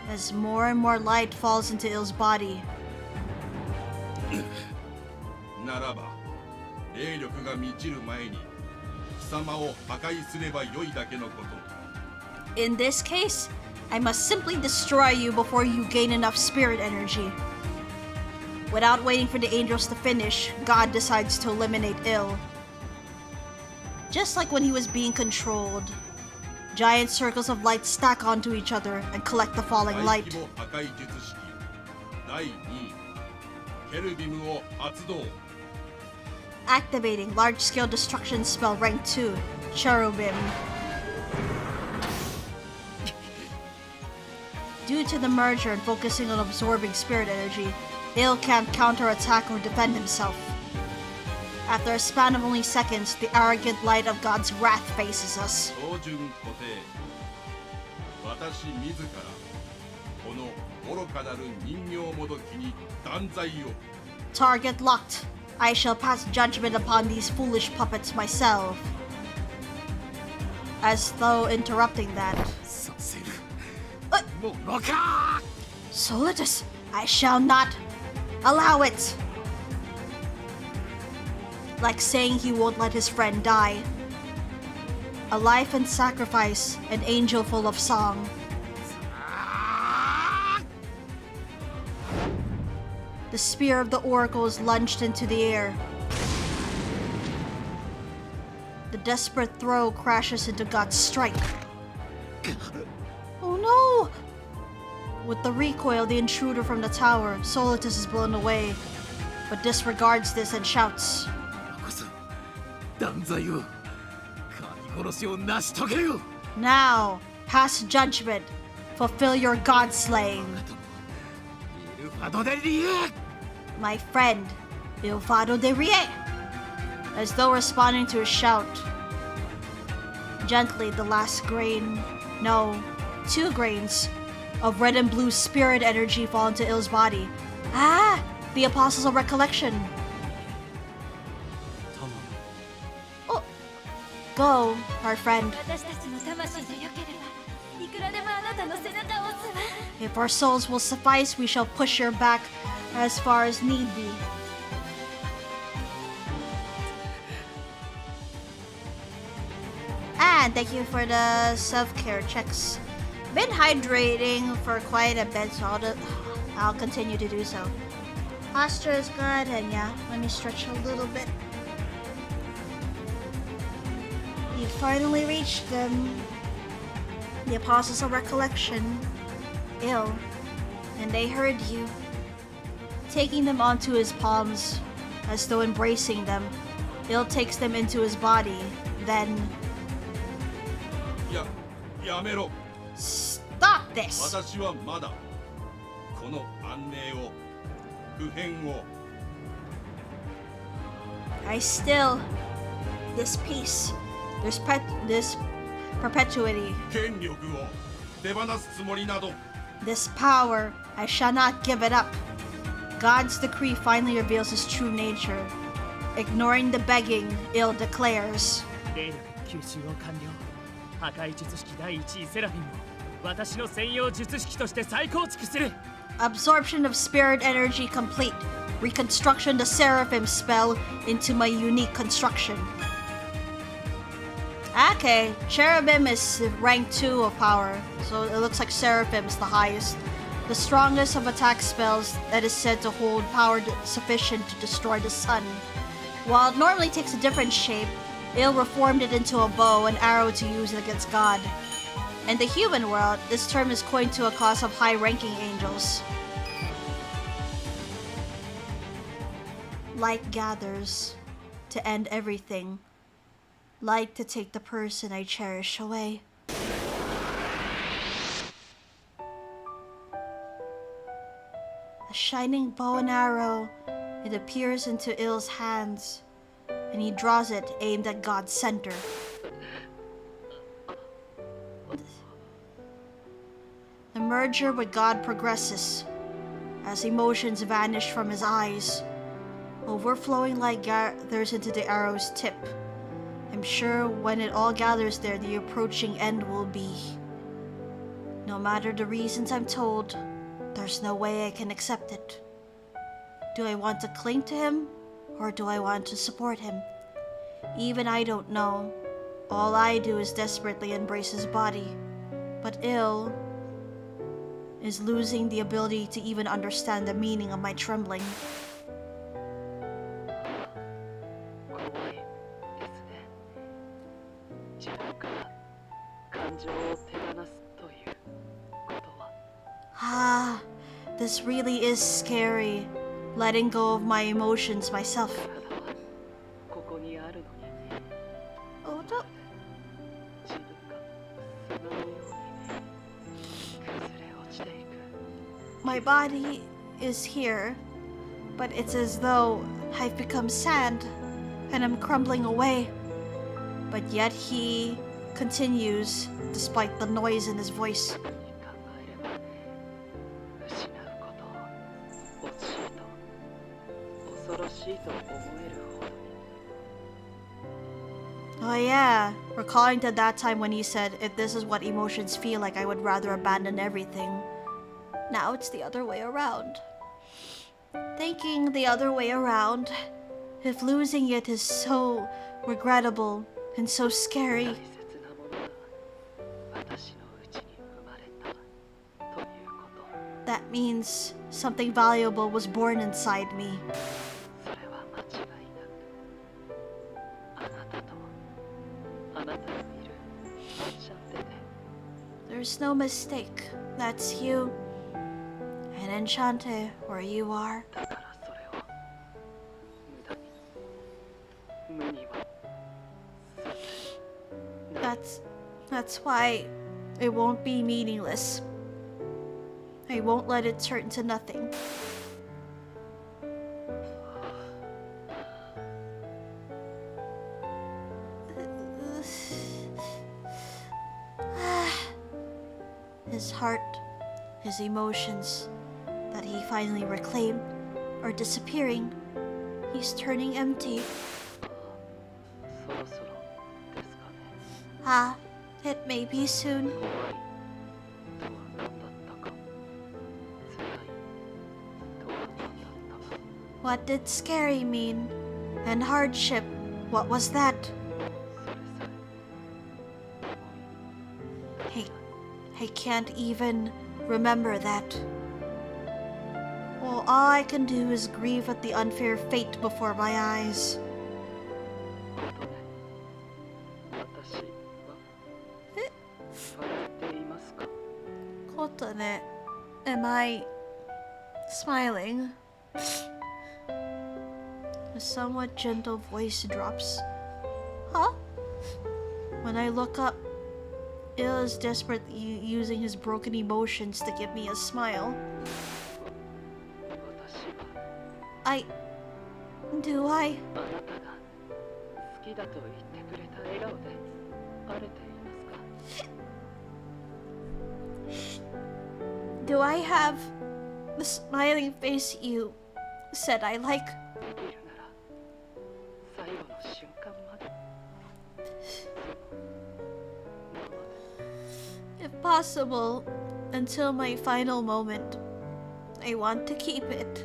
As more and more light falls into Ill's body, ならば霊力が満ちる前に貴様を破壊すればよいだけのこと。 in this case, I must simply destroy you before you gain enough spirit energy. Without waiting for the angels to finish, God decides to eliminate Ill. Just like when he was being controlled, giant circles of light stack onto each other and collect the falling 大 light. 規模破壊術式第2位ケルビムを発動。 Activating large-scale destruction spell rank 2, Cherubim. Due to the merger and focusing on absorbing spirit energy, Il can't counterattack or defend himself. After a span of only seconds, the arrogant light of God's wrath faces us. 標準固定。私自らこの愚かなる人形もどきに断罪を。 Target locked. I shall pass judgment upon these foolish puppets myself. As though interrupting that. させる。ものか。 Solitus, I shall not allow it. Like saying he won't let his friend die. A life and sacrifice, an angel full of song. The spear of the oracle is lunged into the air. The desperate throw crashes into God's strike. Oh no! With the recoil, the intruder from the tower, Solitus is blown away, but disregards this and shouts. こそ断罪を。神殺しを成し遂げよ。 Now, pass judgment. Fulfill your god slaying. イルファドデリエ。 My friend, Il Fado de Rie. As though responding to his shout. Gently, the last grain, no, 2 grains, of red and blue spirit energy fall into Il's body. Ah! The Apostles of Recollection. Oh, go, our friend. If our souls will suffice, we shall push your back as far as need be. And thank you for the self-care checks. Been hydrating for quite a bit, so I'll continue to do so. Posture is good, and yeah, let me stretch a little bit. You finally reached them. The Apostles of Recollection. Ill. And they heard you. Taking them onto his palms, as though embracing them, Il takes them into his body, then... やめろ。 Stop this! 私はまだこの安寧を普遍を I still... This peace, this perpetuity, 権力を手放すつもりなど this power, I shall not give it up. God's decree finally reveals his true nature. Ignoring the begging, Il declares, 霊力吸収を完了。破壊術式第1位セラフィンを私の専用術式として再構築する。 Absorption of spirit energy complete. Reconstruction the Seraphim spell into my unique construction. Okay, Cherubim is rank 2 of power, so it looks like Seraphim is the highest. The strongest of attack spells that is said to hold power sufficient to destroy the sun. While it normally takes a different shape, Il reformed it into a bow and arrow to use against God. In the human world, this term is coined to a class of high-ranking angels. Light gathers to end everything. Light to take the person I cherish away. A shining bow and arrow, it appears into Il's hands, and he draws it aimed at God's center. The merger with God progresses as emotions vanish from his eyes. Overflowing light gathers into the arrow's tip. I'm sure when it all gathers there, the approaching end will be. No matter the reasons I'm told, there's no way I can accept it. Do I want to cling to him, or do I want to support him? Even I don't know. All I do is desperately embrace his body. But Il is losing the ability to even understand the meaning of my trembling. Ah, this really is scary. letting go of my emotions myself. ここにあるのに Oh, no. 自分が砂のように崩れ落ちていく My body is here, but it's as though I've become sand and I'm crumbling away. But yet he continues despite the noise in his voice. 考えれば失うことを惜しいと恐ろしいと思えるほどに Oh yeah, recalling to that time when he said, if this is what emotions feel like, I would rather abandon everything. Now it's the other way around. Thinking the other way around, if losing it is so regrettable and so scary, 大切なものが私のうちに生まれたということ that means something valuable was born inside me. それは間違いなくあなたとあなたのいるエンシャンテで There's no mistake, that's you. And Enchante, where you are. だからそれを無駄に無には That's why it won't be meaningless. I won't let it turn to nothing. His heart, his emotions that he finally reclaimed are disappearing. He's turning empty. そろそろですかね Ah, it may be soon. 怖いとは何だったか辛いとは何だったか What did scary mean? And hardship, what was that? それさえ I can't even remember that. Well, all I can do is grieve at the unfair fate before my eyes. 私は笑っていますか Kotane, am I smiling? A somewhat gentle voice drops. Huh? When I look up, Il is desperately using his broken emotions to give me a smile. 私は Do I? あなたが好きだと言ってくれた笑顔で晴れていますか Do I have the smiling face you said I like? できるなら最後の瞬間まで If possible, until my final moment, I want to keep it.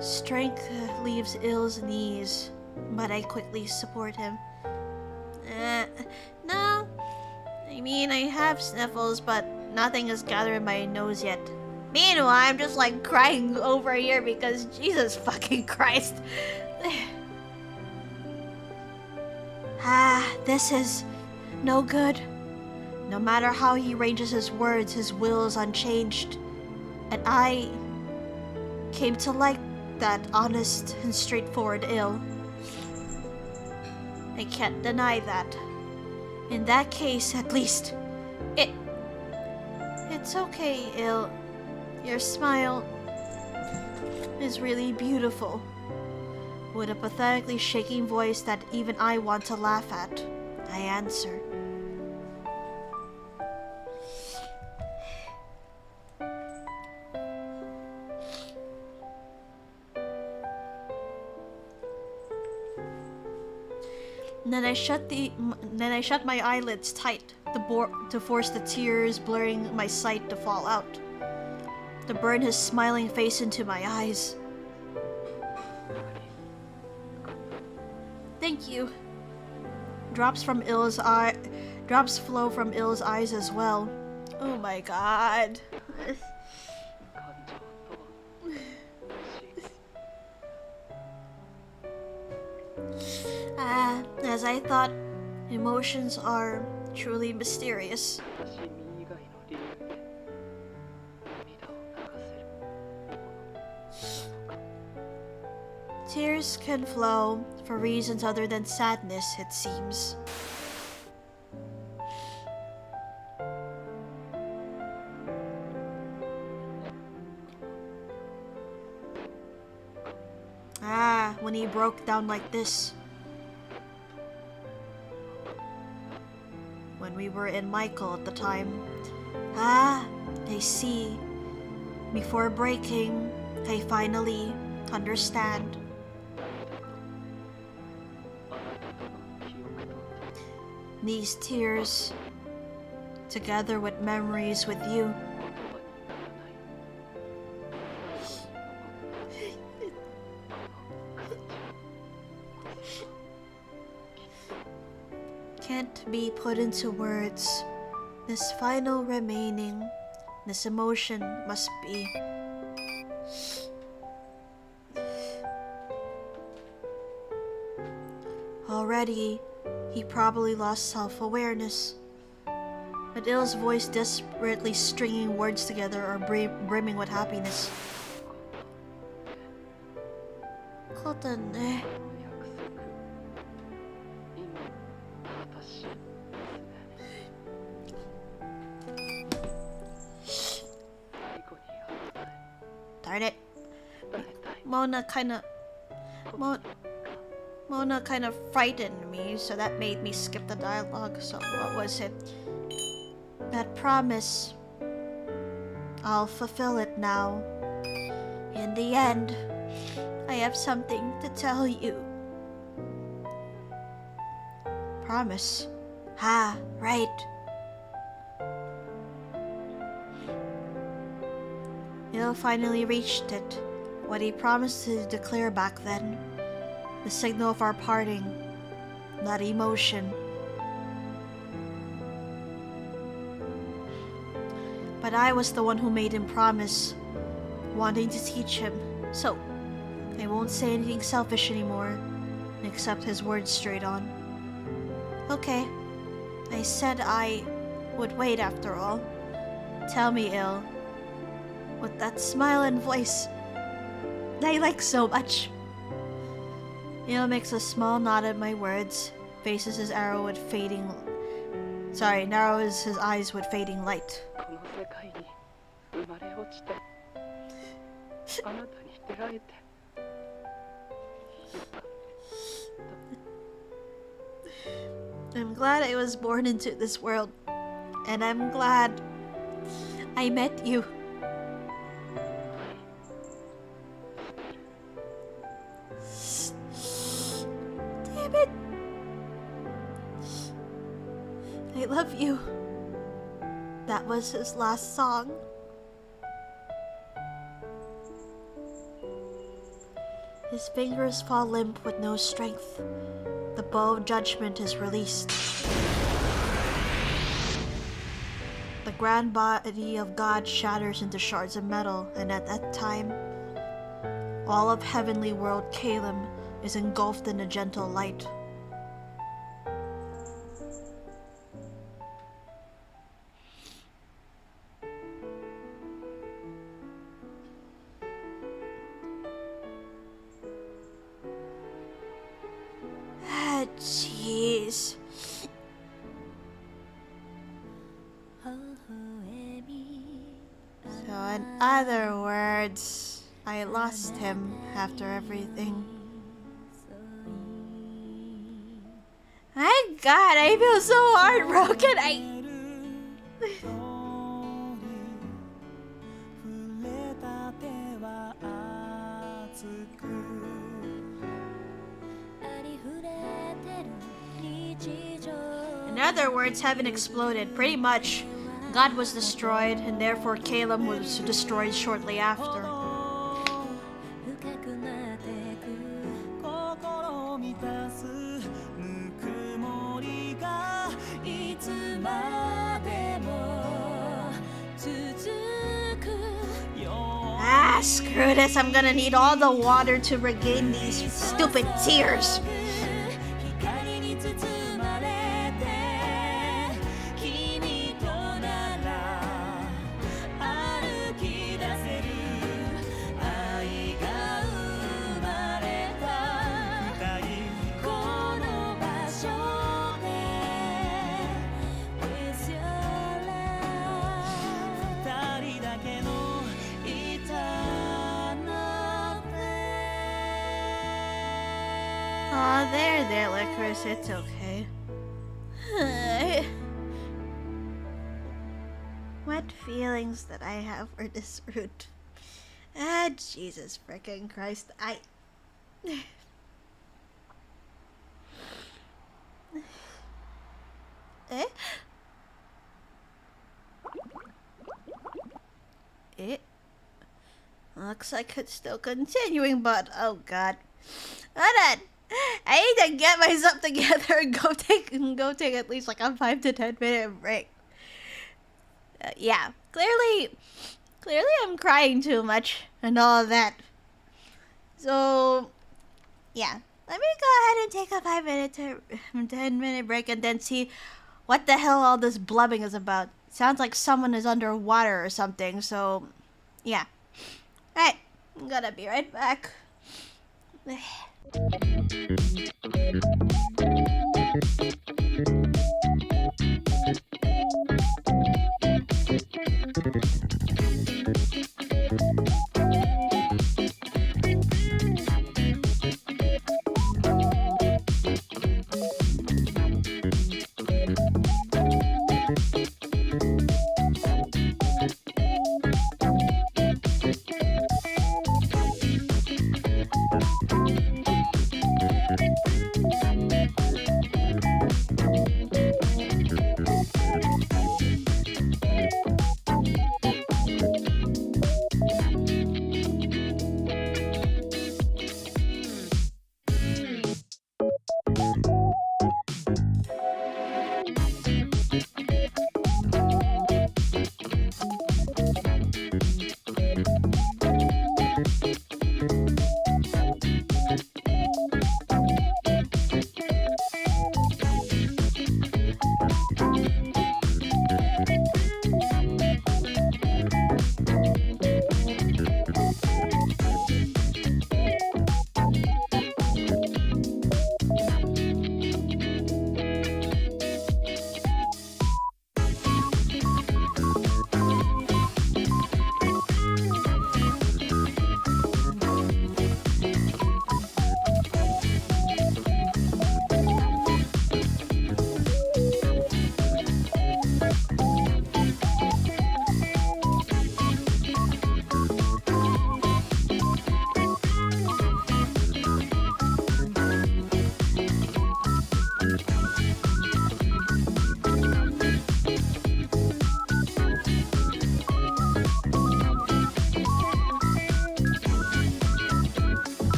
Strength leaves Il's knees, but I quickly support him. No. I mean, I have sniffles, but nothing has gathered in my nose yet. Meanwhile, I'm just like crying over here because Jesus fucking Christ. This is no good. No matter how he arranges his words, his will is unchanged. And I came to like that honest and straightforward Il. I can't deny that. In that case, at least, it's okay, Il. Your smile is really beautiful. With a pathetically shaking voice that even I want to laugh at, I answer. Then I shut my eyelids tight to force the tears blurring my sight to fall out. To burn his smiling face into my eyes. Thank you. Drops flow from Il's eyes as well. Oh my god. As I thought, emotions are truly mysterious. Tears can flow for reasons other than sadness, it seems. Ah, when he broke down like this. When we were in Michael at the time. Ah, I see. Before breaking, I finally understand. These tears, together with memories with you, can't be put into words. This final remaining, this emotion must be. Already, he probably lost self-awareness. But Ill's voice desperately stringing words together or brimming with happiness. Cotton, Darn it. Mona kind of frightened me, so that made me skip the dialogue. So what was it? That promise. I'll fulfill it now. In the end, I have something to tell you. Promise. Ah, right. Ill finally reached it. What he promised to declare back then. The signal of our parting. That emotion. But I was the one who made him promise. Wanting to teach him. So, I won't say anything selfish anymore. And accept his words straight on. Okay. I said I would wait after all. Tell me, Ill. With that smile and voice I like so much. Ill makes a small nod at my words, faces his arrow with fading... Sorry, narrows his eyes with fading light. I'm glad I was born into this world, and I'm glad I met you. Damn it. I love you. That was his last song. His fingers fall limp with no strength. The bow of judgment is released. The grand body of God shatters into shards of metal, and at that time, all of heavenly world Calem is engulfed in a gentle light. Jeez. So in other words, I lost him after everything. My God, I feel so heartbroken. In other words, heaven exploded. Pretty much, God was destroyed, and therefore Calem was destroyed shortly after. Ah, screw this. I'm gonna need all the water to regain these stupid tears. Oh, there, Licorice. It's okay. What feelings that I have for this route? Ah, Jesus freaking Christ. Eh? It looks like it's still continuing, but oh god. Hold on. I need to get myself together and go take at least like a 5 to 10 minute break. Yeah, clearly I'm crying too much and all of that. So yeah, let me go ahead and take a 10 minute break and then see what the hell all this blubbing is about. Sounds like someone is underwater or something, so yeah. Alright, I'm gonna be right back.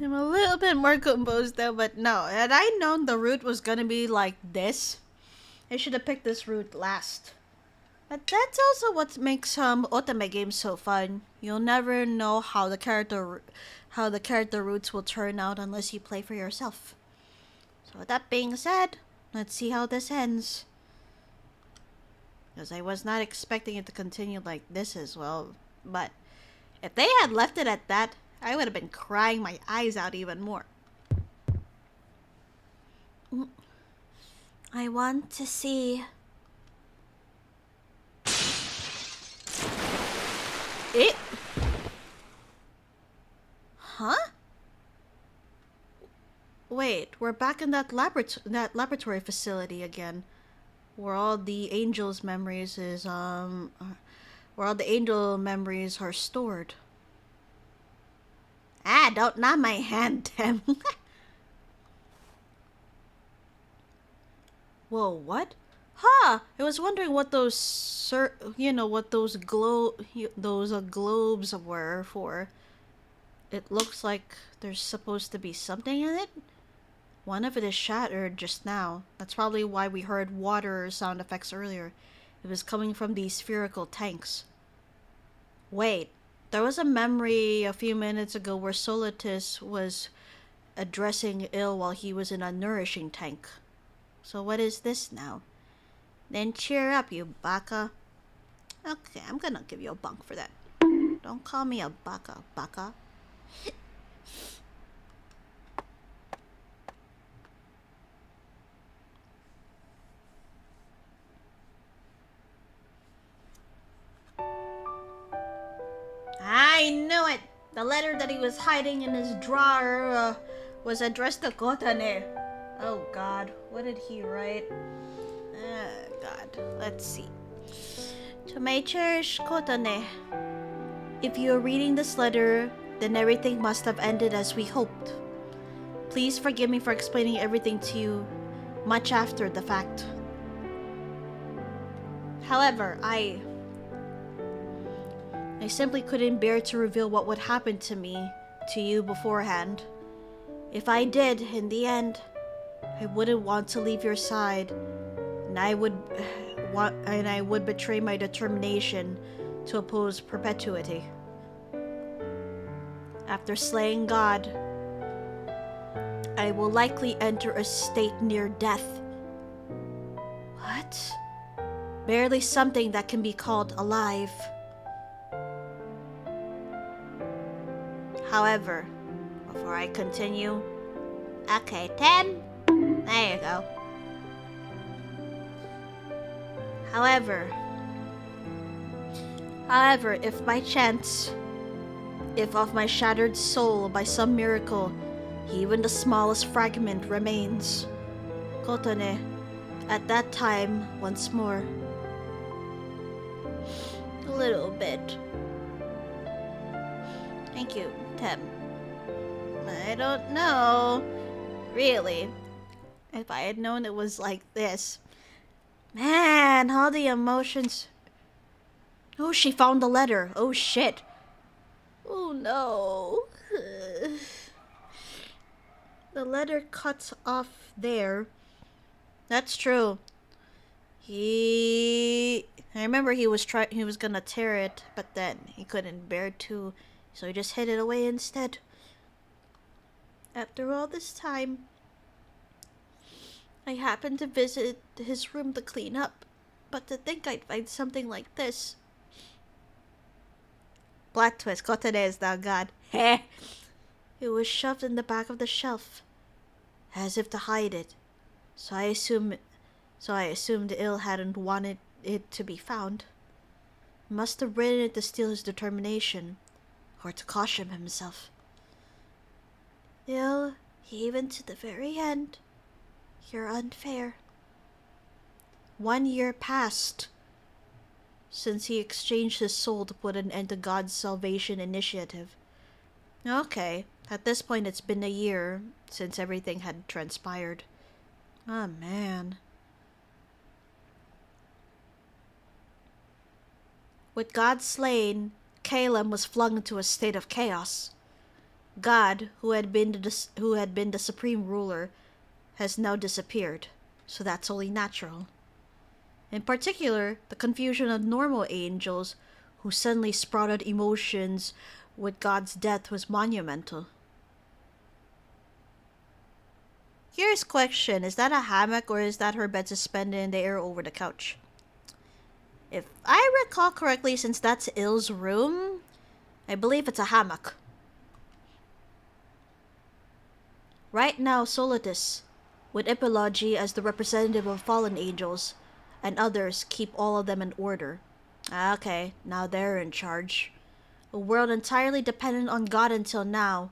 I'm a little bit more composed though, but no. Had I known the route was gonna be like this, I should have picked this route last. But that's also what makes otome games so fun. You'll never know how the character routes will turn out unless you play for yourself. So with that being said, let's see how this ends. Because I was not expecting it to continue like this as well. But if they had left it at that, I would have been crying my eyes out even more. I want to see... it? Huh? Wait, we're back in that laboratory facility again. Where all the angel's memories is, where all the angel memories are stored. Ah, don't knock my hand, Tim. Whoa, what? Huh, I was wondering what those, what those globes were for. It looks like there's supposed to be something in it. One of it is shattered just now. That's probably why we heard water sound effects earlier. It was coming from these spherical tanks. Wait, there was a memory a few minutes ago where Solitus was addressing ill while he was in a nourishing tank. So what is this now? Then cheer up, you baka. Okay, I'm gonna give you a bunk for that. Don't call me a baka, baka. I knew it! The letter that he was hiding in his drawer was addressed to Kotane. Oh god, what did he write? God, let's see. To my cherished Kotane, if you are reading this letter, then everything must have ended as we hoped. Please forgive me for explaining everything to you much after the fact. However, I simply couldn't bear to reveal what would happen to me, to you beforehand. If I did, in the end, I wouldn't want to leave your side, and I would betray my determination to oppose perpetuity. After slaying God, I will likely enter a state near death. What? Barely something that can be called alive. However, before I continue... Okay, 10. There you go. However, if by chance, if of my shattered soul by some miracle, even the smallest fragment remains, Kotane, at that time, once more, a little bit. Thank you, Tem. I don't know, really, if I had known it was like this. Man, all the emotions. Oh, she found the letter. Oh, shit. Oh, no. The letter cuts off there. That's true. I remember he was gonna tear it, but then he couldn't bear to, so he just hid it away instead. After all this time, I happened to visit his room to clean up, but to think I'd find something like this. Plot twist, Kotane is now gone. Heh! It was shoved in the back of the shelf, as if to hide it. So I assumed Il hadn't wanted it to be found. Must have written it to steal his determination, or to caution himself. Il, even to the very end, you're unfair. 1 year passed since he exchanged his soul to put an end to God's salvation initiative. Okay, at this point it's been a year since everything had transpired. Oh man. With God slain, Caleb was flung into a state of chaos. God, who had been the supreme ruler, has now disappeared, so that's only natural. In particular, the confusion of normal angels who suddenly sprouted emotions with God's death was monumental. Here's a question, is that a hammock or is that her bed suspended in the air over the couch? If I recall correctly, since that's Il's room, I believe it's a hammock. Right now, Solitus, with Epilogy as the representative of fallen angels, and others keep all of them in order. Okay, now they're in charge. A world entirely dependent on God until now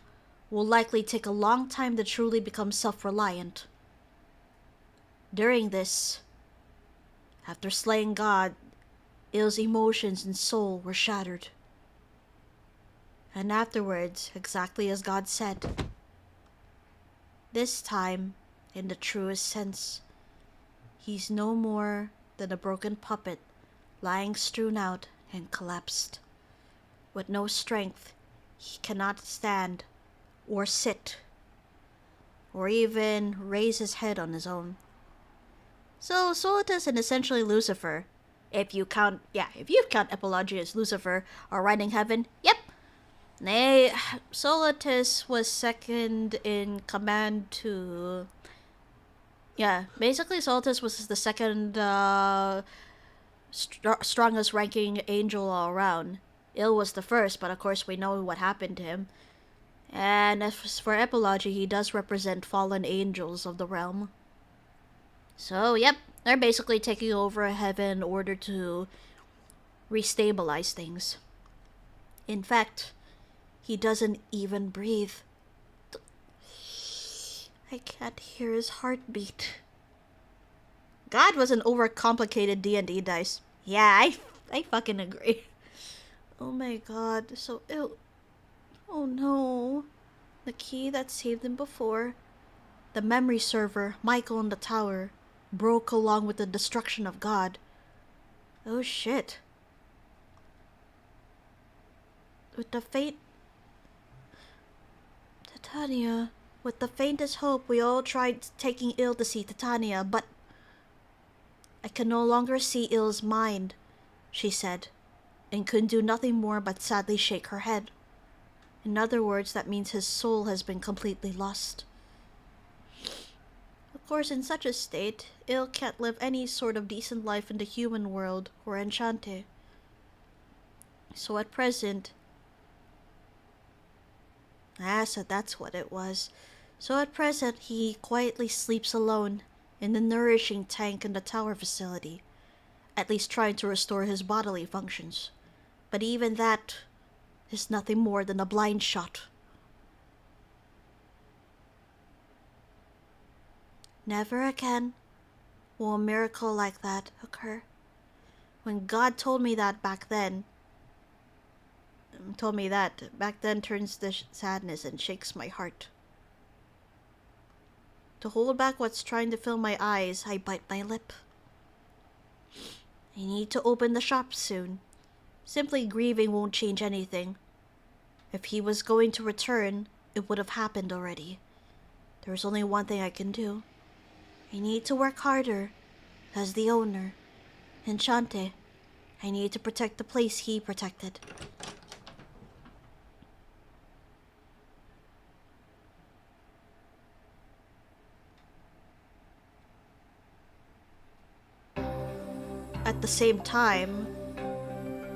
will likely take a long time to truly become self-reliant. During this, after slaying God, Il's emotions and soul were shattered. And afterwards, exactly as God said, this time, in the truest sense, he's no more than a broken puppet lying strewn out and collapsed. With no strength, he cannot stand or sit or even raise his head on his own. So Solitus and essentially Lucifer, if you count Epilogy as Lucifer, are riding heaven. Yep. Nay, Solitus was second in command to... Yeah, basically Solitus was the second strongest ranking angel all around. Il was the first, but of course we know what happened to him. And as for Epilogy, he does represent fallen angels of the realm. So, yep, they're basically taking over heaven in order to restabilize things. In fact, he doesn't even breathe. I can't hear his heartbeat. God was an overcomplicated D&D dice. Yeah, I fucking agree. Oh my god, so ill. Oh no. The key that saved him before, the memory server, Michael in the tower, broke along with the destruction of God. Oh shit. With the Titania. With the faintest hope, we all tried taking Il to see Titania, but I can no longer see Il's mind, she said, and couldn't do nothing more but sadly shake her head. In other words, that means his soul has been completely lost. Of course, in such a state, Il can't live any sort of decent life in the human world or Enchanté. So at present... so that's what it was. So at present, he quietly sleeps alone in the nourishing tank in the tower facility, at least trying to restore his bodily functions. But even that is nothing more than a blind shot. Never again will a miracle like that occur. When God told me that back then, turns to sadness and shakes my heart. To hold back what's trying to fill my eyes, I bite my lip. I need to open the shop soon. Simply grieving won't change anything. If he was going to return, it would have happened already. There's only one thing I can do. I need to work harder. As the owner, Enchanté, I need to protect the place he protected. At the same time,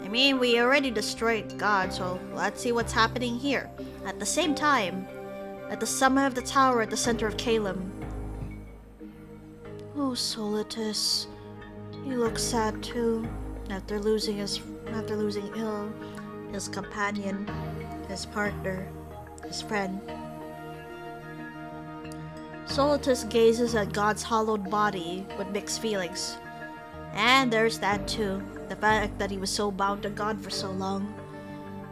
I mean, we already destroyed God, so let's see what's happening here. At the same time, at the summit of the tower at the center of Calem. Oh, Solitus, he looks sad too. After losing Il, his companion, his partner, his friend. Solitus gazes at God's hollowed body with mixed feelings. And there's that too, the fact that he was so bound to God for so long.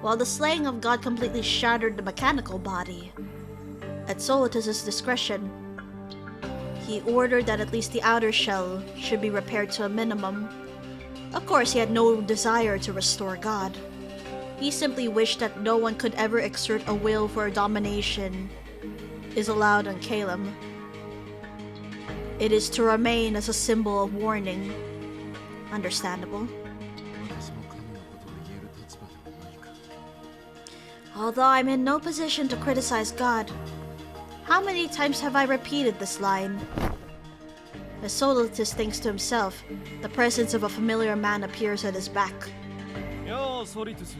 While the slaying of God completely shattered the mechanical body, at Solitus's discretion, he ordered that at least the outer shell should be repaired to a minimum. Of course, he had no desire to restore God. He simply wished that no one could ever exert a will for domination is allowed on Caleb. It is to remain as a symbol of warning. Understandable. 私も神のことを言える立場ではないか。 Although I'm in no position to criticize God, how many times have I repeated this line? As Solitus thinks to himself, the presence of a familiar man appears at his back. ようソリトゥス、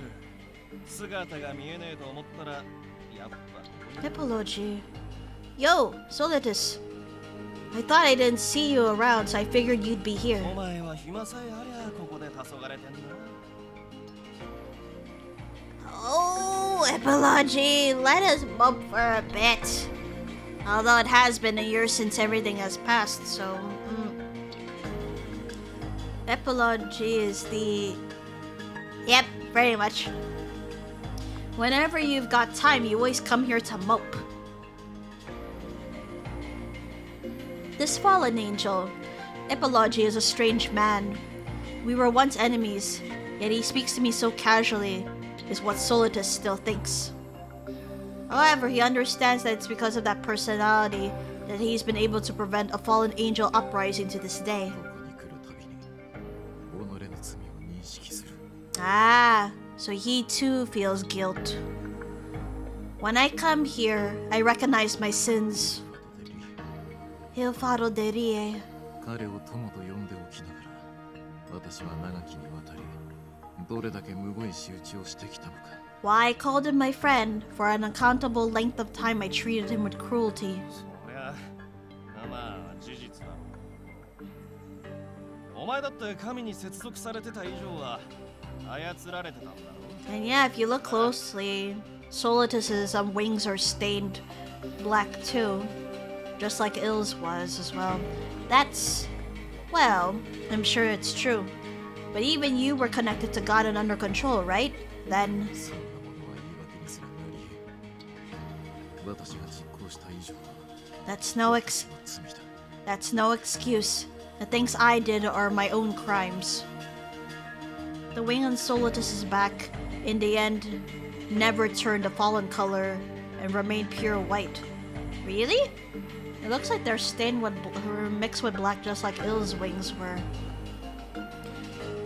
姿が見えねえと思ったらやっぱ Epology. Yo, Solitus. I thought I didn't see you around, so I figured you'd be here. お前は暇さえありゃここで黄昏れてんだ。 Oh, Epology, let us mope for a bit. Although it has been a year since everything has passed, so... Epology is the... Yep, pretty much. Whenever you've got time, you always come here to mope. This fallen angel, Epology, is a strange man. We were once enemies, yet he speaks to me so casually, is what Solitus still thinks. However, he understands that it's because of that personality that he's been able to prevent a fallen angel uprising to this day. ここに来るたびに己の罪を認識する。 Ah, so he too feels guilt. When I come here, I recognize my sins. ファドデリエ Il faro de rie. 彼を友と呼んでおきながら、私は長きにわたりどれだけむごい仕打ちをしてきたのか。 Why I called him my friend, for an uncountable length of time I treated him with cruelty. そりゃまあ事実だろう。お前だって神に接続されてた以上は操られてたんだろう。 And yeah, if you look closely, Solitus's wings are stained black too, just like Il's was as well. That's, well, I'm sure it's true. But even you were connected to God and under control, right? Then, そんなものは言い訳にすらなり得。私が実行した以上は that's no 私の罪だ。 that's no excuse. The things I did are my own crimes. The wing on Solitus's back, in the end, never turned a fallen color and remained pure white. Really? It looks like they're stained with or mixed with black, just like Il's wings were.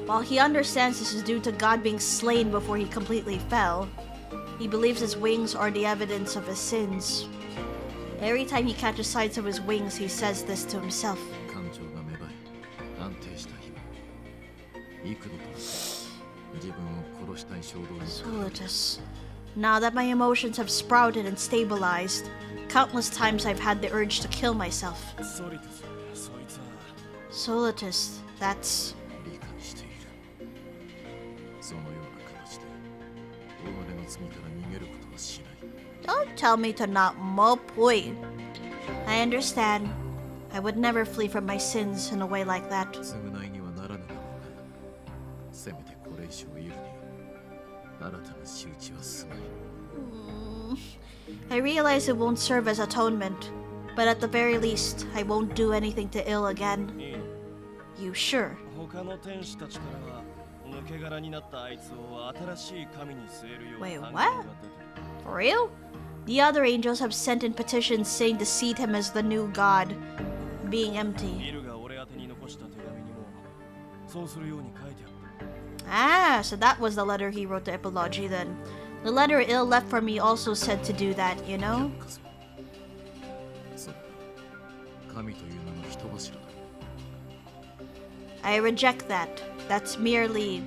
While he understands this is due to God being slain before he completely fell, he believes his wings are the evidence of his sins. Every time he catches sight of his wings, he says this to himself. 感情が芽生え安定した日は幾度となく自分を殺したい衝動に Solitus. Now that my emotions have sprouted and stabilized, countless times I've had the urge to kill myself. ソリトゥス、そいつは Solitus, that's... 理解している。そのような形で己の罪から逃げることはしない。 Don't tell me to not mope. Wait. I understand. I would never flee from my sins in a way like that. 償いにはならぬだろうが、せめてこれ以上いるに新たな仕打ちはすまい。 I realize it won't serve as atonement, but at the very least, I won't do anything to ill again. いいの。 You sure? 他の天使たちからは抜け殻になったあいつを新しい神に据えるよう Wait, な what? が出てる。 For real? The other angels have sent in petitions saying to seat him as the new god, being empty. ビルが俺宛てに残した手紙にもそうするように書いてあった。 Ah, so that was the letter he wrote to Epology then. The letter Il left for me also said to do that, you know? そうだ。神という名の人柱だ。 I reject that. That's merely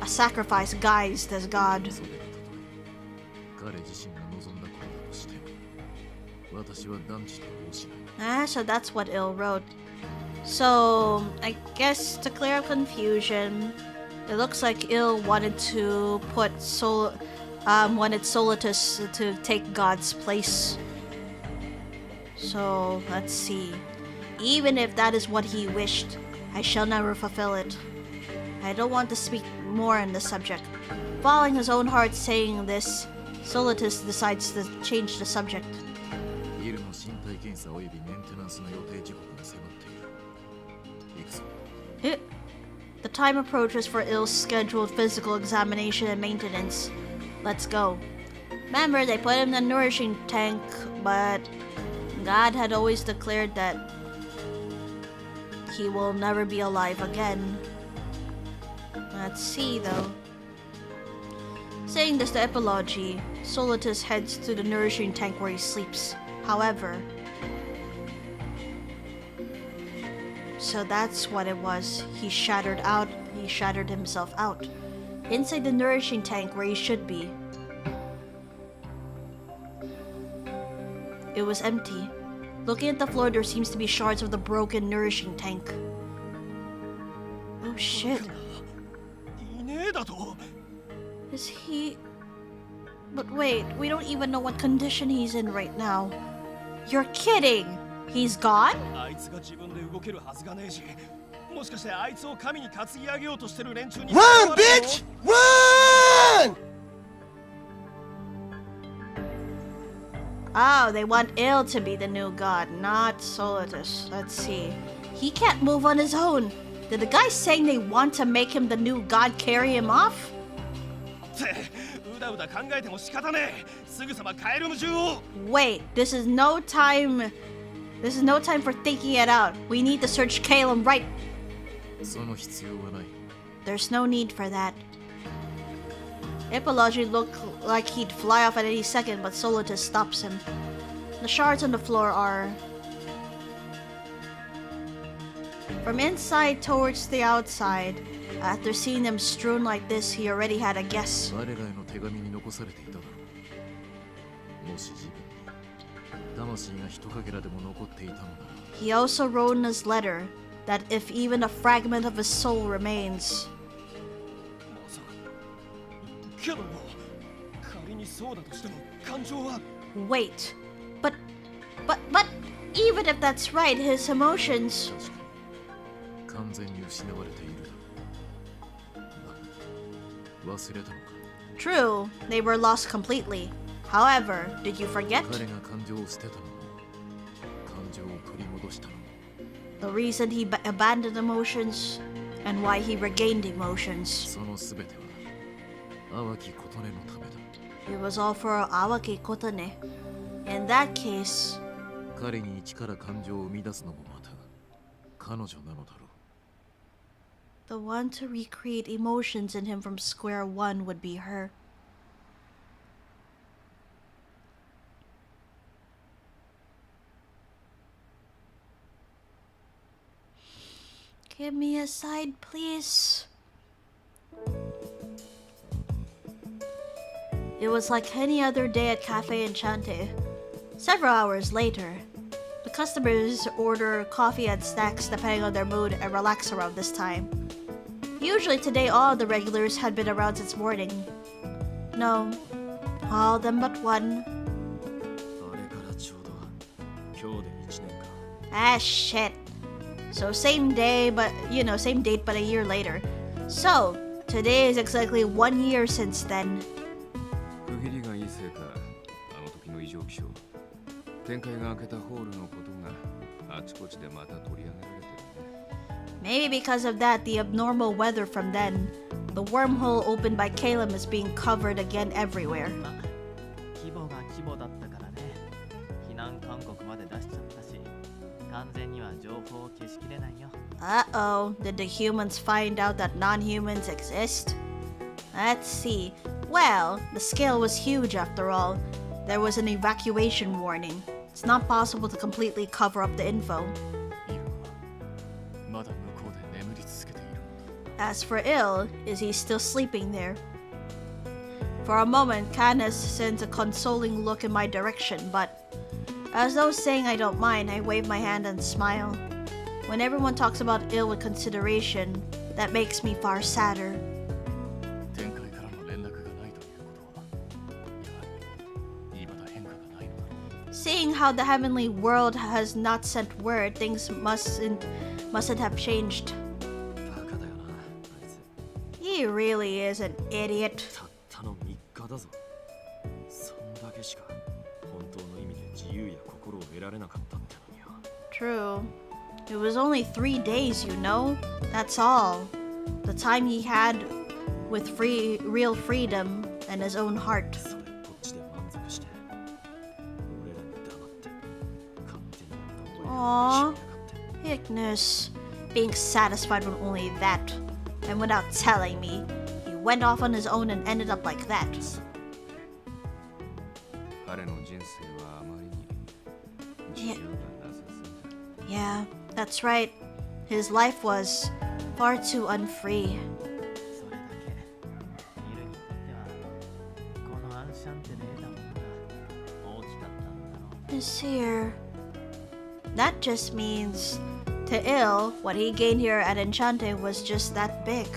a sacrifice guised as God. それがたとえ彼自身が望んだことだとしても、私は断じて応じない。 Ah, so that's what Il wrote. So, I guess to clear up confusion, it looks like Il wanted to put wanted Solitus to take God's place. So, let's see. Even if that is what he wished, I shall never fulfill it. I don't want to speak more on the subject. Following his own heart saying this, Solitus decides to change the subject. ビルの身体検査およびメンテナンスの予定時刻が迫っている。行くぞ。The time approaches for Ill's scheduled physical examination and maintenance. Let's go. Remember, they put him in the nourishing tank, but God had always declared that he will never be alive again. Let's see, though. Saying this to Epilogy, Solitus heads to the nourishing tank where he sleeps. However, so that's what it was. He shattered himself out. Inside the nourishing tank where he should be. It was empty. Looking at the floor, there seems to be shards of the broken nourishing tank. Oh shit. Is he... But wait, we don't even know what condition he's in right now. You're kidding! He's gone? Run, bitch! Run! Oh, they want Ill to be the new god, not Solitus. Let's see. He can't move on his own. Did the guy saying they want to make him the new god carry him off? Wait, this is no time for thinking it out. We need to search Caleb right. There's no need for that. Epilogy looked like he'd fly off at any second, but Solitus stops him. The shards on the floor are... From inside towards the outside. After seeing them strewn like this, he already had a guess. He also wrote in his letter that if even a fragment of his soul remains... Wait, but even if that's right, his emotions... True, they were lost completely. However, did you forget? The reason he abandoned emotions and why he regained emotions. It was all for Awaki Kotane. In that case, the one to recreate emotions in him from square one would be her. Give me a side, please. It was like any other day at CAFÉ ENCHANTÉ. Several hours later, the customers order coffee and snacks depending on their mood and relax around this time. Usually today all the regulars had been around since morning. No, all of them but one. Ah shit. So same day but, same date but a year later. So, today is exactly 1 year since then. Maybe because of that, the abnormal weather from then, the wormhole opened by Caleb is being covered again everywhere. Uh-oh, did the humans find out that non-humans exist? Let's see. Well, the scale was huge after all. There was an evacuation warning. It's not possible to completely cover up the info. As for Ill, is he still sleeping there? For a moment, Canis sends a consoling look in my direction, but as though saying I don't mind, I wave my hand and smile. When everyone talks about Ill with consideration, that makes me far sadder. Seeing how the heavenly world has not sent word, things mustn't have changed. He really is an idiot. True. It was only 3 days, That's all. The time he had with real freedom and his own heart. それっぽっちで満足して俺らに黙って勝手にやった俺らに Aww. しやがって Ignis, being satisfied with only that, and without telling me, he went off on his own and ended up like that. 彼の人生はあまりに自由がなさすぎた。 Yeah, that's right. His life was far too unfree. それだけ見るにとってはこのアンシャンテで得たものが大きかったんだろう。 Monsieur. That just means, to ill, what he gained here at Enchante was just that big.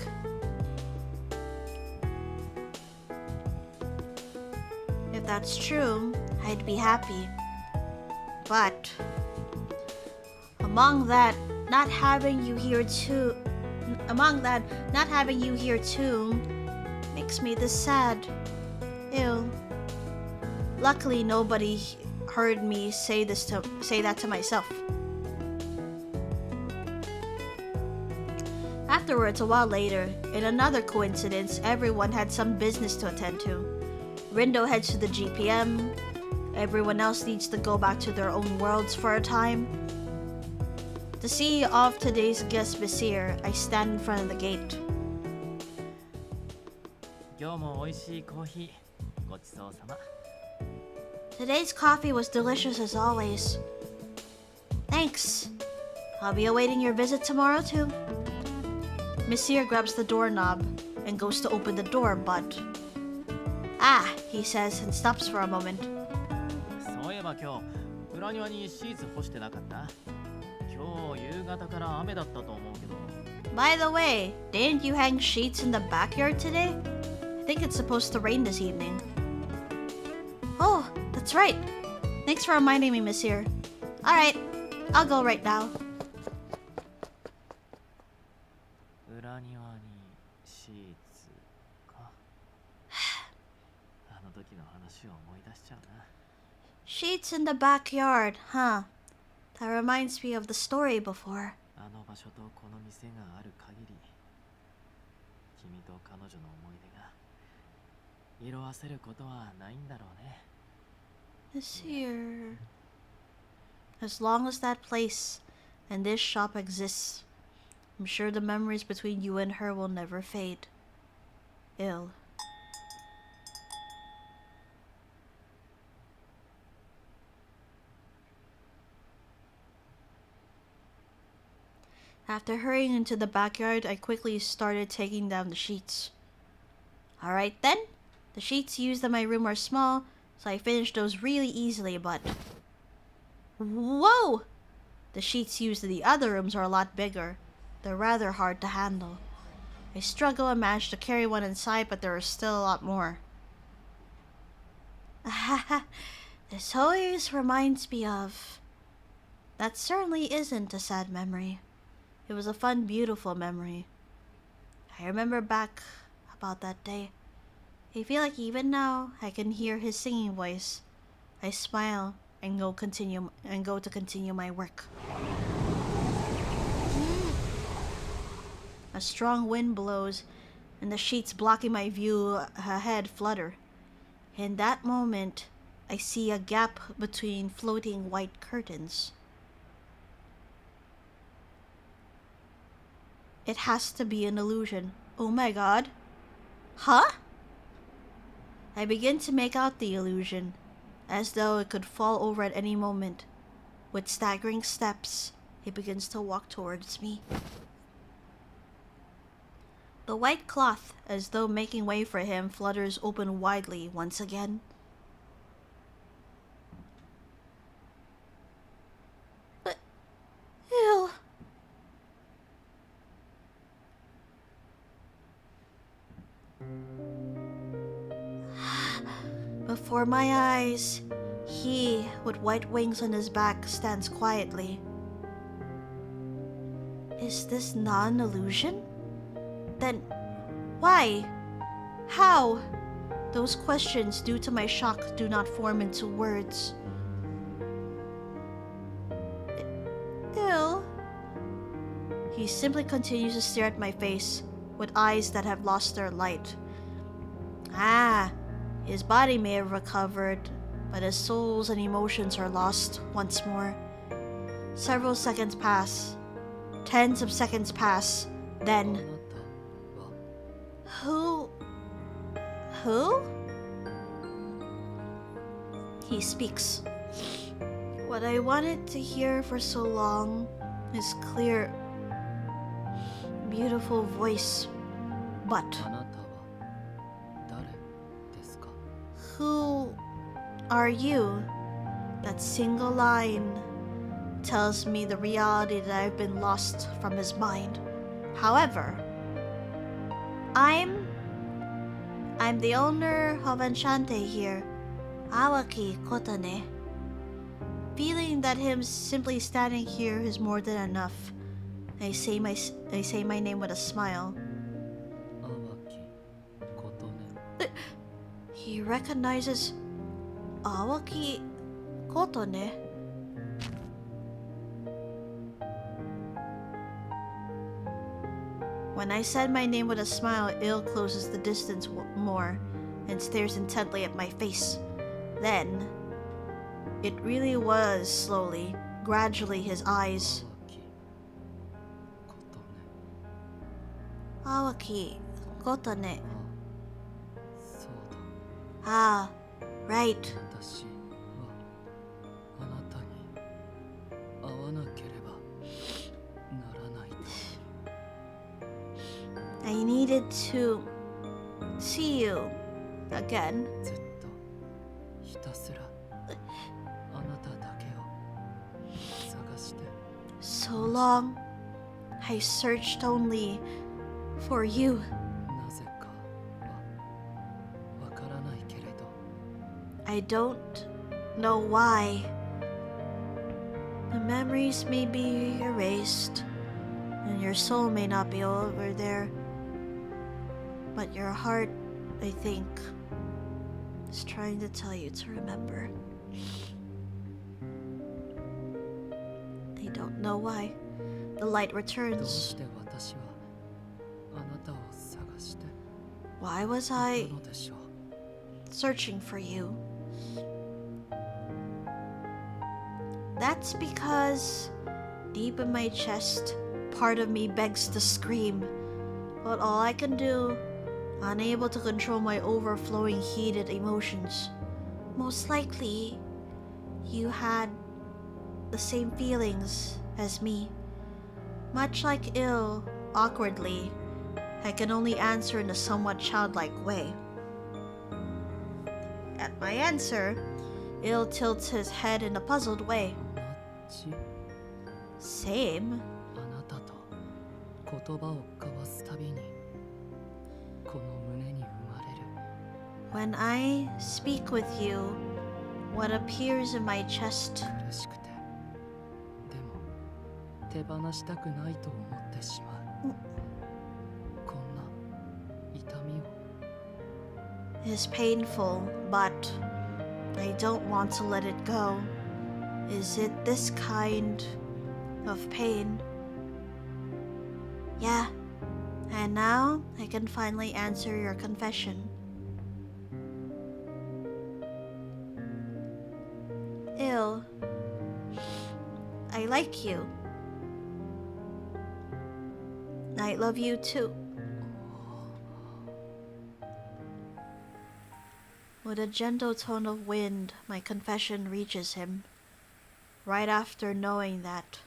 If that's true, I'd be happy. But among that, not having you here too makes me this sad. Ew. Luckily, nobody heard me say that to myself. Afterwards, a while later, in another coincidence, everyone had some business to attend to. Rindo heads to the GPM. Everyone else needs to go back to their own worlds for a time. To see off today's guest Vizier, I stand in front of the gate. 今日も美味しいコーヒーごちそうさま。 Today's coffee was delicious as always. Thanks. I'll be awaiting your visit tomorrow too. Monsieur grabs the doorknob and goes to open the door, but... Ah, he says and stops for a moment. そういえば今日裏庭にシーツ干してなかった？今日夕方から雨だったと思うけど。 By the way, didn't you hang sheets in the backyard today? I think it's supposed to rain this evening. Oh, that's right. Thanks for reminding me, Monsieur. Alright, I'll go right now. 裏庭にシーツか。あの時の話を思い出しちゃうな。 Sheets in the backyard, huh? That reminds me of the story before. あの場所とこの店がある限り、君と彼女の思い出が色あせることはないんだろうね。 Monsieur. As long as that place and this shop exists, I'm sure the memories between you and her will never fade. Ill. After hurrying into the backyard, I quickly started taking down the sheets. Alright then, the sheets used in my room are small, so I finished those really easily, but... Whoa! The sheets used in the other rooms are a lot bigger. They're rather hard to handle. I struggle and manage to carry one inside, but there are still a lot more. This always reminds me of... That certainly isn't a sad memory. It was a fun, beautiful memory. I remember back about that day. I feel like even now I can hear his singing voice. I smile and go to continue my work. A strong wind blows and the sheets blocking my view ahead flutter. In that moment, I see a gap between floating white curtains. It has to be an illusion. Oh my god. Huh? I begin to make out the illusion, as though it could fall over at any moment. With staggering steps, he begins to walk towards me. The white cloth, as though making way for him, flutters open widely once again. But... Ew. Before my eyes, he, with white wings on his back, stands quietly. Is this not an illusion? Then, why? How? Those questions, due to my shock, do not form into words. Ew. He simply continues to stare at my face, with eyes that have lost their light. Ah, his body may have recovered, but his souls and emotions are lost once more. Several seconds pass. Tens of seconds pass. あな Then, たは who? He speaks. What I wanted to hear for so long, his clear, beautiful voice. But あなたは誰ですか？ who are you? That single line tells me the reality that I've been lost from his mind. However, I'm the owner of ENCHANTÉ here, Awaki Kotane. Feeling that him simply standing here is more than enough. I say my name with a smile. 淡木琴音 He recognizes Awaki Kotane. When I said my name with a smile, Il closes the distance more and stares intently at my face. Then, it really was slowly, gradually his eyes. 淡木琴音 Awaki Kotane. そうだ Ah, right. 私はあなたに会わなければならないと I needed to see you again. ずっとひたすらあなただけを探して So long, I searched only for you. なぜかはわからないけれど I don't know why. The memories may be erased, and your soul may not be over there. But your heart, I think, is trying to tell you to remember. I don't know why. The light どう returns. して私はあなたを探して Why was い I たのでしょう searching for you? That's because deep in my chest, part of me begs to scream. But all I can do, unable to control my overflowing heated emotions. Most likely, you had the same feelings as me. Much like Il, awkwardly, I can only answer in a somewhat childlike way. At my answer, Il tilts his head in a puzzled way. 同じ Same? あなたと言葉を交わすたびにこの胸に生まれる When I speak with you, what appears in my chest 苦しくてでも手放したくないと思ってしまうこんな痛みを is painful, but I don't want to let it go. Is it this kind of pain? Yeah, and now I can finally answer your confession. Ill, I like you. I love you too. With a gentle tone of wind, my confession reaches him. Right after knowing that,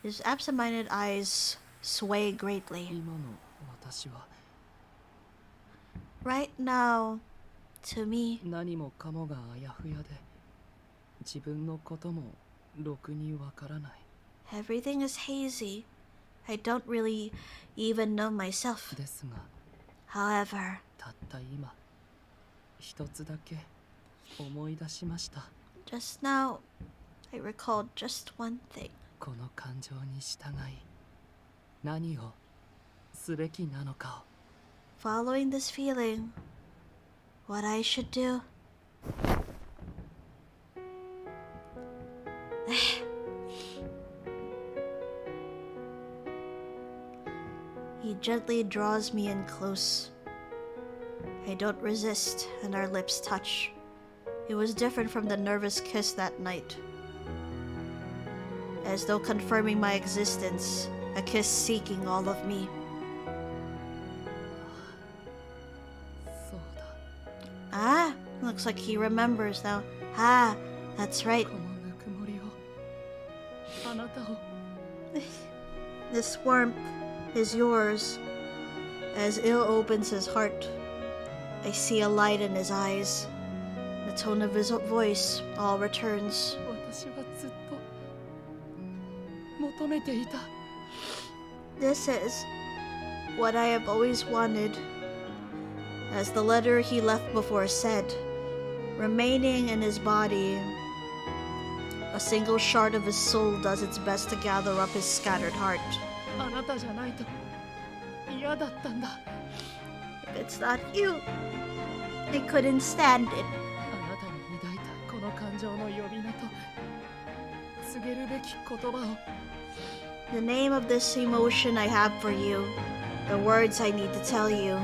his absent-minded eyes sway greatly. 今の私は Right now, to me, 何もかもがあやふやで自分のこともろくにわからない everything is hazy. I don't really even know myself. ですが However, たった今一つだけ思い出しました just now, I recalled just one thing. この感情に従い何をすべきなのかを Following this feeling, what I should do. He gently draws me in close. I don't resist, and our lips touch. It was different from the nervous kiss that night. As though confirming my existence, a kiss seeking all of me. Ah, looks like he remembers now. Ah, that's right. This warmth is yours. As Il opens his heart, I see a light in his eyes. The tone of his voice all returns. This is what I have always wanted. As the letter he left before said, remaining in his body, a single shard of his soul does its best to gather up his scattered heart. If it's not you, I couldn't stand it. The name of this emotion I have for you, the words I need to tell you.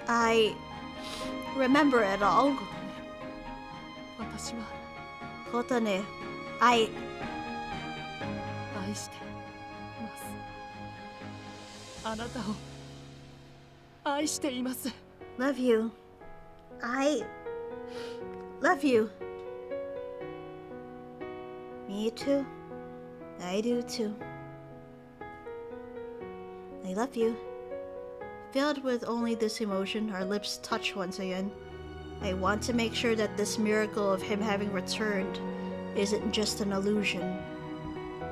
I remember it all. Kotane, I love you. I love you. Me too. I do too. I love you. Filled with only this emotion, our lips touch once again. I want to make sure that this miracle of him having returned isn't just an illusion.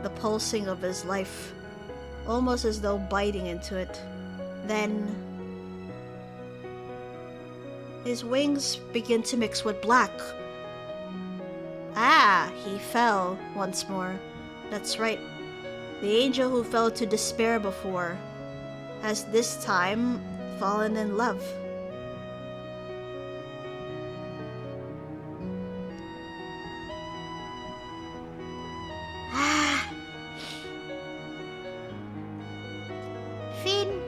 The pulsing of his life, almost as though biting into it. Then his wings begin to mix with black. Ah, he fell once more. That's right. The angel who fell to despair before has this time fallen in love. Ah. Finn.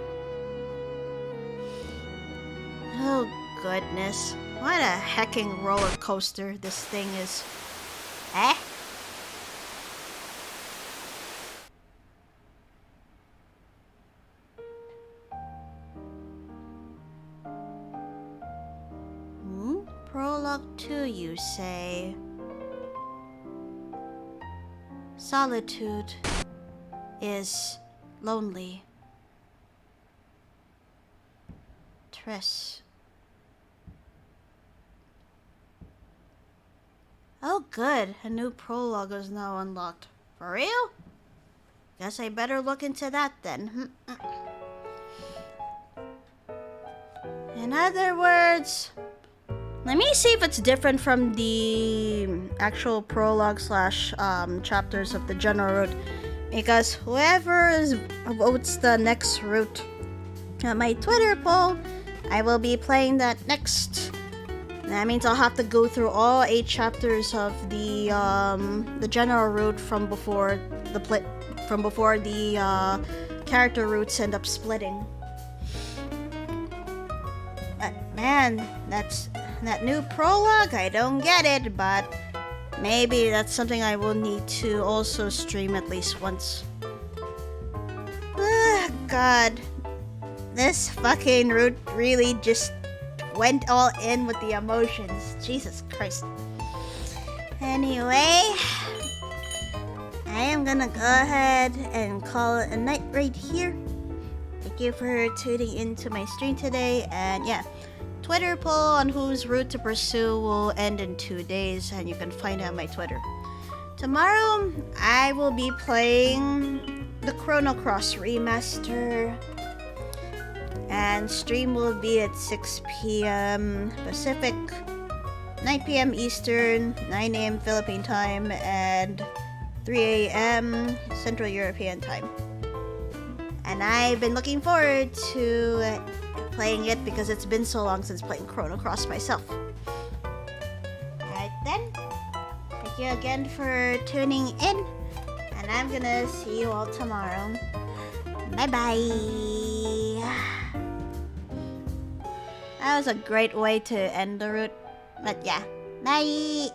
Oh goodness. What a hecking roller coaster this thing is. Eh? Prologue 2, you say? Solitude is lonely. Triss. Oh good, a new prologue is now unlocked. For real? Guess I better look into that then. In other words, let me see if it's different from the actual prologue slash chapters of the general route. Because whoever votes the next route at my Twitter poll, I will be playing that next. That means I'll have to go through all 8 chapters of the general route from before the character routes end up splitting. But man, that new prologue, I don't get it, but maybe that's something I will need to also stream at least once. God, this fucking route really just went all in with the emotions. Jesus Christ. Anyway, I am gonna go ahead and call it a night right here. Thank you for tuning into my stream today, and yeah, Twitter poll on whose route to pursue will end in 2 days, and you can find out my Twitter. Tomorrow, I will be playing the Chrono Cross remaster, and stream will be at 6 p.m. Pacific, 9 p.m. Eastern, 9 a.m. Philippine time, and 3 a.m. Central European time. And I've been looking forward to playing it because it's been so long since playing Chrono Cross myself. Alright then, thank you again for tuning in, And I'm gonna see you all tomorrow. Bye bye. That was a great way to end the route. But yeah, bye.